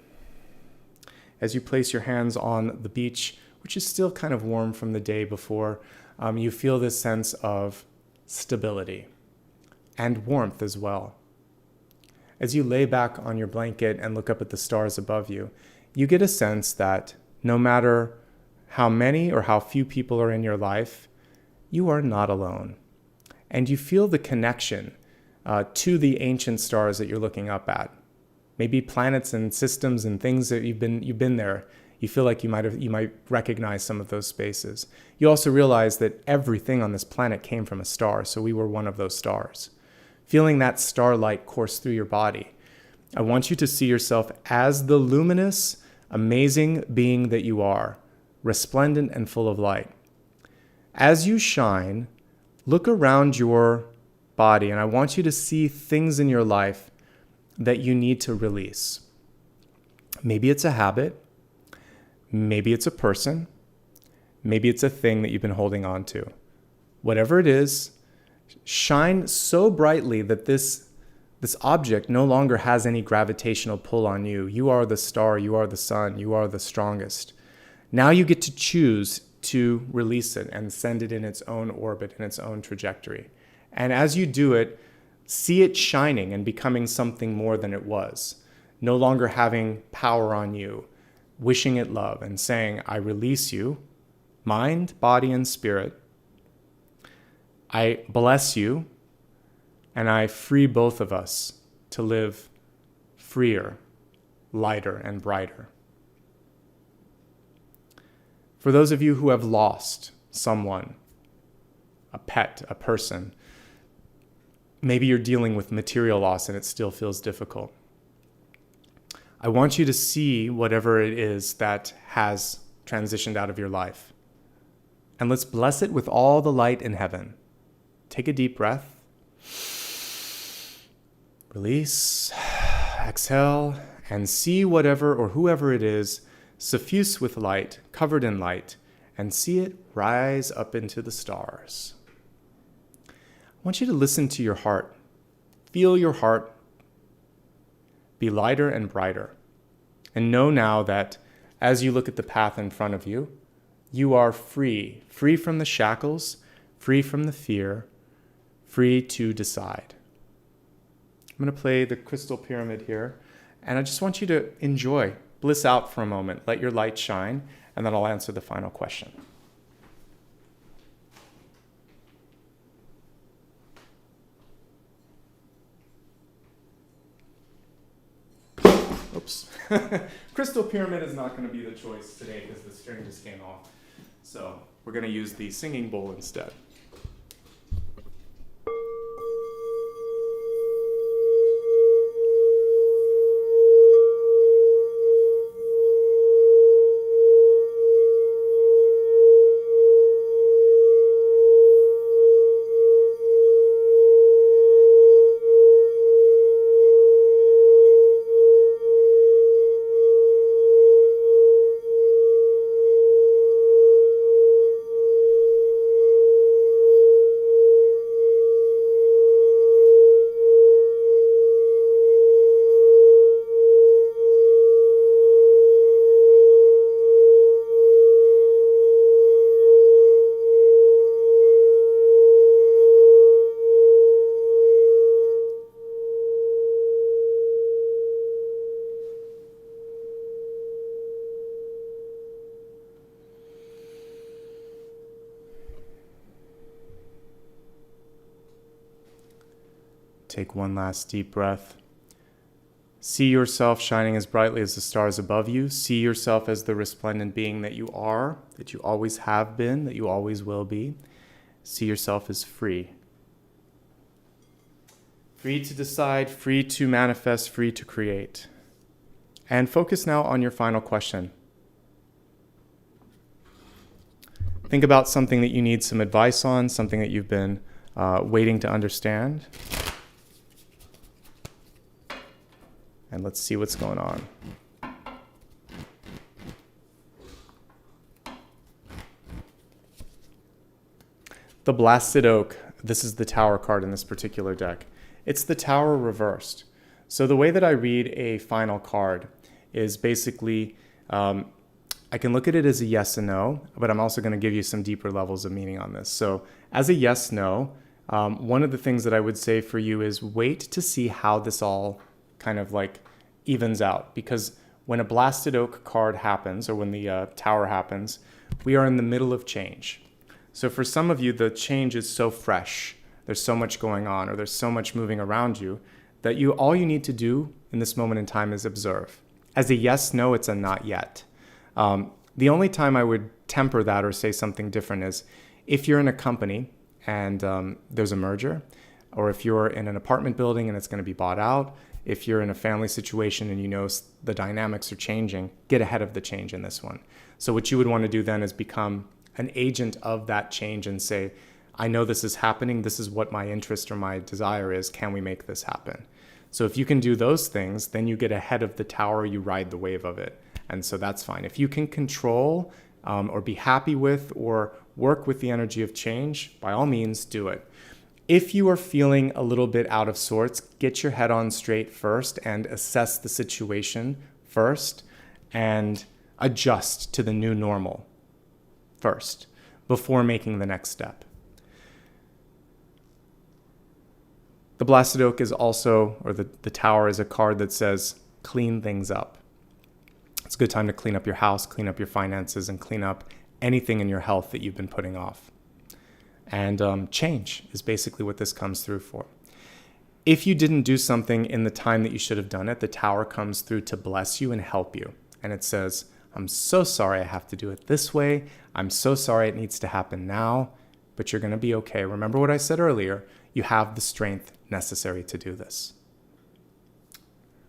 As you place your hands on the beach, which is still kind of warm from the day before, you feel this sense of stability and warmth as well. As you lay back on your blanket and look up at the stars above you, you get a sense that no matter how many or how few people are in your life, you are not alone. And you feel the connection to the ancient stars that you're looking up at. Maybe planets and systems and things that you've been there. You feel like you might recognize some of those spaces. You also realize that everything on this planet came from a star, so we were one of those stars. Feeling that starlight course through your body, I want you to see yourself as the luminous, amazing being that you are, resplendent and full of light. As you shine, look around your body, and I want you to see things in your life that you need to release. Maybe it's a habit. Maybe it's a person. Maybe it's a thing that you've been holding on to. Whatever it is, shine so brightly that this object no longer has any gravitational pull on you. You are the star, you are the sun, you are the strongest. Now you get to choose to release it and send it in its own orbit, in its own trajectory. And as you do it, see it shining and becoming something more than it was, no longer having power on you, wishing it love and saying, I release you, mind, body, and spirit. I bless you, and I free both of us to live freer, lighter, and brighter. For those of you who have lost someone, a pet, a person, maybe you're dealing with material loss and it still feels difficult. I want you to see whatever it is that has transitioned out of your life. And let's bless it with all the light in heaven. Take a deep breath. Release. Exhale. And see whatever or whoever it is suffuse with light, covered in light, and see it rise up into the stars. I want you to listen to your heart. Feel your heart be lighter and brighter. And know now that as you look at the path in front of you, you are free from the shackles, free from the fear, free to decide. I'm going to play the crystal pyramid here, and I just want you to enjoy, bliss out for a moment, let your light shine, and then I'll answer the final question. Oops. Crystal pyramid is not going to be the choice today because the string just came off. So we're going to use the singing bowl instead. Take one last deep breath. See yourself shining as brightly as the stars above you. See yourself as the resplendent being that you are, that you always have been, that you always will be. See yourself as free. Free to decide, free to manifest, free to create. And focus now on your final question. Think about something that you need some advice on, something that you've been waiting to understand. And let's see what's going on. The Blasted Oak. This is the Tower card in this particular deck. It's the Tower reversed. So the way that I read a final card is basically, I can look at it as a yes and no, but I'm also going to give you some deeper levels of meaning on this. So as a yes, no, one of the things that I would say for you is wait to see how this all kind of like evens out. Because when a Blasted Oak card happens, or when the Tower happens, we are in the middle of change. So for some of you, the change is so fresh, there's so much going on, or there's so much moving around you, that all you need to do in this moment in time is observe. As a yes, no, it's a not yet. The only time I would temper that or say something different is if you're in a company and there's a merger, or if you're in an apartment building and it's going to be bought out, if you're in a family situation and you know the dynamics are changing, get ahead of the change in this one. So what you would want to do then is become an agent of that change and say, I know this is happening. This is what my interest or my desire is. Can we make this happen? So if you can do those things, then you get ahead of the Tower, you ride the wave of it. And so that's fine. If you can control or be happy with or work with the energy of change, by all means, do it. If you are feeling a little bit out of sorts, get your head on straight first and assess the situation first and adjust to the new normal first before making the next step. The Blasted Oak is also, or the Tower is a card that says, clean things up. It's a good time to clean up your house, clean up your finances, and clean up anything in your health that you've been putting off. And change is basically what this comes through for. If you didn't do something in the time that you should have done it, the Tower comes through to bless you and help you. And it says, I'm so sorry I have to do it this way. I'm so sorry it needs to happen now, but you're going to be okay. Remember what I said earlier, you have the strength necessary to do this.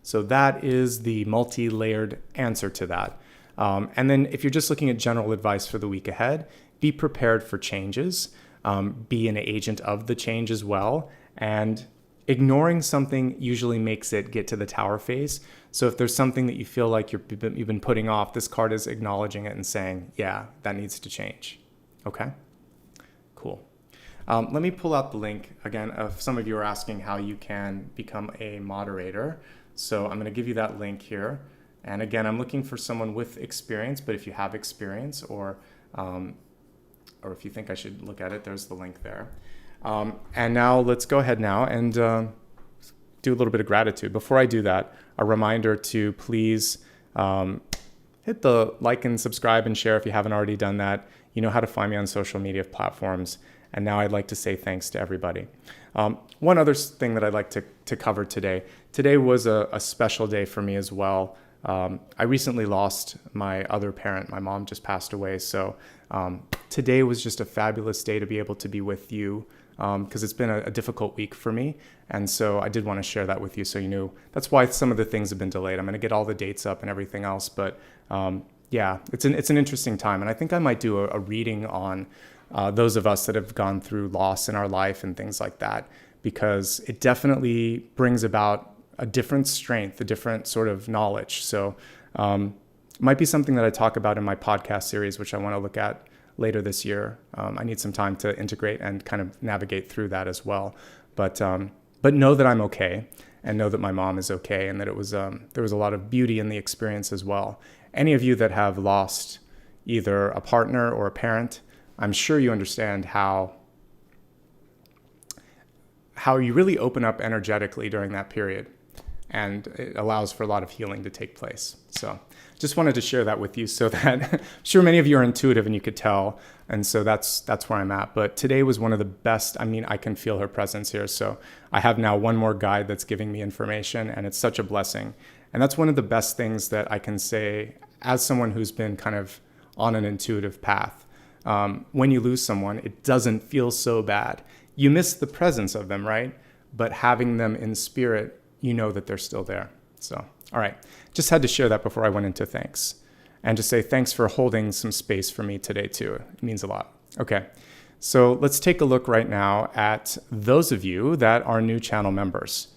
So that is the multi-layered answer to that. And then if you're just looking at general advice for the week ahead, be prepared for changes, be an agent of the change as well. And ignoring something usually makes it get to the Tower phase. So if there's something that you feel like you've been putting off, this card is acknowledging it and saying, yeah, that needs to change. Okay, cool. Let me pull out the link again. Some of you are asking how you can become a moderator. So I'm going to give you that link here. And again, I'm looking for someone with experience, but if you have experience or if you think I should look at it, there's the link there. And now let's go ahead now and do a little bit of gratitude. Before I do that, a reminder to please hit the like and subscribe and share if you haven't already done that. You know how to find me on social media platforms. And now I'd like to say thanks to everybody. One other thing that I'd like to cover today. Today was a special day for me as well. I recently lost my other parent. My mom just passed away. So today was just a fabulous day to be able to be with you because it's been a difficult week for me. And so I did want to share that with you so you knew. That's why some of the things have been delayed. I'm going to get all the dates up and everything else. But yeah, it's an interesting time. And I think I might do a reading on those of us that have gone through loss in our life and things like that, because it definitely brings about a different strength, a different sort of knowledge. So it might be something that I talk about in my podcast series, which I want to look at later this year. I need some time to integrate and kind of navigate through that as well. But know that I'm okay, and know that my mom is okay, and that it was there was a lot of beauty in the experience as well. Any of you that have lost either a partner or a parent, I'm sure you understand how you really open up energetically during that period. and it allows for a lot of healing to take place. So just wanted to share that with you so that I'm sure many of you are intuitive and you could tell. And so that's where I'm at. But today was one of the best. I mean, I can feel her presence here. So I have now one more guide that's giving me information, and it's such a blessing. And that's one of the best things that I can say as someone who's been kind of on an intuitive path. When you lose someone, it doesn't feel so bad. You miss the presence of them, right? But having them in spirit, you know that they're still there. So, all right. Just had to share that before I went into thanks. And just say thanks for holding some space for me today too. It means a lot. Okay. So let's take a look right now at those of you that are new channel members.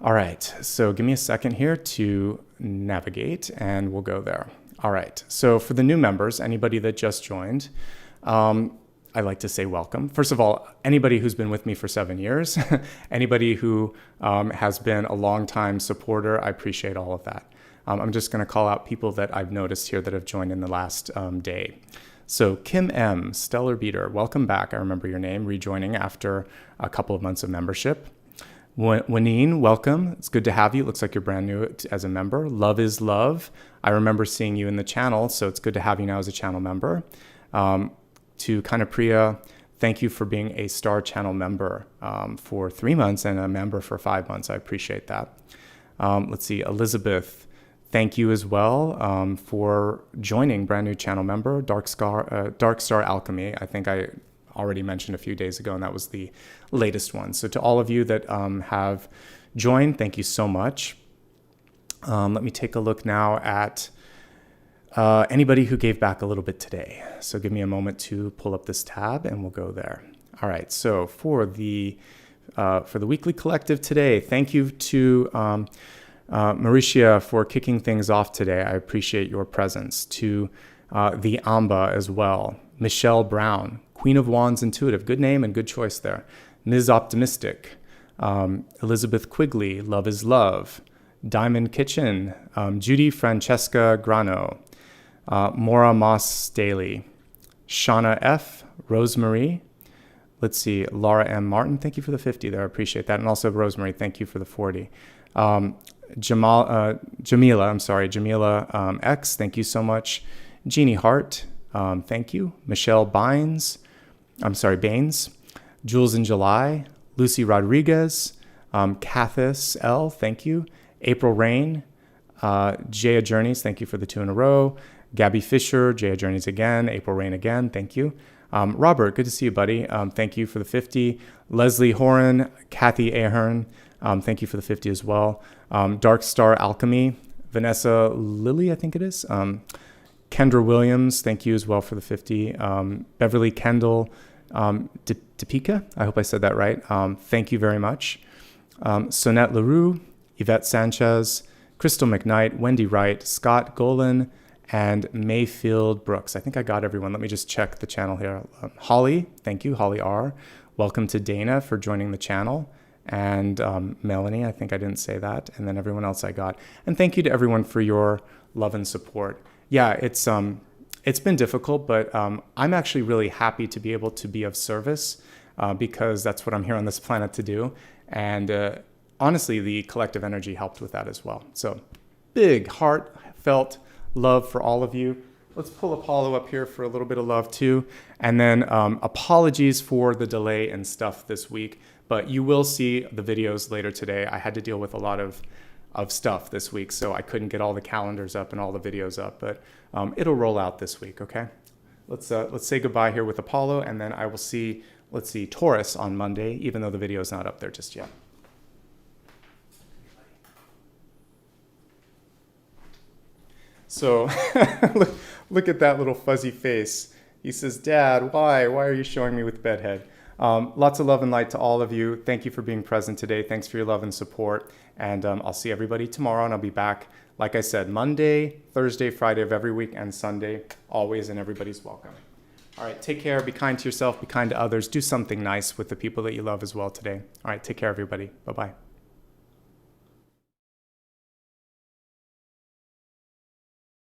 All right. So give me a second here to navigate and we'll go there. All right. So for the new members, anybody that just joined, I like to say welcome. First of all, anybody who's been with me for 7 years, anybody who has been a long-time supporter, I appreciate all of that. I'm just going to call out people that I've noticed here that have joined in the last day. So Kim M, Stellar Beater, welcome back. I remember your name, rejoining after a couple of months of membership. Waneen, welcome. It's good to have you. It looks like you're brand new as a member. Love is Love. I remember seeing you in the channel, so it's good to have you now as a channel member. To Kanapriya, thank you for being a star channel member for 3 months and a member for 5 months. I appreciate that. Let's see, Elizabeth, thank you as well for joining, brand new channel member, Dark Star Alchemy. I think I already mentioned a few days ago, and that was the latest one. So to all of you that have joined, thank you so much. Let me take a look now at anybody who gave back a little bit today. So give me a moment to pull up this tab and we'll go there. All right, so for the weekly collective today, thank you to Mauricia for kicking things off today. I appreciate your presence. To the Amba as well. Michelle Brown, Queen of Wands Intuitive, good name and good choice there. Ms. Optimistic, Elizabeth Quigley, Love is Love. Diamond Kitchen, Judy Francesca Grano, Maura Moss Daly, Shauna F, Rosemary, let's see, Laura M. Martin, thank you for the 50 there, I appreciate that. And also Rosemary, thank you for the 40. Jamila X, thank you so much. Jeannie Hart, thank you. Michelle Baines, Jules in July, Lucy Rodriguez, Cathis L, thank you. April Rain, Jaya Journeys, thank you for the 2 in a row. Gabby Fisher, Jaya Journeys again, April Rain again, thank you. Robert, good to see you, buddy. Thank you for the 50. Leslie Horan, Kathy Ahern, thank you for the 50 as well. Dark Star Alchemy, Vanessa Lilly, I think it is. Kendra Williams, thank you as well for the 50. Beverly Kendall, Topeka, I hope I said that right. Thank you very much. Sonette LaRue, Yvette Sanchez, Crystal McKnight, Wendy Wright, Scott Golan, and Mayfield Brooks. I think I got everyone. Let me just check the channel here. Holly, thank you, Holly R. Welcome to Dana for joining the channel. And Melanie, I think I didn't say that. And then everyone else I got. And thank you to everyone for your love and support. Yeah, it's been difficult, but I'm actually really happy to be able to be of service because that's what I'm here on this planet to do. And honestly, the collective energy helped with that as well. So big heartfelt love for all of you. Let's pull Apollo up here for a little bit of love too. And then apologies for the delay and stuff this week, but you will see the videos later today. I had to deal with a lot of stuff this week, so I couldn't get all the calendars up and all the videos up, but it'll roll out this week, okay? Let's say goodbye here with Apollo, and then I will see, let's see, Taurus on Monday, even though the video is not up there just yet. So look at that little fuzzy face. He says, Dad, why are you showing me with bedhead? Lots of love and light to all of you. Thank you for being present today. Thanks for your love and support. And I'll see everybody tomorrow, and I'll be back, like I said, Monday, Thursday, Friday of every week, and Sunday, always, and everybody's welcome. All right, take care. Be kind to yourself. Be kind to others. Do something nice with the people that you love as well today. All right, take care, everybody. Bye-bye.